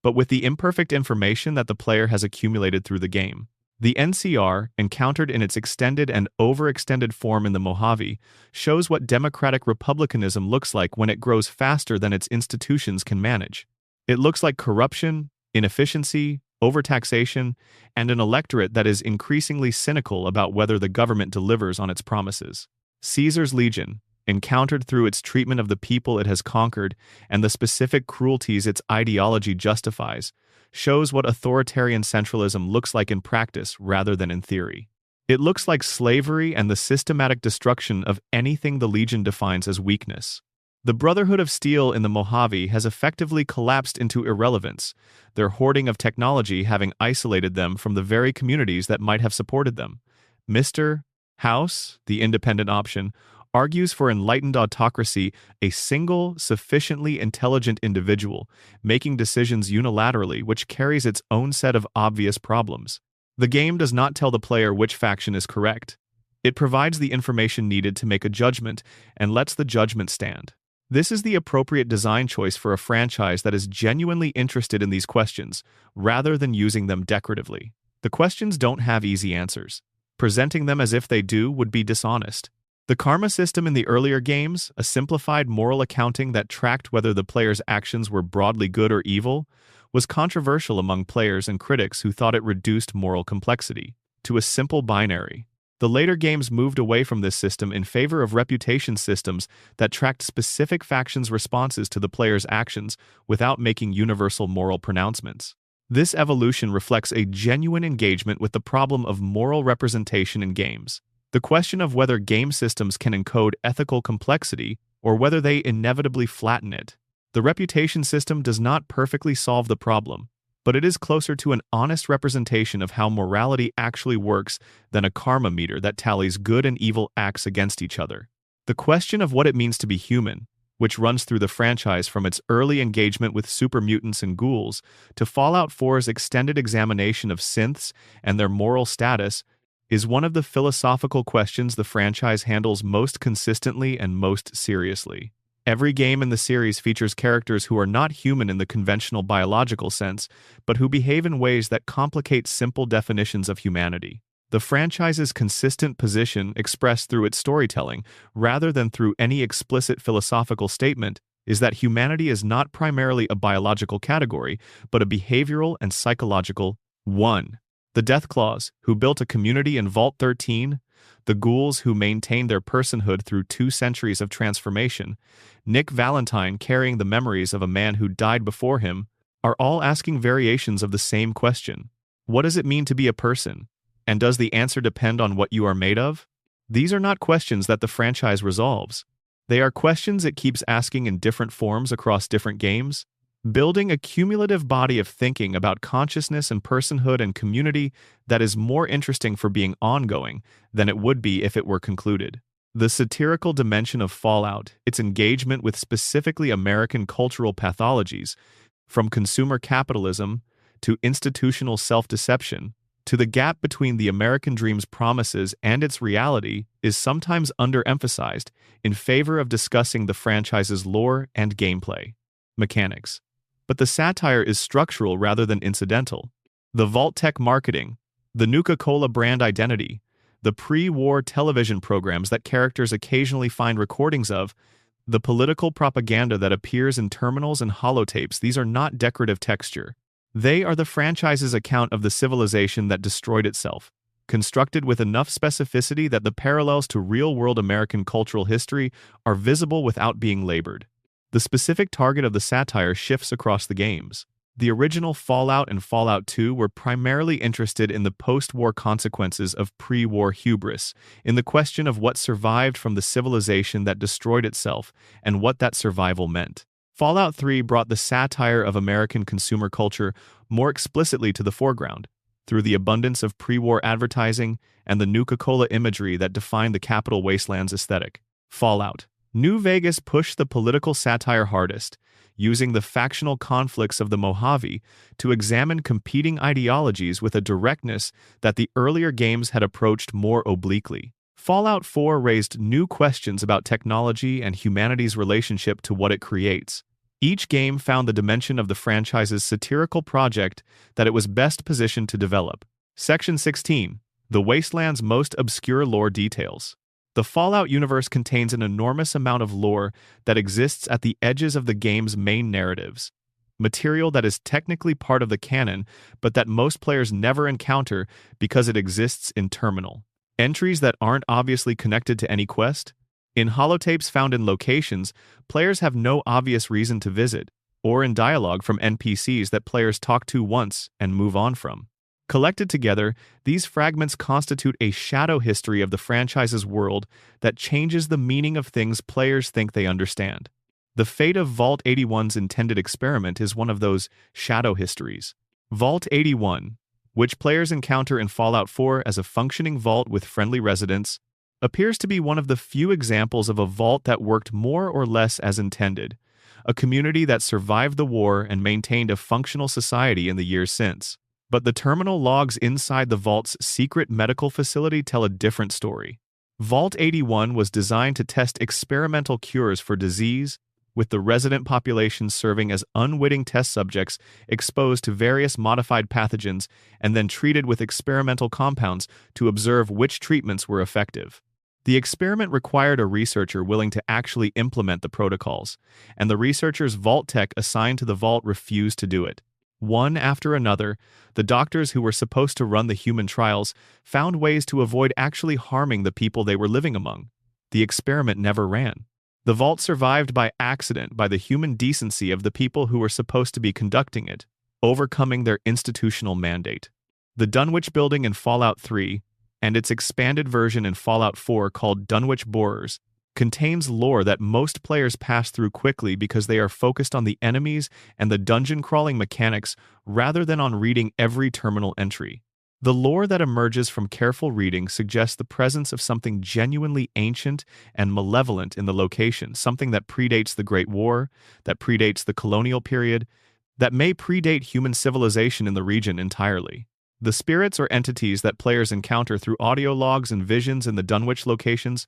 [SPEAKER 1] but with the imperfect information that the player has accumulated through the game. The NCR, encountered in its extended and overextended form in the Mojave, shows what democratic republicanism looks like when it grows faster than its institutions can manage. It looks like corruption, inefficiency, overtaxation, and an electorate that is increasingly cynical about whether the government delivers on its promises. Caesar's Legion, encountered through its treatment of the people it has conquered and the specific cruelties its ideology justifies, shows what authoritarian centralism looks like in practice rather than in theory. It looks like slavery and the systematic destruction of anything the Legion defines as weakness. The Brotherhood of Steel in the Mojave has effectively collapsed into irrelevance, their hoarding of technology having isolated them from the very communities that might have supported them. Mr. House, the independent option, argues for enlightened autocracy, a single, sufficiently intelligent individual, making decisions unilaterally, which carries its own set of obvious problems. The game does not tell the player which faction is correct. It provides the information needed to make a judgment and lets the judgment stand. This is the appropriate design choice for a franchise that is genuinely interested in these questions, rather than using them decoratively. The questions don't have easy answers. Presenting them as if they do would be dishonest. The karma system in the earlier games, a simplified moral accounting that tracked whether the player's actions were broadly good or evil, was controversial among players and critics who thought it reduced moral complexity to a simple binary. The later games moved away from this system in favor of reputation systems that tracked specific factions' responses to the player's actions without making universal moral pronouncements. This evolution reflects a genuine engagement with the problem of moral representation in games. The question of whether game systems can encode ethical complexity or whether they inevitably flatten it. The reputation system does not perfectly solve the problem, but it is closer to an honest representation of how morality actually works than a karma meter that tallies good and evil acts against each other. The question of what it means to be human, which runs through the franchise from its early engagement with super mutants and ghouls to Fallout 4's extended examination of synths and their moral status, is one of the philosophical questions the franchise handles most consistently and most seriously. Every game in the series features characters who are not human in the conventional biological sense, but who behave in ways that complicate simple definitions of humanity. The franchise's consistent position, expressed through its storytelling, rather than through any explicit philosophical statement, is that humanity is not primarily a biological category, but a behavioral and psychological one. The Death Claws, who built a community in Vault 13, the ghouls who maintained their personhood through 2 centuries of transformation, Nick Valentine carrying the memories of a man who died before him, are all asking variations of the same question. What does it mean to be a person? And does the answer depend on what you are made of? These are not questions that the franchise resolves. They are questions it keeps asking in different forms across different games, building a cumulative body of thinking about consciousness and personhood and community that is more interesting for being ongoing than it would be if it were concluded. The satirical dimension of Fallout, its engagement with specifically American cultural pathologies, from consumer capitalism to institutional self-deception, to the gap between the American dream's promises and its reality, is sometimes underemphasized in favor of discussing the franchise's lore and gameplay mechanics. But the satire is structural rather than incidental. The Vault-Tec marketing, the Nuka-Cola brand identity, the pre-war television programs that characters occasionally find recordings of, the political propaganda that appears in terminals and holotapes, these are not decorative texture. They are the franchise's account of the civilization that destroyed itself, constructed with enough specificity that the parallels to real-world American cultural history are visible without being labored. The specific target of the satire shifts across the games. The original Fallout and Fallout 2 were primarily interested in the post-war consequences of pre-war hubris, in the question of what survived from the civilization that destroyed itself and what that survival meant. Fallout 3 brought the satire of American consumer culture more explicitly to the foreground, through the abundance of pre-war advertising and the Nuka-Cola imagery that defined the Capital Wasteland's aesthetic. Fallout New Vegas pushed the political satire hardest, using the factional conflicts of the Mojave to examine competing ideologies with a directness that the earlier games had approached more obliquely. Fallout 4 raised new questions about technology and humanity's relationship to what it creates. Each game found the dimension of the franchise's satirical project that it was best positioned to develop. Section 16. The Wasteland's most obscure lore details. The Fallout universe contains an enormous amount of lore that exists at the edges of the game's main narratives. Material that is technically part of the canon, but that most players never encounter because it exists in terminal. Entries that aren't obviously connected to any quest. In holotapes found in locations, players have no obvious reason to visit, or in dialogue from NPCs that players talk to once and move on from. Collected together, these fragments constitute a shadow history of the franchise's world that changes the meaning of things players think they understand. The fate of Vault 81's intended experiment is one of those shadow histories. Vault 81, which players encounter in Fallout 4 as a functioning vault with friendly residents, appears to be one of the few examples of a vault that worked more or less as intended, a community that survived the war and maintained a functional society in the years since. But the terminal logs inside the vault's secret medical facility tell a different story. Vault 81 was designed to test experimental cures for disease, with the resident population serving as unwitting test subjects exposed to various modified pathogens and then treated with experimental compounds to observe which treatments were effective. The experiment required a researcher willing to actually implement the protocols, and the researcher's Vault-Tec assigned to the vault refused to do it. One after another, the doctors who were supposed to run the human trials found ways to avoid actually harming the people they were living among. The experiment never ran. The vault survived by accident by the human decency of the people who were supposed to be conducting it, overcoming their institutional mandate. The Dunwich building in Fallout 3, and its expanded version in Fallout 4 called Dunwich Borers, contains lore that most players pass through quickly because they are focused on the enemies and the dungeon-crawling mechanics rather than on reading every terminal entry. The lore that emerges from careful reading suggests the presence of something genuinely ancient and malevolent in the location, something that predates the Great War, that predates the colonial period, that may predate human civilization in the region entirely. The spirits or entities that players encounter through audio logs and visions in the Dunwich locations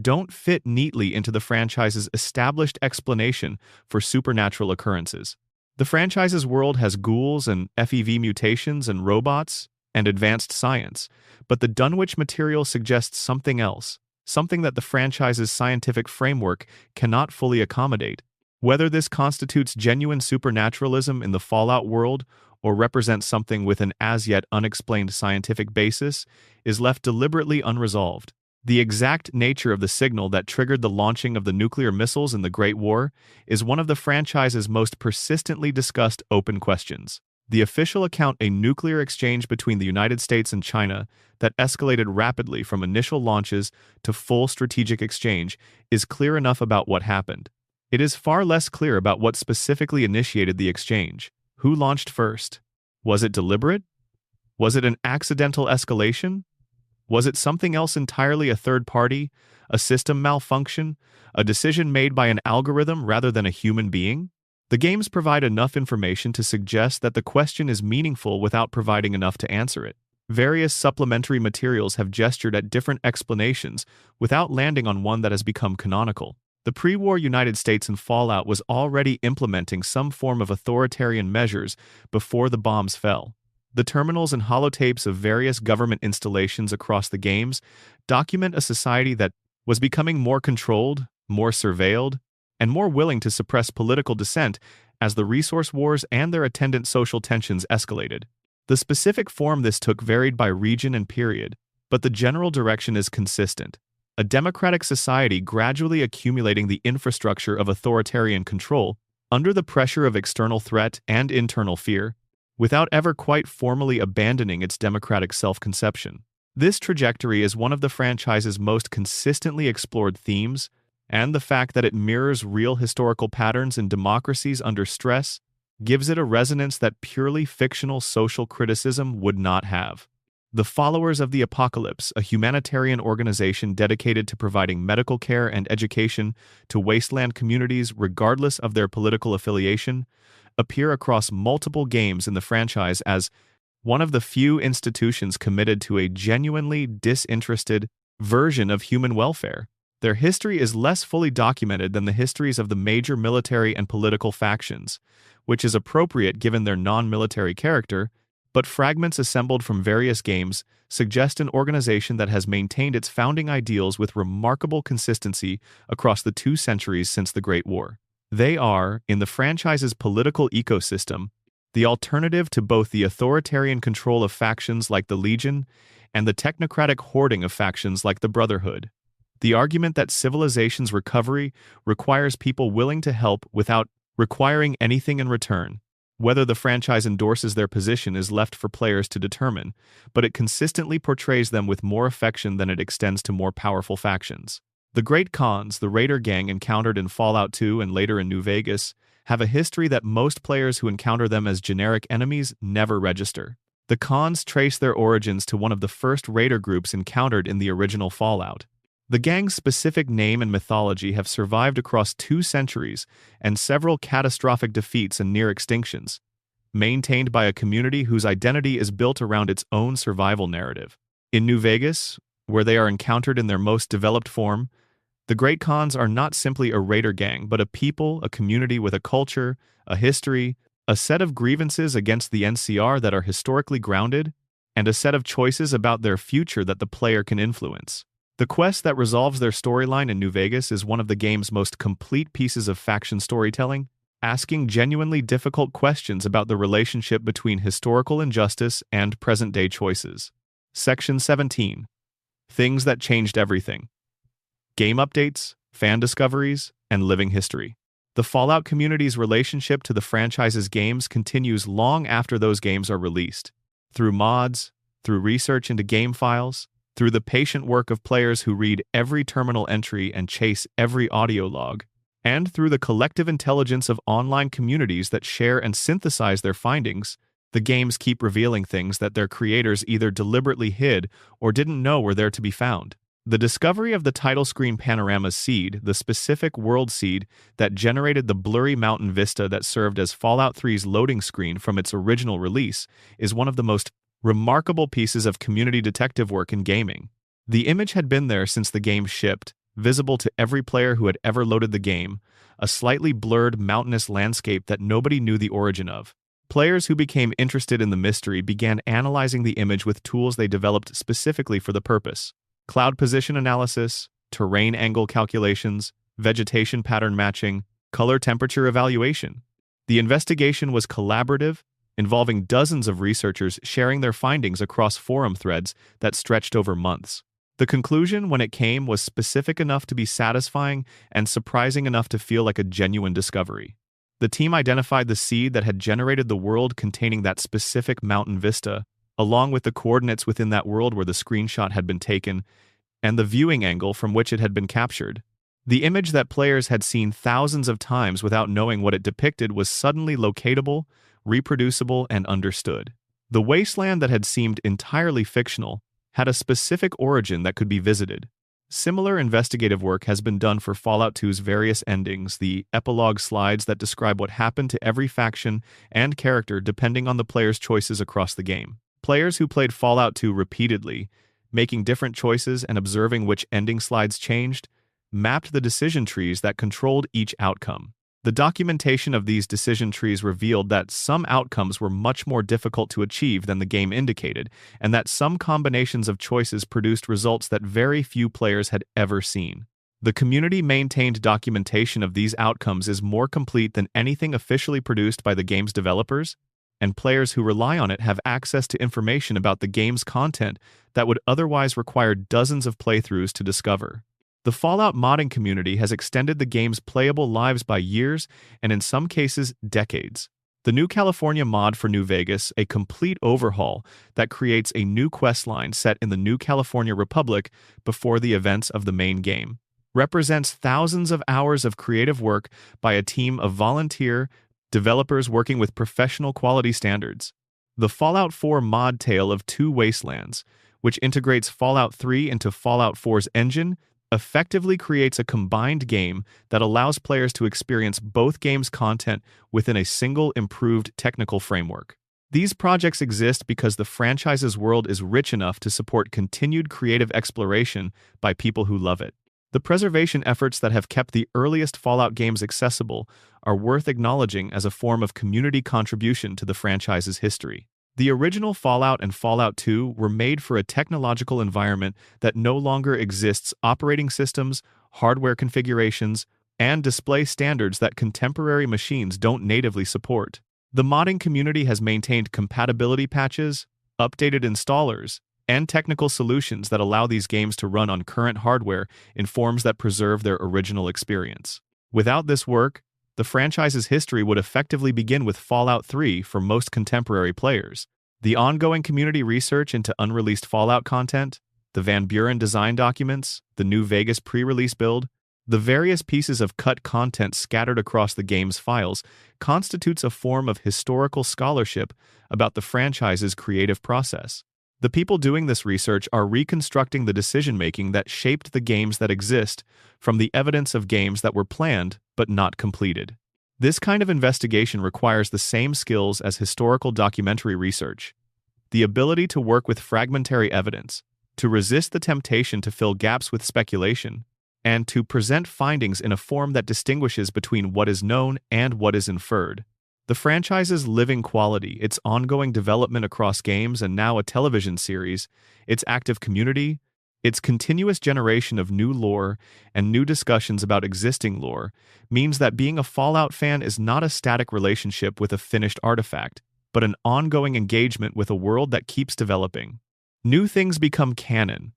[SPEAKER 1] don't fit neatly into the franchise's established explanation for supernatural occurrences. The franchise's world has ghouls and FEV mutations and robots, and advanced science, but the Dunwich material suggests something else, something that the franchise's scientific framework cannot fully accommodate. Whether this constitutes genuine supernaturalism in the Fallout world or represents something with an as-yet unexplained scientific basis is left deliberately unresolved. The exact nature of the signal that triggered the launching of the nuclear missiles in the Great War is one of the franchise's most persistently discussed open questions. The official account, a nuclear exchange between the United States and China that escalated rapidly from initial launches to full strategic exchange, is clear enough about what happened. It is far less clear about what specifically initiated the exchange. Who launched first? Was it deliberate? Was it an accidental escalation? Was it something else entirely, a third party, a system malfunction, a decision made by an algorithm rather than a human being? The games provide enough information to suggest that the question is meaningful without providing enough to answer it. Various supplementary materials have gestured at different explanations without landing on one that has become canonical. The pre-war United States in Fallout was already implementing some form of authoritarian measures before the bombs fell. The terminals and holotapes of various government installations across the games document a society that was becoming more controlled, more surveilled, and more willing to suppress political dissent as the resource wars and their attendant social tensions escalated. The specific form this took varied by region and period, but the general direction is consistent. A democratic society gradually accumulating the infrastructure of authoritarian control under the pressure of external threat and internal fear, without ever quite formally abandoning its democratic self-conception. This trajectory is one of the franchise's most consistently explored themes, and the fact that it mirrors real historical patterns in democracies under stress gives it a resonance that purely fictional social criticism would not have. The Followers of the Apocalypse, a humanitarian organization dedicated to providing medical care and education to wasteland communities regardless of their political affiliation, appear across multiple games in the franchise as one of the few institutions committed to a genuinely disinterested version of human welfare. Their history is less fully documented than the histories of the major military and political factions, which is appropriate given their non-military character, but fragments assembled from various games suggest an organization that has maintained its founding ideals with remarkable consistency across the 2 centuries since the Great War. They are, in the franchise's political ecosystem, the alternative to both the authoritarian control of factions like the Legion and the technocratic hoarding of factions like the Brotherhood. The argument that civilization's recovery requires people willing to help without requiring anything in return. Whether the franchise endorses their position is left for players to determine, but it consistently portrays them with more affection than it extends to more powerful factions. The Great Khans, the Raider gang encountered in Fallout 2 and later in New Vegas, have a history that most players who encounter them as generic enemies never register. The Khans trace their origins to one of the first Raider groups encountered in the original Fallout. The gang's specific name and mythology have survived across 2 centuries and several catastrophic defeats and near extinctions, maintained by a community whose identity is built around its own survival narrative. In New Vegas, where they are encountered in their most developed form, the Great Khans are not simply a raider gang, but a people, a community with a culture, a history, a set of grievances against the NCR that are historically grounded, and a set of choices about their future that the player can influence. The quest that resolves their storyline in New Vegas is one of the game's most complete pieces of faction storytelling, asking genuinely difficult questions about the relationship between historical injustice and present-day choices. Section 17. Things that changed everything. Game updates, fan discoveries, and living history. The Fallout community's relationship to the franchise's games continues long after those games are released. Through mods, through research into game files, through the patient work of players who read every terminal entry and chase every audio log, and through the collective intelligence of online communities that share and synthesize their findings, the games keep revealing things that their creators either deliberately hid or didn't know were there to be found. The discovery of the title screen panorama seed, the specific world seed that generated the blurry mountain vista that served as Fallout 3's loading screen from its original release, is one of the most remarkable pieces of community detective work in gaming. The image had been there since the game shipped, visible to every player who had ever loaded the game, a slightly blurred mountainous landscape that nobody knew the origin of. Players who became interested in the mystery began analyzing the image with tools they developed specifically for the purpose: cloud position analysis, terrain angle calculations, vegetation pattern matching, color temperature evaluation. The investigation was collaborative, involving dozens of researchers sharing their findings across forum threads that stretched over months. The conclusion, when it came, was specific enough to be satisfying and surprising enough to feel like a genuine discovery. The team identified the seed that had generated the world containing that specific mountain vista, along with the coordinates within that world where the screenshot had been taken, and the viewing angle from which it had been captured. The image that players had seen thousands of times without knowing what it depicted was suddenly locatable, reproducible, and understood. The wasteland that had seemed entirely fictional had a specific origin that could be visited. Similar investigative work has been done for Fallout 2's various endings, the epilogue slides that describe what happened to every faction and character depending on the player's choices across the game. Players who played Fallout 2 repeatedly, making different choices and observing which ending slides changed, mapped the decision trees that controlled each outcome. The documentation of these decision trees revealed that some outcomes were much more difficult to achieve than the game indicated, and that some combinations of choices produced results that very few players had ever seen. The community-maintained documentation of these outcomes is more complete than anything officially produced by the game's developers, and players who rely on it have access to information about the game's content that would otherwise require dozens of playthroughs to discover. The Fallout modding community has extended the game's playable lives by years and in some cases decades. The New California mod for New Vegas, a complete overhaul that creates a new questline set in the New California Republic before the events of the main game, represents thousands of hours of creative work by a team of volunteer developers working with professional quality standards. The Fallout 4 mod Tale of Two Wastelands, which integrates Fallout 3 into Fallout 4's engine, effectively creates a combined game that allows players to experience both games' content within a single improved technical framework. These projects exist because the franchise's world is rich enough to support continued creative exploration by people who love it. The preservation efforts that have kept the earliest Fallout games accessible are worth acknowledging as a form of community contribution to the franchise's history. The original Fallout and Fallout 2 were made for a technological environment that no longer exists: operating systems, hardware configurations, and display standards that contemporary machines don't natively support. The modding community has maintained compatibility patches, updated installers, and technical solutions that allow these games to run on current hardware in forms that preserve their original experience. Without this work, the franchise's history would effectively begin with Fallout 3 for most contemporary players. The ongoing community research into unreleased Fallout content, the Van Buren design documents, the New Vegas pre-release build, the various pieces of cut content scattered across the game's files constitutes a form of historical scholarship about the franchise's creative process. The people doing this research are reconstructing the decision-making that shaped the games that exist from the evidence of games that were planned but not completed. This kind of investigation requires the same skills as historical documentary research: the ability to work with fragmentary evidence, to resist the temptation to fill gaps with speculation, and to present findings in a form that distinguishes between what is known and what is inferred. The franchise's living quality, its ongoing development across games and now a television series, its active community, its continuous generation of new lore and new discussions about existing lore, means that being a Fallout fan is not a static relationship with a finished artifact, but an ongoing engagement with a world that keeps developing. New things become canon.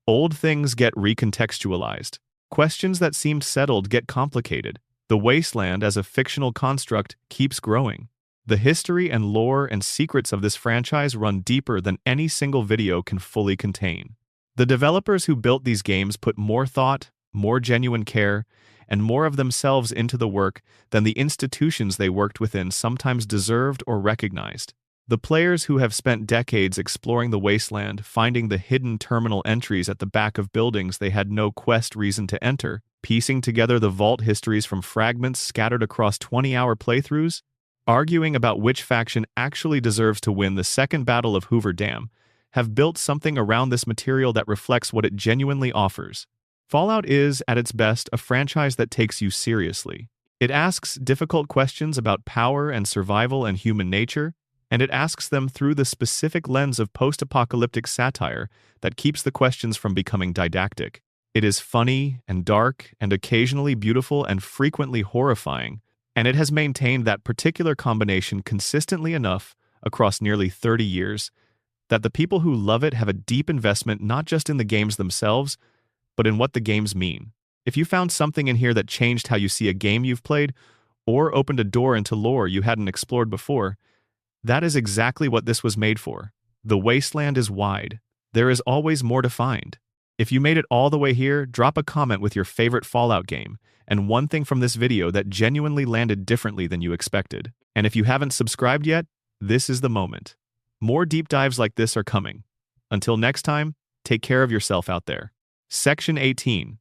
[SPEAKER 1] Old things get recontextualized. Questions that seemed settled get complicated. The wasteland as a fictional construct keeps growing. The history and lore and secrets of this franchise run deeper than any single video can fully contain. The developers who built these games put more thought, more genuine care, and more of themselves into the work than the institutions they worked within sometimes deserved or recognized. The players who have spent decades exploring the wasteland, finding the hidden terminal entries at the back of buildings they had no quest reason to enter, piecing together the vault histories from fragments scattered across 20-hour playthroughs, arguing about which faction actually deserves to win the second Battle of Hoover Dam, have built something around this material that reflects what it genuinely offers. Fallout is, at its best, a franchise that takes you seriously. It asks difficult questions about power and survival and human nature, and it asks them through the specific lens of post-apocalyptic satire that keeps the questions from becoming didactic. It is funny and dark and occasionally beautiful and frequently horrifying, and it has maintained that particular combination consistently enough across nearly 30 years that the people who love it have a deep investment not just in the games themselves, but in what the games mean. If you found something in here that changed how you see a game you've played, or opened a door into lore you hadn't explored before, that is exactly what this was made for. The wasteland is wide. There is always more to find. If you made it all the way here, drop a comment with your favorite Fallout game, and one thing from this video that genuinely landed differently than you expected. And if you haven't subscribed yet, this is the moment. More deep dives like this are coming. Until next time, take care of yourself out there. Section 18.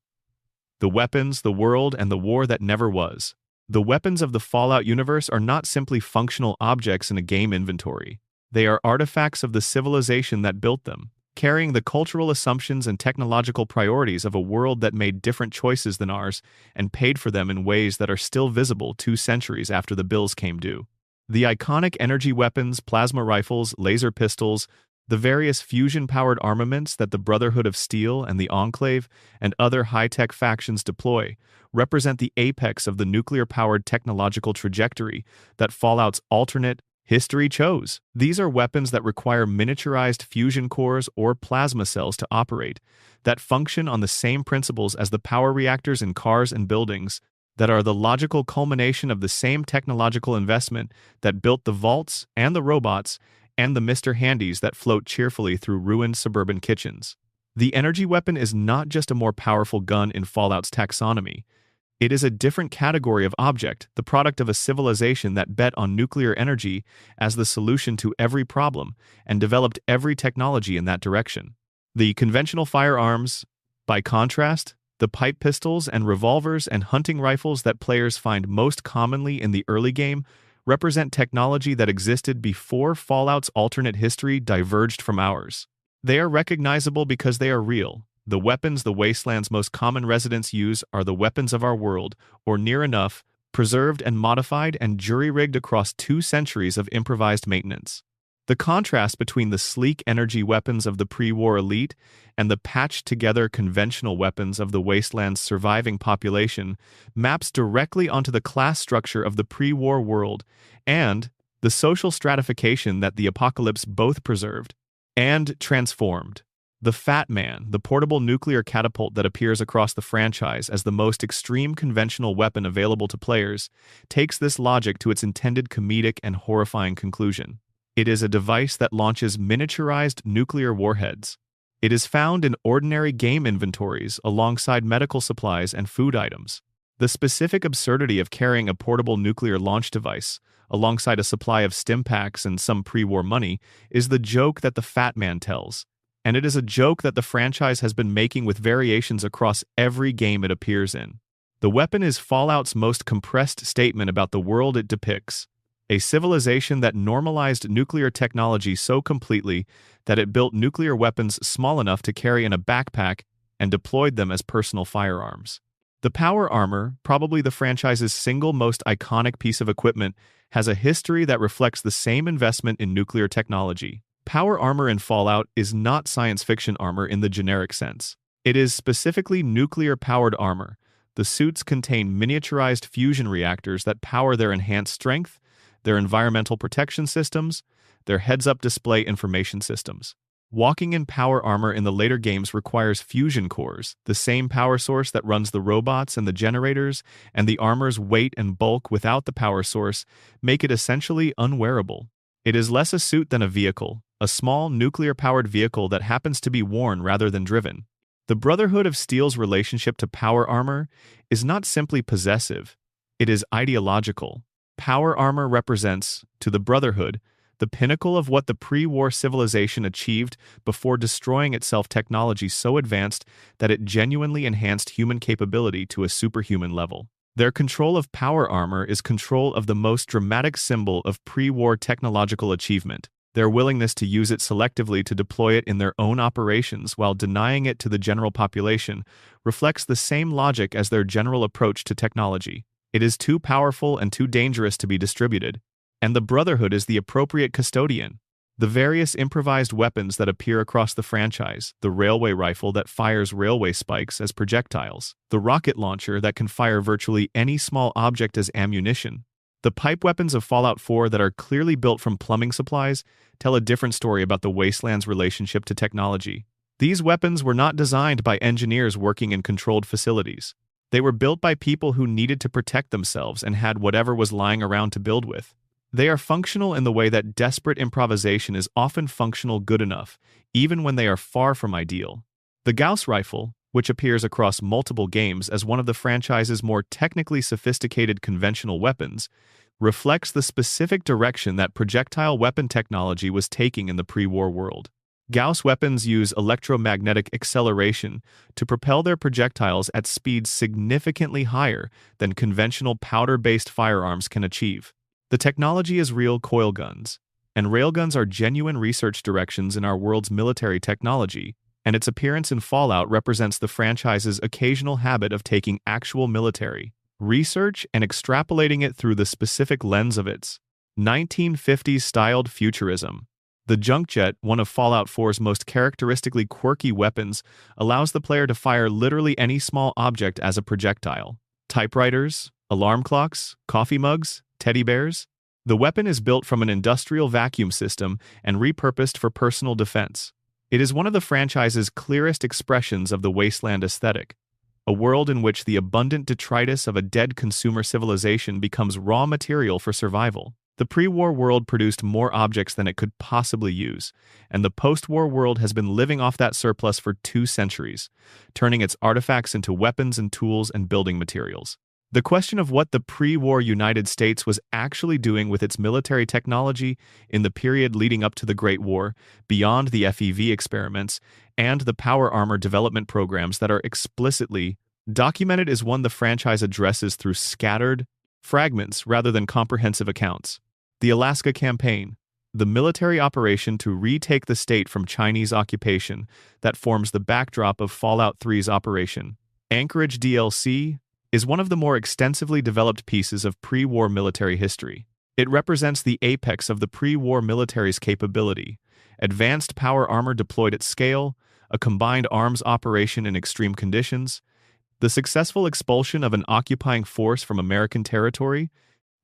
[SPEAKER 1] The weapons, the world, and the war that never was. The weapons of the Fallout universe are not simply functional objects in a game inventory. They are artifacts of the civilization that built them, carrying the cultural assumptions and technological priorities of a world that made different choices than ours and paid for them in ways that are still visible 2 centuries after the bills came due. The iconic energy weapons, plasma rifles, laser pistols, the various fusion-powered armaments that the Brotherhood of Steel and the Enclave and other high-tech factions deploy represent the apex of the nuclear-powered technological trajectory that Fallout's alternate history chose. These are weapons that require miniaturized fusion cores or plasma cells to operate, that function on the same principles as the power reactors in cars and buildings, that are the logical culmination of the same technological investment that built the vaults and the robots and the Mr. Handys that float cheerfully through ruined suburban kitchens. The energy weapon is not just a more powerful gun in Fallout's taxonomy. It is a different category of object, the product of a civilization that bet on nuclear energy as the solution to every problem and developed every technology in that direction. The conventional firearms, by contrast, the pipe pistols and revolvers and hunting rifles that players find most commonly in the early game, represent technology that existed before Fallout's alternate history diverged from ours. They are recognizable because they are real. The weapons the Wasteland's most common residents use are the weapons of our world, or near enough, preserved and modified and jury-rigged across 2 centuries of improvised maintenance. The contrast between the sleek energy weapons of the pre-war elite and the patched-together conventional weapons of the Wasteland's surviving population maps directly onto the class structure of the pre-war world and the social stratification that the apocalypse both preserved and transformed. The Fat Man, the portable nuclear catapult that appears across the franchise as the most extreme conventional weapon available to players, takes this logic to its intended comedic and horrifying conclusion. It is a device that launches miniaturized nuclear warheads. It is found in ordinary game inventories alongside medical supplies and food items. The specific absurdity of carrying a portable nuclear launch device, alongside a supply of stim packs and some pre-war money, is the joke that the Fat Man tells. And it is a joke that the franchise has been making with variations across every game it appears in. The weapon is Fallout's most compressed statement about the world it depicts. A civilization that normalized nuclear technology so completely that it built nuclear weapons small enough to carry in a backpack and deployed them as personal firearms. The power armor, probably the franchise's single most iconic piece of equipment, has a history that reflects the same investment in nuclear technology. Power armor in Fallout is not science fiction armor in the generic sense. It is specifically nuclear-powered armor. The suits contain miniaturized fusion reactors that power their enhanced strength, their environmental protection systems, their heads-up display information systems. Walking in power armor in the later games requires fusion cores, the same power source that runs the robots and the generators, and the armor's weight and bulk without the power source make it essentially unwearable. It is less a suit than a vehicle, a small nuclear-powered vehicle that happens to be worn rather than driven. The Brotherhood of Steel's relationship to power armor is not simply possessive, it is ideological. Power armor represents, to the Brotherhood, the pinnacle of what the pre-war civilization achieved before destroying itself technology so advanced that it genuinely enhanced human capability to a superhuman level. Their control of power armor is control of the most dramatic symbol of pre-war technological achievement. Their willingness to use it selectively to deploy it in their own operations while denying it to the general population reflects the same logic as their general approach to technology. It is too powerful and too dangerous to be distributed, and the Brotherhood is the appropriate custodian. The various improvised weapons that appear across the franchise, the railway rifle that fires railway spikes as projectiles, the rocket launcher that can fire virtually any small object as ammunition, the pipe weapons of Fallout 4 that are clearly built from plumbing supplies tell a different story about the Wasteland's relationship to technology. These weapons were not designed by engineers working in controlled facilities. They were built by people who needed to protect themselves and had whatever was lying around to build with. They are functional in the way that desperate improvisation is often functional good enough, even when they are far from ideal. The Gauss rifle, which appears across multiple games as one of the franchise's more technically sophisticated conventional weapons, reflects the specific direction that projectile weapon technology was taking in the pre-war world. Gauss weapons use electromagnetic acceleration to propel their projectiles at speeds significantly higher than conventional powder-based firearms can achieve. The technology is real coil guns, and railguns are genuine research directions in our world's military technology, and its appearance in Fallout represents the franchise's occasional habit of taking actual military research and extrapolating it through the specific lens of its 1950s-styled futurism. The junk jet, one of Fallout 4's most characteristically quirky weapons, allows the player to fire literally any small object as a projectile. Typewriters, alarm clocks, coffee mugs, teddy bears. The weapon is built from an industrial vacuum system and repurposed for personal defense. It is one of the franchise's clearest expressions of the wasteland aesthetic, a world in which the abundant detritus of a dead consumer civilization becomes raw material for survival. The pre-war world produced more objects than it could possibly use, and the post-war world has been living off that surplus for 2 centuries, turning its artifacts into weapons and tools and building materials. The question of what the pre-war United States was actually doing with its military technology in the period leading up to the Great War, beyond the FEV experiments, and the power armor development programs that are explicitly documented, is one the franchise addresses through scattered fragments rather than comprehensive accounts. The Alaska Campaign, the military operation to retake the state from Chinese occupation that forms the backdrop of Fallout 3's Operation Anchorage DLC, is one of the more extensively developed pieces of pre-war military history. It represents the apex of the pre-war military's capability: advanced power armor deployed at scale, a combined arms operation in extreme conditions, the successful expulsion of an occupying force from American territory.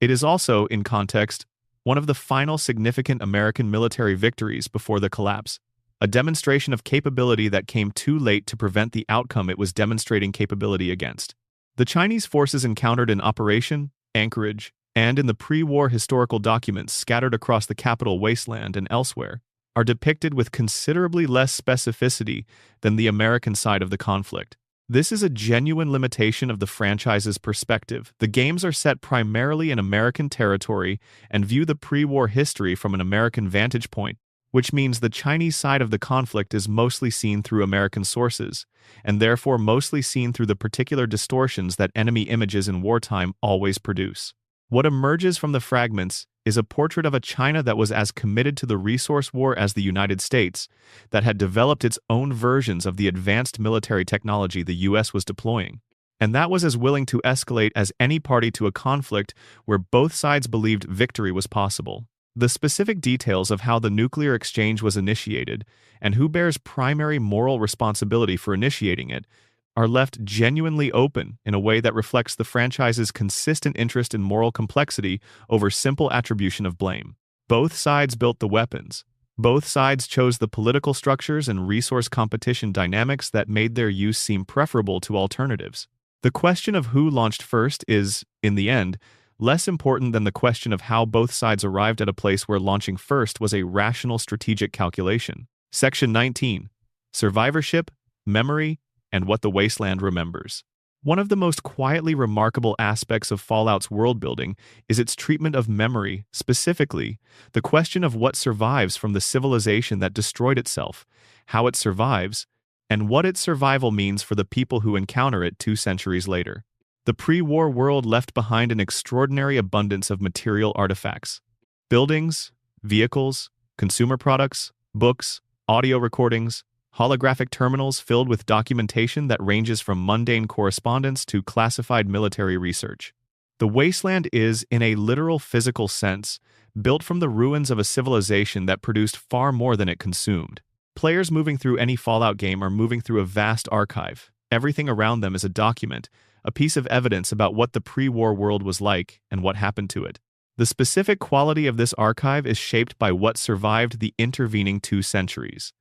[SPEAKER 1] It is also, in context, one of the final significant American military victories before the collapse, a demonstration of capability that came too late to prevent the outcome it was demonstrating capability against. The Chinese forces encountered in Operation Anchorage, and in the pre-war historical documents scattered across the capital wasteland and elsewhere, are depicted with considerably less specificity than the American side of the conflict. This is a genuine limitation of the franchise's perspective. The games are set primarily in American territory and view the pre-war history from an American vantage point, which means the Chinese side of the conflict is mostly seen through American sources, and therefore mostly seen through the particular distortions that enemy images in wartime always produce. What emerges from the fragments is a portrait of a China that was as committed to the resource war as the United States, that had developed its own versions of the advanced military technology the US was deploying, and that was as willing to escalate as any party to a conflict where both sides believed victory was possible. The specific details of how the nuclear exchange was initiated and who bears primary moral responsibility for initiating it are left genuinely open in a way that reflects the franchise's consistent interest in moral complexity over simple attribution of blame. Both sides built the weapons. Both sides chose the political structures and resource competition dynamics that made their use seem preferable to alternatives. The question of who launched first is, in the end, less important than the question of how both sides arrived at a place where launching first was a rational strategic calculation. Section 19. Survivorship, Memory, and What the Wasteland Remembers. One of the most quietly remarkable aspects of Fallout's world-building is its treatment of memory, specifically, the question of what survives from the civilization that destroyed itself, how it survives, and what its survival means for the people who encounter it 2 centuries later. The pre-war world left behind an extraordinary abundance of material artifacts: buildings, vehicles, consumer products, books, audio recordings, holographic terminals filled with documentation that ranges from mundane correspondence to classified military research. The wasteland is, in a literal physical sense, built from the ruins of a civilization that produced far more than it consumed. Players moving through any Fallout game are moving through a vast archive. Everything around them is a document, a piece of evidence about what the pre-war world was like and what happened to it. The specific quality of this archive is shaped by what survived the intervening 2 centuries.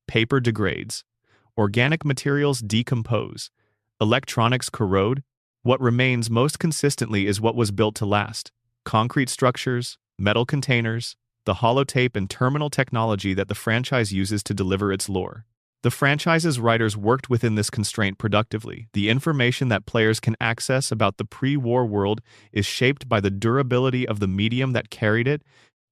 [SPEAKER 1] Paper degrades. Organic materials decompose. Electronics corrode. What remains most consistently is what was built to last. Concrete structures, metal containers, the holotape and terminal technology that the franchise uses to deliver its lore. The franchise's writers worked within this constraint productively. The information that players can access about the pre-war world is shaped by the durability of the medium that carried it,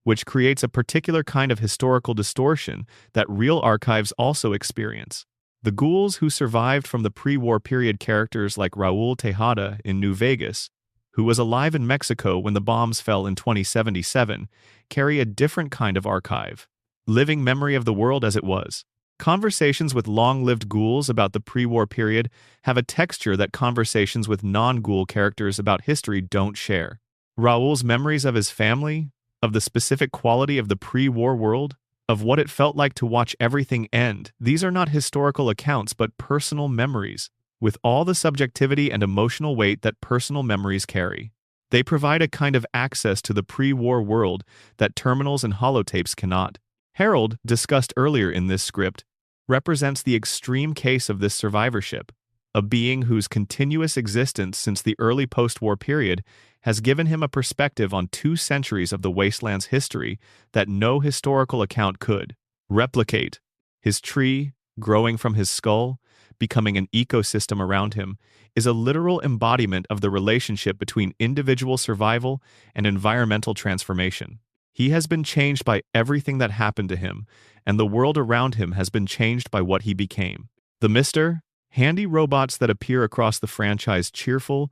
[SPEAKER 1] which creates a particular kind of historical distortion that real archives also experience. The ghouls who survived from the pre-war period, characters like Raul Tejada in New Vegas, who was alive in Mexico when the bombs fell in 2077, carry a different kind of archive, living memory of the world as it was. Conversations with long-lived ghouls about the pre-war period have a texture that conversations with non-ghoul characters about history don't share. Raul's memories of his family, of the specific quality of the pre-war world, of what it felt like to watch everything end, these are not historical accounts but personal memories, with all the subjectivity and emotional weight that personal memories carry. They provide a kind of access to the pre-war world that terminals and holotapes cannot. Harold, discussed earlier in this script, represents the extreme case of this survivorship, a being whose continuous existence since the early post-war period has given him a perspective on 2 centuries of the wasteland's history that no historical account could replicate. His tree, growing from his skull, becoming an ecosystem around him, is a literal embodiment of the relationship between individual survival and environmental transformation. He has been changed by everything that happened to him, and the world around him has been changed by what he became. The Mr. Handy robots that appear across the franchise, cheerful,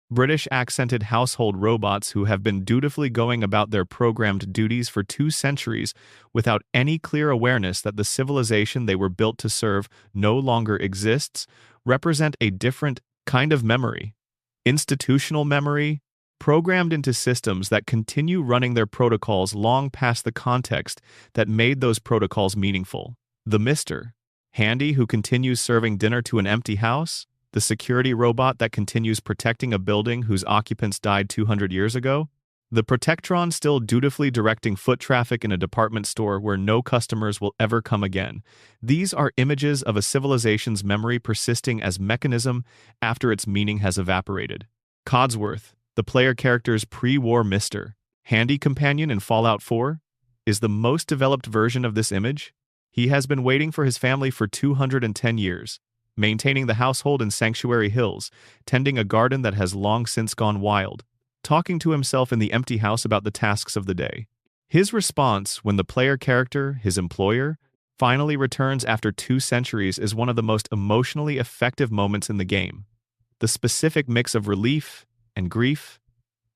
[SPEAKER 1] British-accented household robots who have been dutifully going about their programmed duties for 2 centuries without any clear awareness that the civilization they were built to serve no longer exists, represent a different kind of memory. Institutional memory, programmed into systems that continue running their protocols long past the context that made those protocols meaningful. The Mr. Handy who continues serving dinner to an empty house, the security robot that continues protecting a building whose occupants died 200 years ago, the Protectron still dutifully directing foot traffic in a department store where no customers will ever come again. These are images of a civilization's memory persisting as mechanism after its meaning has evaporated. Codsworth, the player character's pre-war Mr. Handy companion in Fallout 4, is the most developed version of this image. He has been waiting for his family for 210 years, maintaining the household in Sanctuary Hills, tending a garden that has long since gone wild, talking to himself in the empty house about the tasks of the day. His response when the player character, his employer, finally returns after 2 centuries is one of the most emotionally effective moments in the game. The specific mix of relief and grief,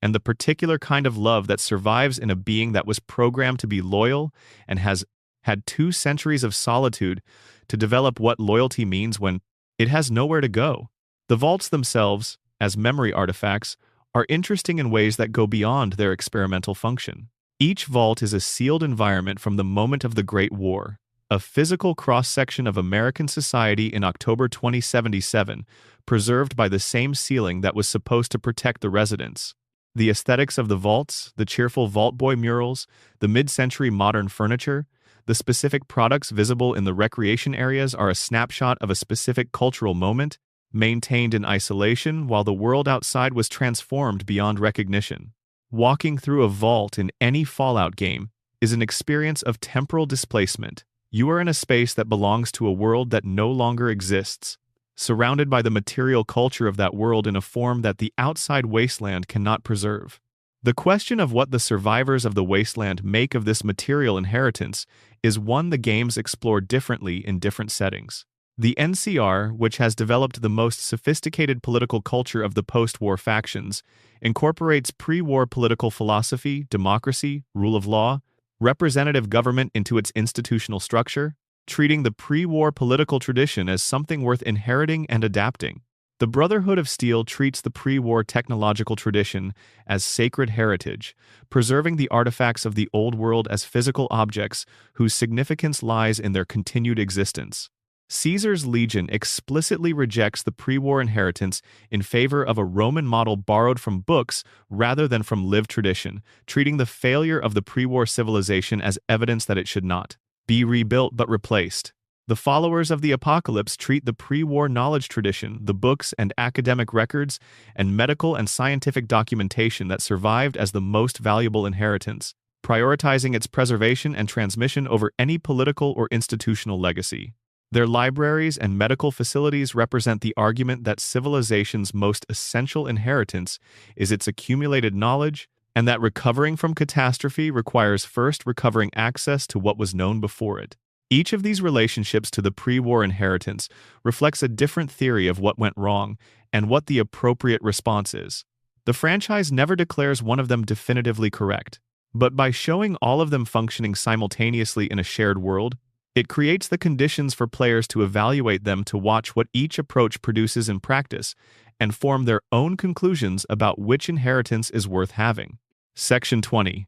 [SPEAKER 1] and the particular kind of love that survives in a being that was programmed to be loyal and has had 2 centuries of solitude to develop what loyalty means when it has nowhere to go. The vaults themselves, as memory artifacts, are interesting in ways that go beyond their experimental function. Each vault is a sealed environment from the moment of the Great War, a physical cross-section of American society in October 2077, preserved by the same ceiling that was supposed to protect the residents. The aesthetics of the vaults, the cheerful Vault Boy murals, the mid-century modern furniture, the specific products visible in the recreation areas are a snapshot of a specific cultural moment, maintained in isolation while the world outside was transformed beyond recognition. Walking through a vault in any Fallout game is an experience of temporal displacement. You are in a space that belongs to a world that no longer exists, surrounded by the material culture of that world in a form that the outside wasteland cannot preserve. The question of what the survivors of the wasteland make of this material inheritance is one the games explore differently in different settings. The NCR, which has developed the most sophisticated political culture of the post-war factions, incorporates pre-war political philosophy, democracy, rule of law, representative government into its institutional structure, treating the pre-war political tradition as something worth inheriting and adapting. The Brotherhood of Steel treats the pre-war technological tradition as sacred heritage, preserving the artifacts of the old world as physical objects whose significance lies in their continued existence. Caesar's Legion explicitly rejects the pre-war inheritance in favor of a Roman model borrowed from books rather than from lived tradition, treating the failure of the pre-war civilization as evidence that it should not be rebuilt but replaced. The followers of the apocalypse treat the pre-war knowledge tradition, the books and academic records, and medical and scientific documentation that survived as the most valuable inheritance, prioritizing its preservation and transmission over any political or institutional legacy. Their libraries and medical facilities represent the argument that civilization's most essential inheritance is its accumulated knowledge, and that recovering from catastrophe requires first recovering access to what was known before it. Each of these relationships to the pre-war inheritance reflects a different theory of what went wrong and what the appropriate response is. The franchise never declares one of them definitively correct, but by showing all of them functioning simultaneously in a shared world, it creates the conditions for players to evaluate them, to watch what each approach produces in practice, and form their own conclusions about which inheritance is worth having. Section 20.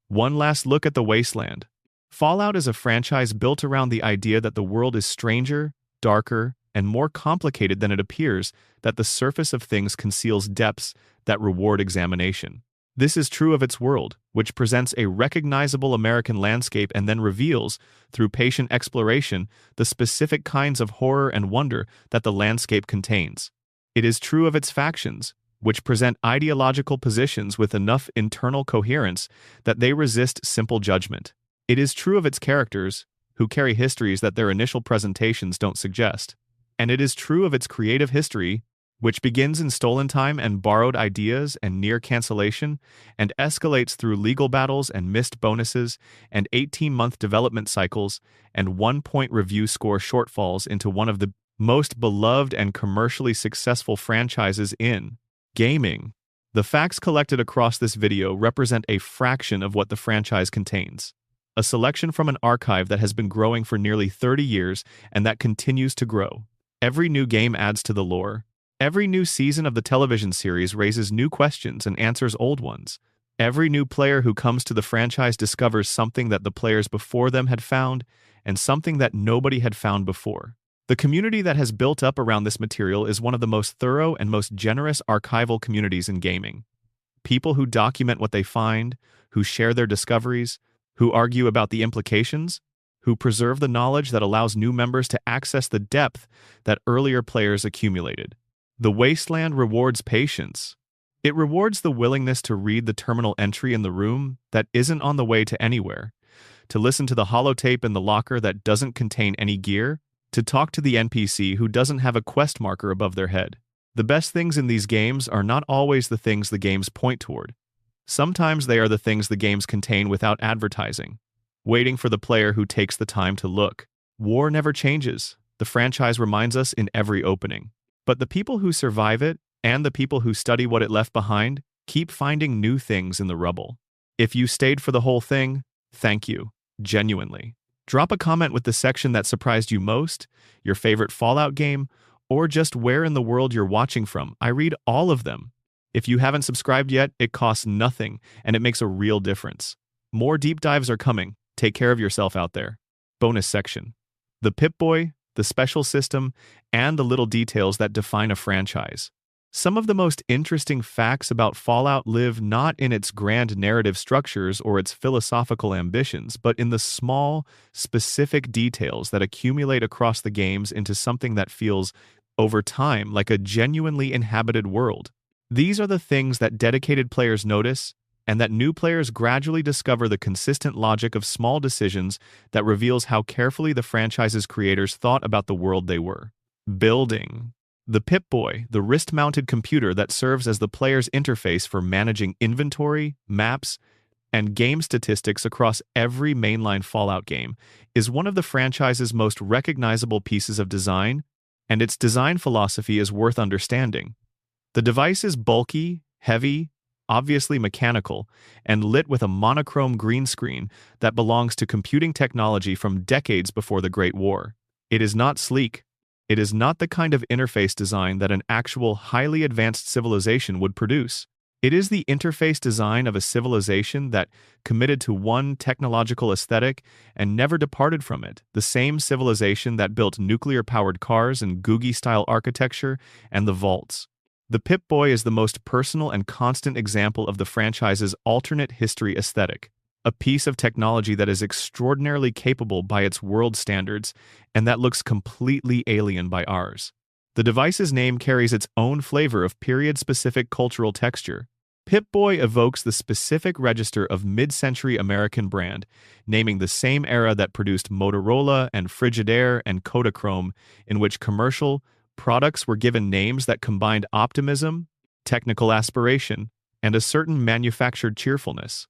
[SPEAKER 1] One last look at the wasteland. Fallout is a franchise built around the idea that the world is stranger, darker, and more complicated than it appears, that the surface of things conceals depths that reward examination. This is true of its world, which presents a recognizable American landscape and then reveals, through patient exploration, the specific kinds of horror and wonder that the landscape contains. It is true of its factions, which present ideological positions with enough internal coherence that they resist simple judgment. It is true of its characters, who carry histories that their initial presentations don't suggest. And it is true of its creative history, which begins in stolen time and borrowed ideas and near cancellation, and escalates through legal battles and missed bonuses and 18-month development cycles and 1-point review score shortfalls into one of the most beloved and commercially successful franchises in gaming. The facts collected across this video represent a fraction of what the franchise contains. A selection from an archive that has been growing for nearly 30 years and that continues to grow. Every new game adds to the lore. Every new season of the television series raises new questions and answers old ones. Every new player who comes to the franchise discovers something that the players before them had found and something that nobody had found before. The community that has built up around this material is one of the most thorough and most generous archival communities in gaming. People who document what they find, who share their discoveries, who argue about the implications, who preserve the knowledge that allows new members to access the depth that earlier players accumulated. The Wasteland rewards patience. It rewards the willingness to read the terminal entry in the room that isn't on the way to anywhere, to listen to the holotape in the locker that doesn't contain any gear, to talk to the NPC who doesn't have a quest marker above their head. The best things in these games are not always the things the games point toward. Sometimes they are the things the games contain without advertising, waiting for the player who takes the time to look. War never changes, the franchise reminds us in every opening. But the people who survive it, and the people who study what it left behind, keep finding new things in the rubble. If you stayed for the whole thing, thank you, genuinely. Drop a comment with the section that surprised you most, your favorite Fallout game, or just where in the world you're watching from. I read all of them. If you haven't subscribed yet, it costs nothing, and it makes a real difference. More deep dives are coming. Take care of yourself out there. Bonus section. The Pip-Boy, the special system, and the little details that define a franchise. Some of the most interesting facts about Fallout live not in its grand narrative structures or its philosophical ambitions, but in the small, specific details that accumulate across the games into something that feels, over time, like a genuinely inhabited world. These are the things that dedicated players notice, and that new players gradually discover the consistent logic of small decisions that reveals how carefully the franchise's creators thought about the world they were building. The Pip-Boy, the wrist-mounted computer that serves as the player's interface for managing inventory, maps, and game statistics across every mainline Fallout game, is one of the franchise's most recognizable pieces of design, and its design philosophy is worth understanding. The device is bulky, heavy, obviously mechanical, and lit with a monochrome green screen that belongs to computing technology from decades before the Great War. It is not sleek. It is not the kind of interface design that an actual highly advanced civilization would produce. It is the interface design of a civilization that committed to one technological aesthetic and never departed from it, the same civilization that built nuclear-powered cars and Googie-style architecture and the vaults. The Pip-Boy is the most personal and constant example of the franchise's alternate history aesthetic, a piece of technology that is extraordinarily capable by its world standards and that looks completely alien by ours. The device's name carries its own flavor of period-specific cultural texture. Pip-Boy evokes the specific register of mid-century American brand, naming the same era that produced Motorola and Frigidaire and Kodachrome, in which commercial products were given names that combined optimism, technical aspiration, and a certain manufactured cheerfulness.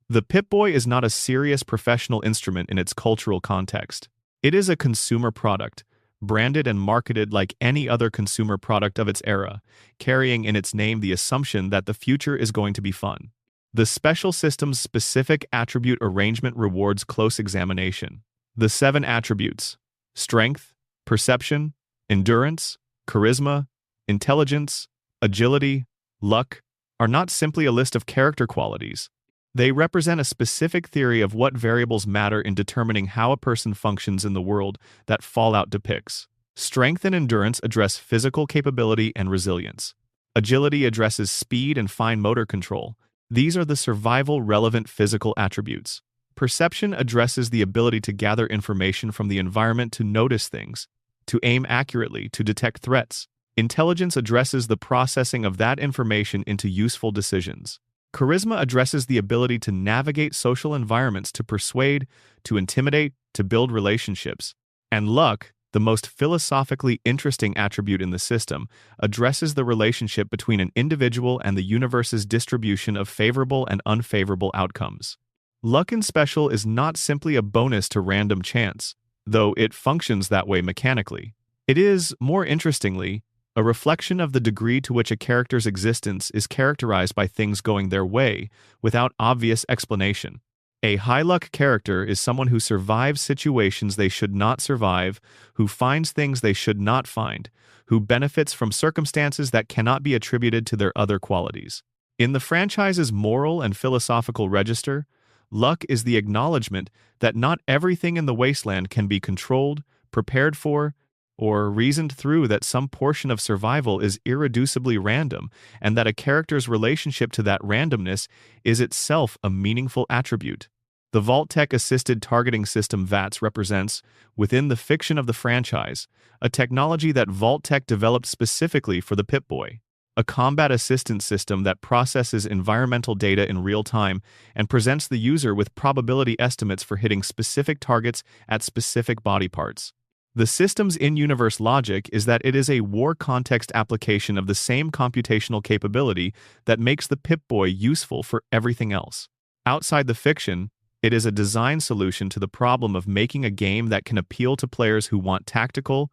[SPEAKER 1] The Pip-Boy is not a serious professional instrument in its cultural context. It is a consumer product, branded and marketed like any other consumer product of its era, carrying in its name the assumption that the future is going to be fun. The special system's specific attribute arrangement rewards close examination. The 7 attributes: strength, perception, endurance, charisma, intelligence, agility, luck, are not simply a list of character qualities. They represent a specific theory of what variables matter in determining how a person functions in the world that Fallout depicts. Strength and endurance address physical capability and resilience. Agility addresses speed and fine motor control. These are the survival-relevant physical attributes. Perception addresses the ability to gather information from the environment to notice things, to aim accurately, to detect threats. Intelligence addresses the processing of that information into useful decisions. Charisma addresses the ability to navigate social environments, to persuade, to intimidate, to build relationships. And luck, the most philosophically interesting attribute in the system, addresses the relationship between an individual and the universe's distribution of favorable and unfavorable outcomes. Luck in Special is not simply a bonus to random chance, though it functions that way mechanically. It is, more interestingly, a reflection of the degree to which a character's existence is characterized by things going their way without obvious explanation. A high-luck character is someone who survives situations they should not survive, who finds things they should not find, who benefits from circumstances that cannot be attributed to their other qualities. In the franchise's moral and philosophical register, luck is the acknowledgement that not everything in the wasteland can be controlled, prepared for, or reasoned through, that some portion of survival is irreducibly random, and that a character's relationship to that randomness is itself a meaningful attribute. The Vault-Tec-assisted targeting system VATS represents, within the fiction of the franchise, a technology that Vault-Tec developed specifically for the Pip-Boy, a combat assistance system that processes environmental data in real time and presents the user with probability estimates for hitting specific targets at specific body parts. The system's in-universe logic is that it is a war context application of the same computational capability that makes the Pip-Boy useful for everything else. Outside the fiction, it is a design solution to the problem of making a game that can appeal to players who want tactical,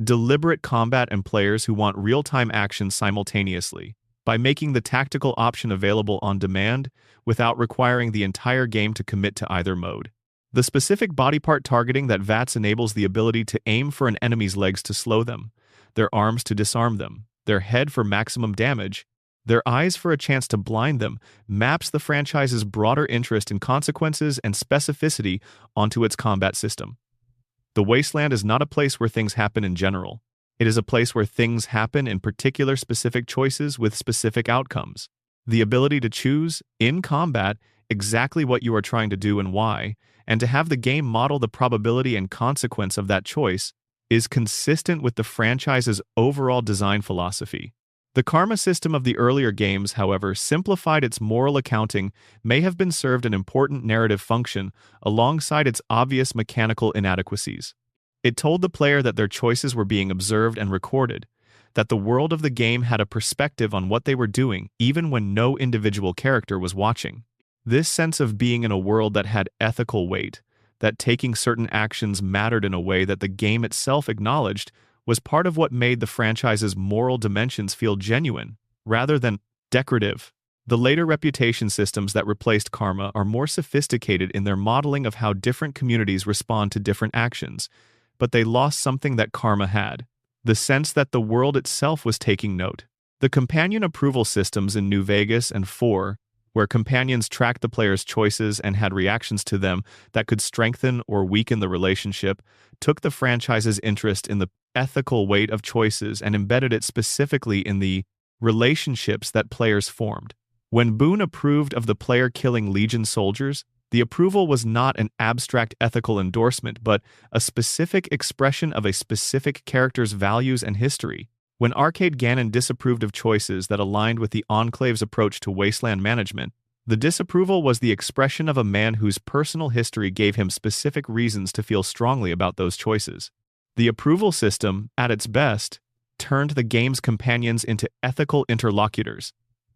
[SPEAKER 1] deliberate combat and players who want real-time action simultaneously, by making the tactical option available on demand without requiring the entire game to commit to either mode. The specific body part targeting that VATS enables the ability to aim for an enemy's legs to slow them, their arms to disarm them, their head for maximum damage, their eyes for a chance to blind them, maps the franchise's broader interest in consequences and specificity onto its combat system. The wasteland is not a place where things happen in general. It is a place where things happen in particular specific choices with specific outcomes. The ability to choose, in combat, exactly what you are trying to do and why, and to have the game model the probability and consequence of that choice, is consistent with the franchise's overall design philosophy. The karma system of the earlier games, however, simplified its moral accounting, may have been served an important narrative function alongside its obvious mechanical inadequacies. It told the player that their choices were being observed and recorded, that the world of the game had a perspective on what they were doing even when no individual character was watching. This sense of being in a world that had ethical weight, that taking certain actions mattered in a way that the game itself acknowledged, was part of what made the franchise's moral dimensions feel genuine, rather than decorative. The later reputation systems that replaced karma are more sophisticated in their modeling of how different communities respond to different actions, but they lost something that karma had: the sense that the world itself was taking note. The companion approval systems in New Vegas and 4, where companions tracked the player's choices and had reactions to them that could strengthen or weaken the relationship, took the franchise's interest in the ethical weight of choices and embedded it specifically in the relationships that players formed. When Boone approved of the player killing Legion soldiers, the approval was not an abstract ethical endorsement, but a specific expression of a specific character's values and history. When Arcade Gannon disapproved of choices that aligned with the Enclave's approach to wasteland management, the disapproval was the expression of a man whose personal history gave him specific reasons to feel strongly about those choices. The approval system, at its best, turned the game's companions into ethical interlocutors,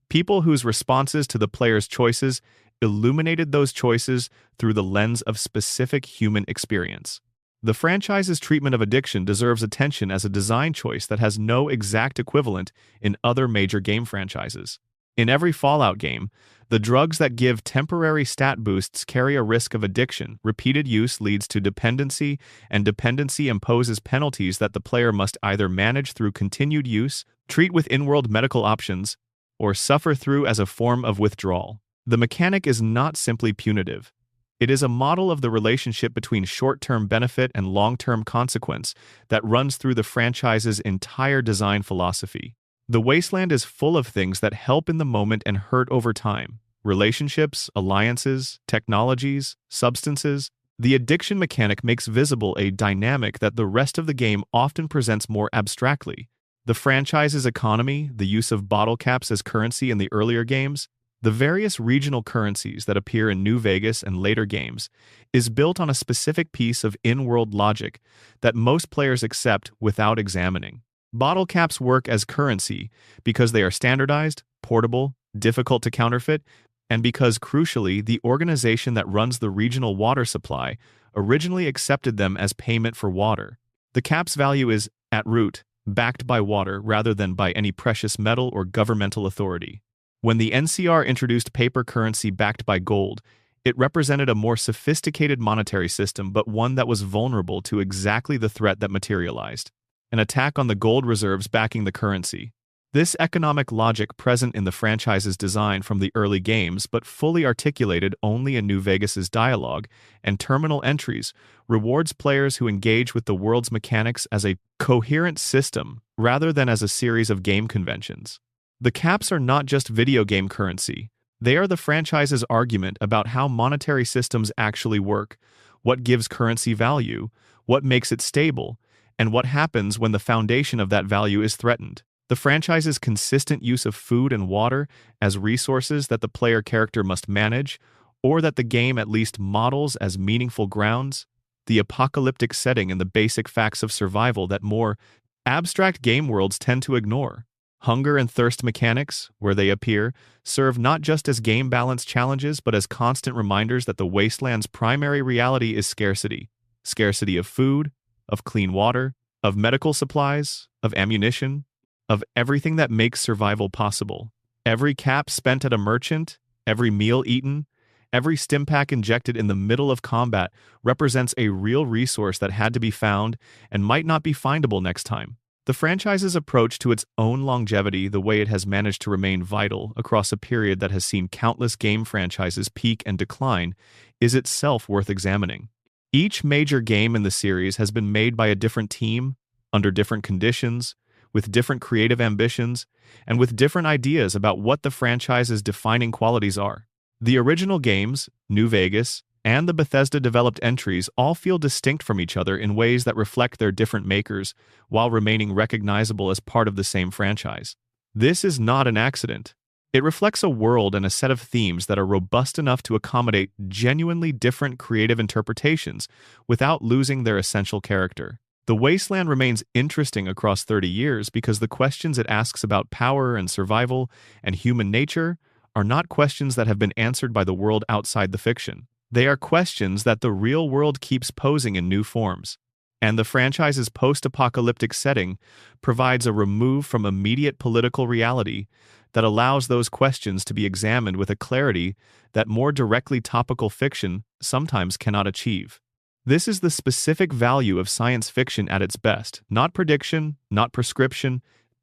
[SPEAKER 1] people whose responses to the player's choices illuminated those choices through the lens of specific human experience. The franchise's treatment of addiction deserves attention as a design choice that has no exact equivalent in other major game franchises. In every Fallout game, the drugs that give temporary stat boosts carry a risk of addiction. Repeated use leads to dependency, and dependency imposes penalties that the player must either manage through continued use, treat with in-world medical options, or suffer through as a form of withdrawal. The mechanic is not simply punitive. It is a model of the relationship between short-term benefit and long-term consequence that runs through the franchise's entire design philosophy. The wasteland is full of things that help in the moment and hurt over time. Relationships, alliances, technologies, substances. The addiction mechanic makes visible a dynamic that the rest of the game often presents more abstractly. The franchise's economy, the use of bottle caps as currency in the earlier games, the various regional currencies that appear in New Vegas and later games, is built on a specific piece of in-world logic that most players accept without examining. Bottle caps work as currency because they are standardized, portable, difficult to counterfeit, and because, crucially, the organization that runs the regional water supply originally accepted them as payment for water. The cap's value is, at root, backed by water rather than by any precious metal or governmental authority. When the NCR introduced paper currency backed by gold, it represented a more sophisticated monetary system, but one that was vulnerable to exactly the threat that materialized: an attack on the gold reserves backing the currency. This economic logic, present in the franchise's design from the early games but fully articulated only in New Vegas's dialogue and terminal entries, rewards players who engage with the world's mechanics as a coherent system rather than as a series of game conventions. The caps are not just video game currency. They are the franchise's argument about how monetary systems actually work, what gives currency value, what makes it stable, and what happens when the foundation of that value is threatened. The franchise's consistent use of food and water as resources that the player character must manage, or that the game at least models as meaningful grounds, the apocalyptic setting and the basic facts of survival that more abstract game worlds tend to ignore. Hunger and thirst mechanics, where they appear, serve not just as game balance challenges but as constant reminders that the wasteland's primary reality is scarcity. Scarcity of food, of clean water, of medical supplies, of ammunition, of everything that makes survival possible. Every cap spent at a merchant, every meal eaten, every stimpack injected in the middle of combat represents a real resource that had to be found and might not be findable next time. The franchise's approach to its own longevity, the way it has managed to remain vital across a period that has seen countless game franchises peak and decline, is itself worth examining. Each major game in the series has been made by a different team, under different conditions, with different creative ambitions, and with different ideas about what the franchise's defining qualities are. The original games, New Vegas, and the Bethesda-developed entries all feel distinct from each other in ways that reflect their different makers, while remaining recognizable as part of the same franchise. This is not an accident. It reflects a world and a set of themes that are robust enough to accommodate genuinely different creative interpretations without losing their essential character. The Wasteland remains interesting across 30 years because the questions it asks about power and survival and human nature are not questions that have been answered by the world outside the fiction. They are questions that the real world keeps posing in new forms. And the franchise's post-apocalyptic setting provides a remove from immediate political reality that allows those questions to be examined with a clarity that more directly topical fiction sometimes cannot achieve. This is the specific value of science fiction at its best, not prediction, not prescription,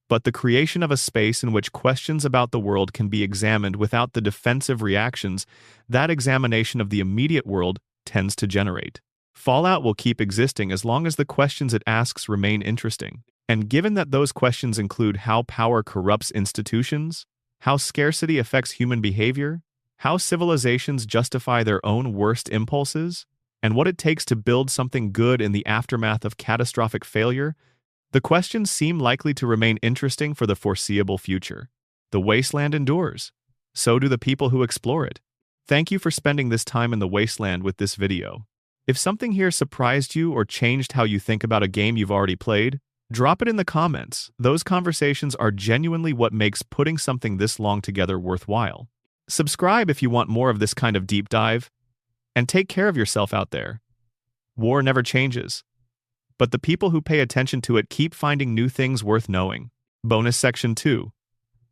[SPEAKER 1] but the creation of a space in which questions about the world can be examined without the defensive reactions that examination of the immediate world tends to generate. Fallout will keep existing as long as the questions it asks remain interesting. And given that those questions include how power corrupts institutions, how scarcity affects human behavior, how civilizations justify their own worst impulses, and what it takes to build something good in the aftermath of catastrophic failure, the questions seem likely to remain interesting for the foreseeable future. The wasteland endures. So do the people who explore it. Thank you for spending this time in the wasteland with this video. If something here surprised you or changed how you think about a game you've already played, drop it in the comments. Those conversations are genuinely what makes putting something this long together worthwhile. Subscribe if you want more of this kind of deep dive, and take care of yourself out there. War never changes, but the people who pay attention to it keep finding new things worth knowing. Bonus Section 2.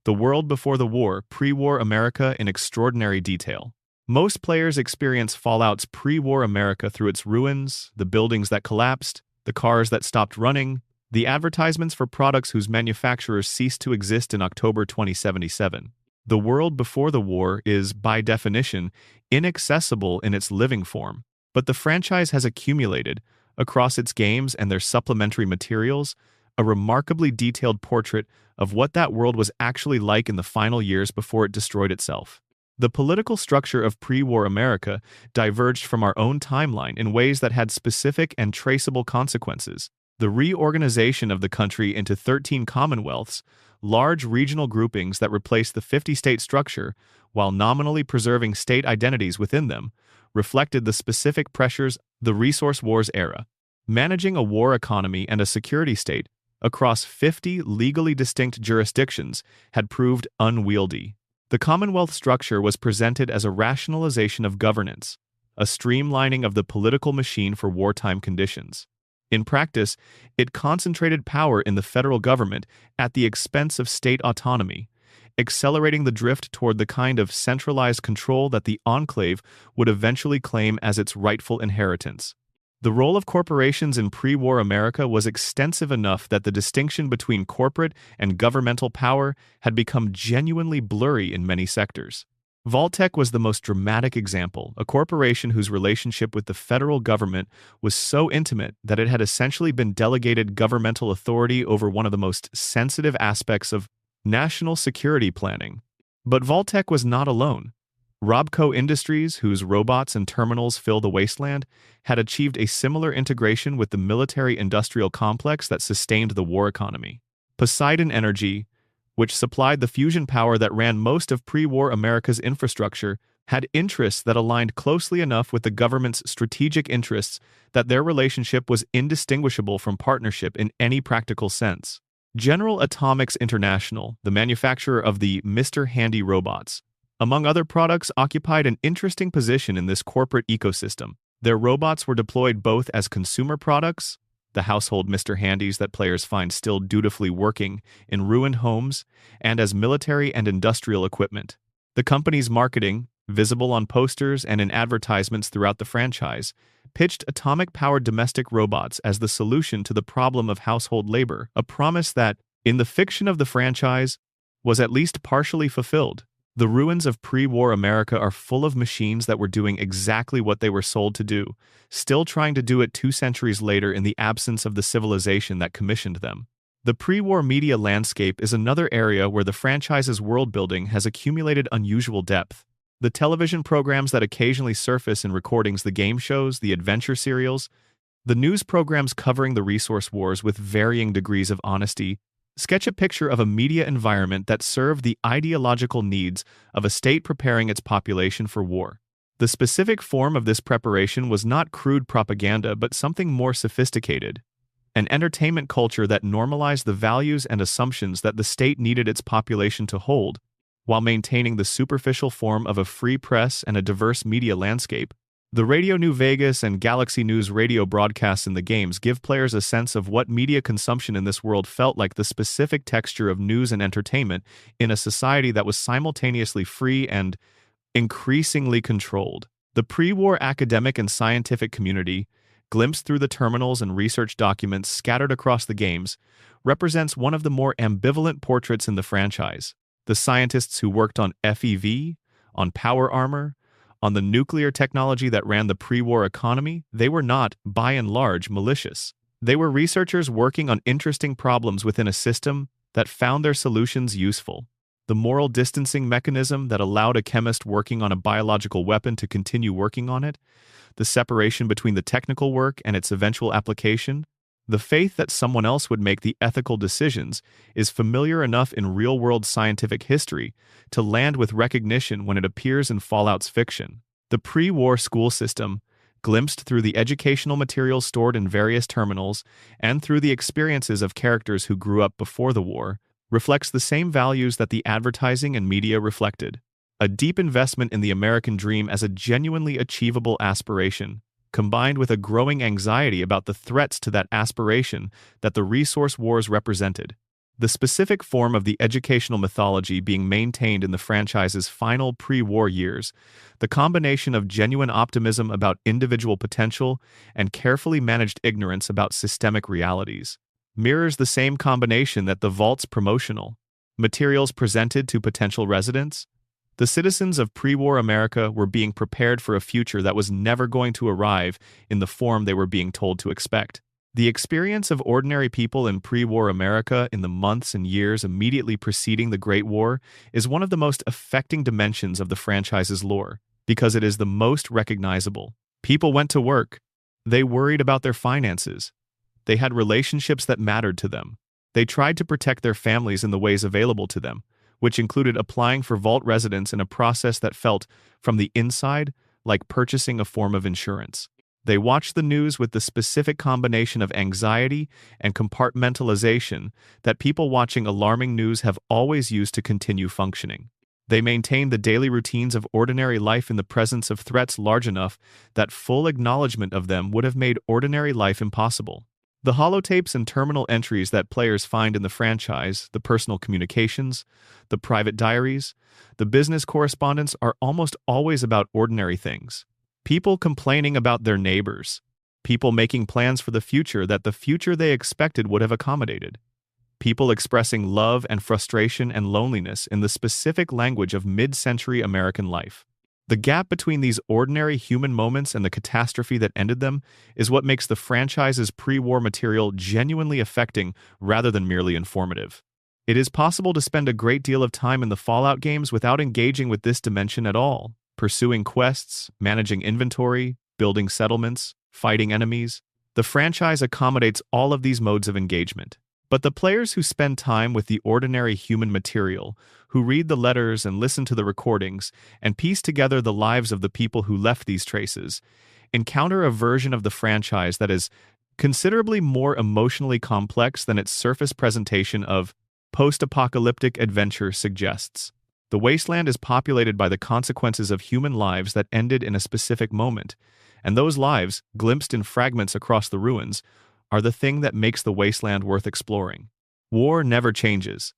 [SPEAKER 1] The World Before the War, Pre-War America in Extraordinary Detail. Most players experience Fallout's pre-war America through its ruins, the buildings that collapsed, the cars that stopped running, the advertisements for products whose manufacturers ceased to exist in October 2077. The world before the war is, by definition, inaccessible in its living form, but the franchise has accumulated, across its games and their supplementary materials, a remarkably detailed portrait of what that world was actually like in the final years before it destroyed itself. The political structure of pre-war America diverged from our own timeline in ways that had specific and traceable consequences. The reorganization of the country into 13 commonwealths, large regional groupings that replaced the 50-state structure while nominally preserving state identities within them, reflected the specific pressures of the Resource Wars era. Managing a war economy and a security state across 50 legally distinct jurisdictions had proved unwieldy. The Commonwealth structure was presented as a rationalization of governance, a streamlining of the political machine for wartime conditions. In practice, it concentrated power in the federal government at the expense of state autonomy, accelerating the drift toward the kind of centralized control that the enclave would eventually claim as its rightful inheritance. The role of corporations in pre-war America was extensive enough that the distinction between corporate and governmental power had become genuinely blurry in many sectors. Vault-Tec was the most dramatic example, a corporation whose relationship with the federal government was so intimate that it had essentially been delegated governmental authority over one of the most sensitive aspects of national security planning. But Vault-Tec was not alone. Robco Industries, whose robots and terminals fill the wasteland, had achieved a similar integration with the military-industrial complex that sustained the war economy. Poseidon Energy, which supplied the fusion power that ran most of pre-war America's infrastructure, had interests that aligned closely enough with the government's strategic interests that their relationship was indistinguishable from partnership in any practical sense. General Atomics International, the manufacturer of the Mr. Handy robots, among other products, occupied an interesting position in this corporate ecosystem. Their robots were deployed both as consumer products, the household Mr. Handys that players find still dutifully working in ruined homes, and as military and industrial equipment. The company's marketing, visible on posters and in advertisements throughout the franchise, pitched atomic-powered domestic robots as the solution to the problem of household labor, a promise that, in the fiction of the franchise, was at least partially fulfilled. The ruins of pre-war America are full of machines that were doing exactly what they were sold to do, still trying to do it 2 centuries later in the absence of the civilization that commissioned them. The pre-war media landscape is another area where the franchise's world-building has accumulated unusual depth. The television programs that occasionally surface in recordings, the game shows, the adventure serials, the news programs covering the resource wars with varying degrees of honesty, sketch a picture of a media environment that served the ideological needs of a state preparing its population for war. The specific form of this preparation was not crude propaganda but something more sophisticated, an entertainment culture that normalized the values and assumptions that the state needed its population to hold, while maintaining the superficial form of a free press and a diverse media landscape. The Radio New Vegas and Galaxy News radio broadcasts in the games give players a sense of what media consumption in this world felt like, the specific texture of news and entertainment in a society that was simultaneously free and increasingly controlled. The pre-war academic and scientific community, glimpsed through the terminals and research documents scattered across the games, represents one of the more ambivalent portraits in the franchise. The scientists who worked on FEV, on power armor, on the nuclear technology that ran the pre-war economy, they were not, by and large, malicious. They were researchers working on interesting problems within a system that found their solutions useful. The moral distancing mechanism that allowed a chemist working on a biological weapon to continue working on it, the separation between the technical work and its eventual application, the faith that someone else would make the ethical decisions is familiar enough in real-world scientific history to land with recognition when it appears in Fallout's fiction. The pre-war school system, glimpsed through the educational materials stored in various terminals and through the experiences of characters who grew up before the war, reflects the same values that the advertising and media reflected. A deep investment in the American dream as a genuinely achievable aspiration, combined with a growing anxiety about the threats to that aspiration that the resource wars represented. The specific form of the educational mythology being maintained in the franchise's final pre-war years, the combination of genuine optimism about individual potential and carefully managed ignorance about systemic realities, mirrors the same combination that the Vault's promotional materials presented to potential residents. The citizens of pre-war America were being prepared for a future that was never going to arrive in the form they were being told to expect. The experience of ordinary people in pre-war America in the months and years immediately preceding the Great War is one of the most affecting dimensions of the franchise's lore, because it is the most recognizable. People went to work. They worried about their finances. They had relationships that mattered to them. They tried to protect their families in the ways available to them, which included applying for Vault residence in a process that felt, from the inside, like purchasing a form of insurance. They watched the news with the specific combination of anxiety and compartmentalization that people watching alarming news have always used to continue functioning. They maintained the daily routines of ordinary life in the presence of threats large enough that full acknowledgement of them would have made ordinary life impossible. The holotapes and terminal entries that players find in the franchise, the personal communications, the private diaries, the business correspondence are almost always about ordinary things. People complaining about their neighbors. People making plans for the future that the future they expected would have accommodated. People expressing love and frustration and loneliness in the specific language of mid-century American life. The gap between these ordinary human moments and the catastrophe that ended them is what makes the franchise's pre-war material genuinely affecting rather than merely informative. It is possible to spend a great deal of time in the Fallout games without engaging with this dimension at all, pursuing quests, managing inventory, building settlements, fighting enemies. The franchise accommodates all of these modes of engagement. But the players who spend time with the ordinary human material, who read the letters and listen to the recordings, and piece together the lives of the people who left these traces, encounter a version of the franchise that is considerably more emotionally complex than its surface presentation of post-apocalyptic adventure suggests. The wasteland is populated by the consequences of human lives that ended in a specific moment, and those lives, glimpsed in fragments across the ruins, are the thing that makes the wasteland worth exploring. War never changes.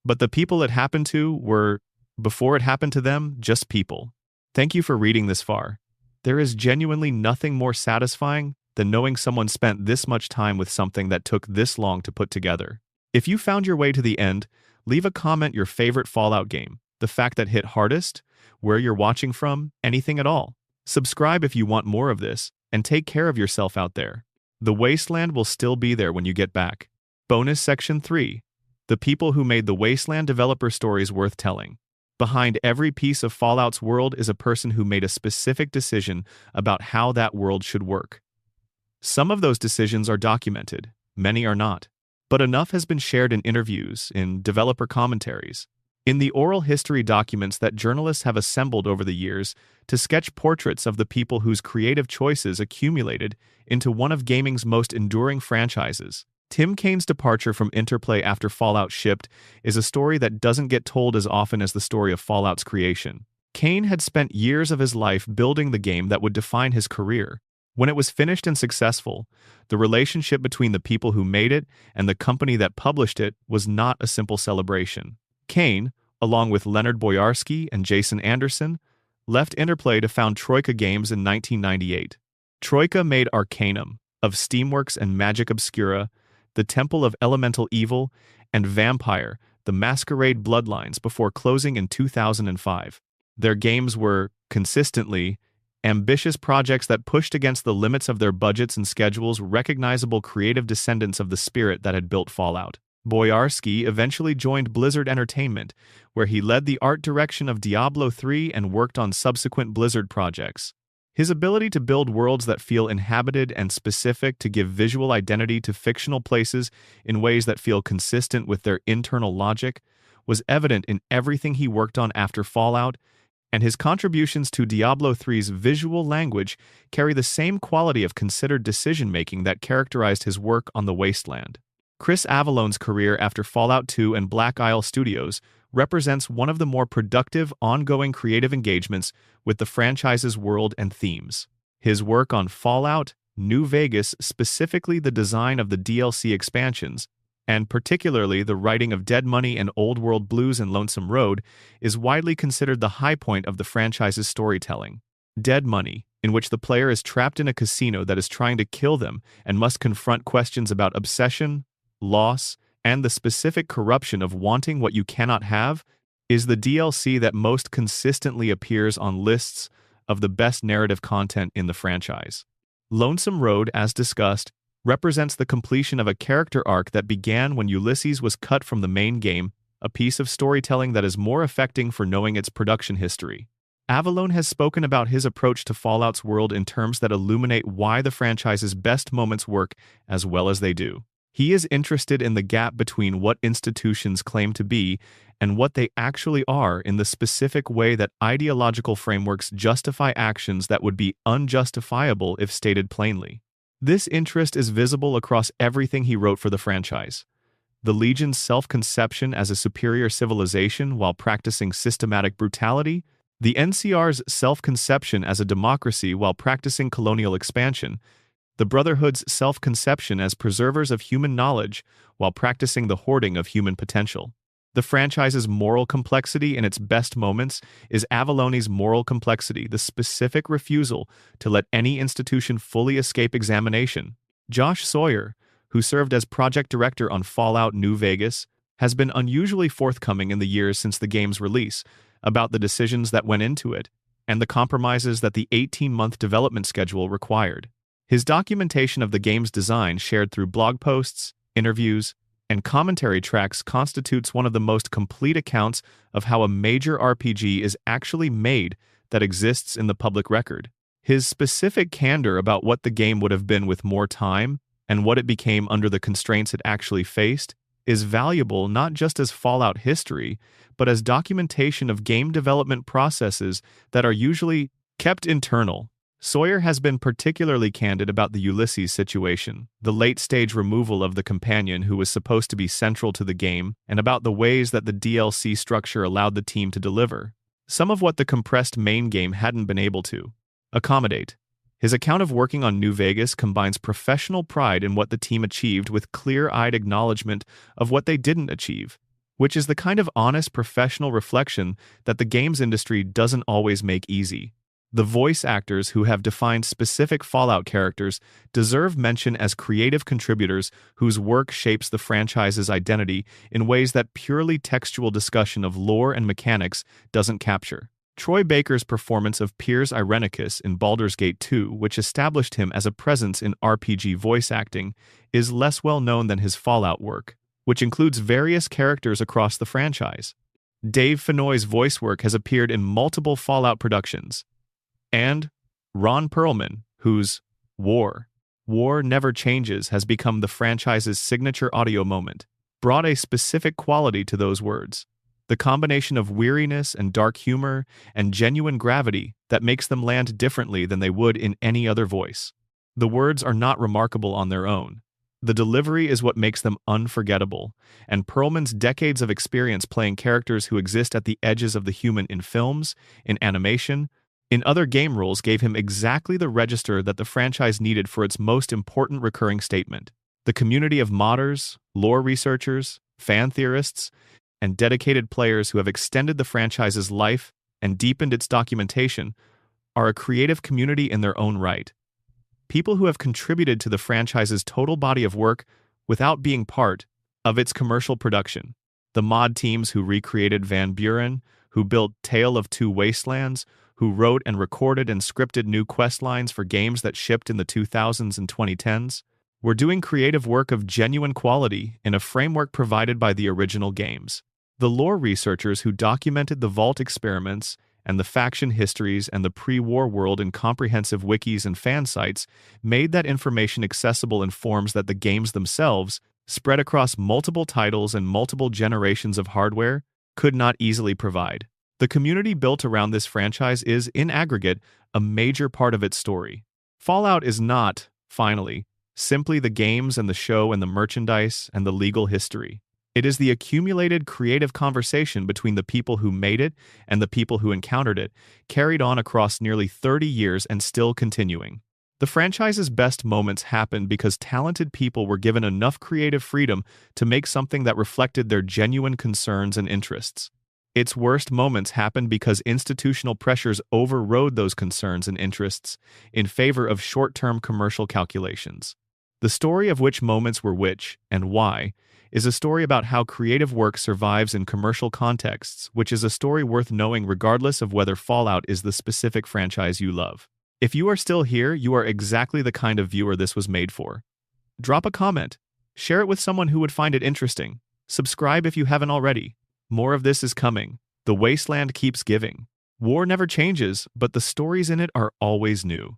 [SPEAKER 1] But the people it happened to were, before it happened to them, just people. Thank you for reading this far. There is genuinely nothing more satisfying than knowing someone spent this much time with something that took this long to put together. If you found your way to the end, leave a comment your favorite Fallout game, the fact that hit hardest, where you're watching from, anything at all. Subscribe if you want more of this, and take care of yourself out there. The wasteland will still be there when you get back. Bonus Section 3. The people who made the wasteland developer stories worth telling. Behind every piece of Fallout's world is a person who made a specific decision about how that world should work. Some of those decisions are documented, many are not. But enough has been shared in interviews, in developer commentaries, in the oral history documents that journalists have assembled over the years to sketch portraits of the people whose creative choices accumulated into one of gaming's most enduring franchises. Tim Kane's departure from Interplay after Fallout shipped is a story that doesn't get told as often as the story of Fallout's creation. Kane had spent years of his life building the game that would define his career. When it was finished and successful, the relationship between the people who made it and the company that published it was not a simple celebration. Kane, along with Leonard Boyarsky and Jason Anderson, left Interplay to found Troika Games in 1998. Troika made Arcanum, of Steamworks and Magic Obscura, The Temple of Elemental Evil, and Vampire, The Masquerade Bloodlines before closing in 2005. Their games were, consistently, ambitious projects that pushed against the limits of their budgets and schedules, recognizable creative descendants of the spirit that had built Fallout. Boyarsky eventually joined Blizzard Entertainment, where he led the art direction of Diablo 3 and worked on subsequent Blizzard projects. His ability to build worlds that feel inhabited and specific, to give visual identity to fictional places in ways that feel consistent with their internal logic, was evident in everything he worked on after Fallout, and his contributions to Diablo 3's visual language carry the same quality of considered decision-making that characterized his work on The Wasteland. Chris Avalone's career after Fallout 2 and Black Isle Studios represents one of the more productive, ongoing creative engagements with the franchise's world and themes. His work on Fallout, New Vegas, specifically the design of the DLC expansions, and particularly the writing of Dead Money and Old World Blues and Lonesome Road, is widely considered the high point of the franchise's storytelling. Dead Money, in which the player is trapped in a casino that is trying to kill them and must confront questions about obsession, loss, and the specific corruption of wanting what you cannot have, is the DLC that most consistently appears on lists of the best narrative content in the franchise. Lonesome Road, as discussed, represents the completion of a character arc that began when Ulysses was cut from the main game, a piece of storytelling that is more affecting for knowing its production history. Avalone has spoken about his approach to Fallout's world in terms that illuminate why the franchise's best moments work as well as they do. He is interested in the gap between what institutions claim to be and what they actually are, in the specific way that ideological frameworks justify actions that would be unjustifiable if stated plainly. This interest is visible across everything he wrote for the franchise. The Legion's self-conception as a superior civilization while practicing systematic brutality, the NCR's self-conception as a democracy while practicing colonial expansion, the Brotherhood's self-conception as preservers of human knowledge while practicing the hoarding of human potential. The franchise's moral complexity in its best moments is Avalone's moral complexity, the specific refusal to let any institution fully escape examination. Josh Sawyer, who served as project director on Fallout New Vegas, has been unusually forthcoming in the years since the game's release about the decisions that went into it and the compromises that the 18-month development schedule required. His documentation of the game's design, shared through blog posts, interviews, and commentary tracks, constitutes one of the most complete accounts of how a major RPG is actually made that exists in the public record. His specific candor about what the game would have been with more time and what it became under the constraints it actually faced is valuable not just as Fallout history, but as documentation of game development processes that are usually kept internal. Sawyer has been particularly candid about the Ulysses situation, the late-stage removal of the companion who was supposed to be central to the game, and about the ways that the DLC structure allowed the team to deliver some of what the compressed main game hadn't been able to accommodate. His account of working on New Vegas combines professional pride in what the team achieved with clear-eyed acknowledgement of what they didn't achieve, which is the kind of honest professional reflection that the games industry doesn't always make easy. The voice actors who have defined specific Fallout characters deserve mention as creative contributors whose work shapes the franchise's identity in ways that purely textual discussion of lore and mechanics doesn't capture. Troy Baker's performance of Piers Irenicus in Baldur's Gate 2, which established him as a presence in RPG voice acting, is less well known than his Fallout work, which includes various characters across the franchise. Dave Fennoy's voice work has appeared in multiple Fallout productions. And Ron Perlman, whose War Never Changes has become the franchise's signature audio moment, brought a specific quality to those words. The combination of weariness and dark humor and genuine gravity that makes them land differently than they would in any other voice. The words are not remarkable on their own. The delivery is what makes them unforgettable, and Perlman's decades of experience playing characters who exist at the edges of the human in films, in animation, in other game roles gave him exactly the register that the franchise needed for its most important recurring statement. The community of modders, lore researchers, fan theorists, and dedicated players who have extended the franchise's life and deepened its documentation are a creative community in their own right. people who have contributed to the franchise's total body of work without being part of its commercial production. The mod teams who recreated Van Buren, who built Tale of Two Wastelands, who wrote and recorded and scripted new quest lines for games that shipped in the 2000s and 2010s, were doing creative work of genuine quality in a framework provided by the original games. The lore researchers who documented the Vault experiments and the faction histories and the pre-war world in comprehensive wikis and fan sites made that information accessible in forms that the games themselves, spread across multiple titles and multiple generations of hardware, could not easily provide. The community built around this franchise is, in aggregate, a major part of its story. Fallout is not, finally, simply the games and the show and the merchandise and the legal history. It is the accumulated creative conversation between the people who made it and the people who encountered it, carried on across nearly 30 years and still continuing. The franchise's best moments happened because talented people were given enough creative freedom to make something that reflected their genuine concerns and interests. Its worst moments happened because institutional pressures overrode those concerns and interests in favor of short-term commercial calculations. The story of which moments were which, and why, is a story about how creative work survives in commercial contexts, which is a story worth knowing regardless of whether Fallout is the specific franchise you love. If you are still here, you are exactly the kind of viewer this was made for. Drop a comment, share it with someone who would find it interesting, subscribe if you haven't already. More of this is coming. The wasteland keeps giving. War never changes, but the stories in it are always new.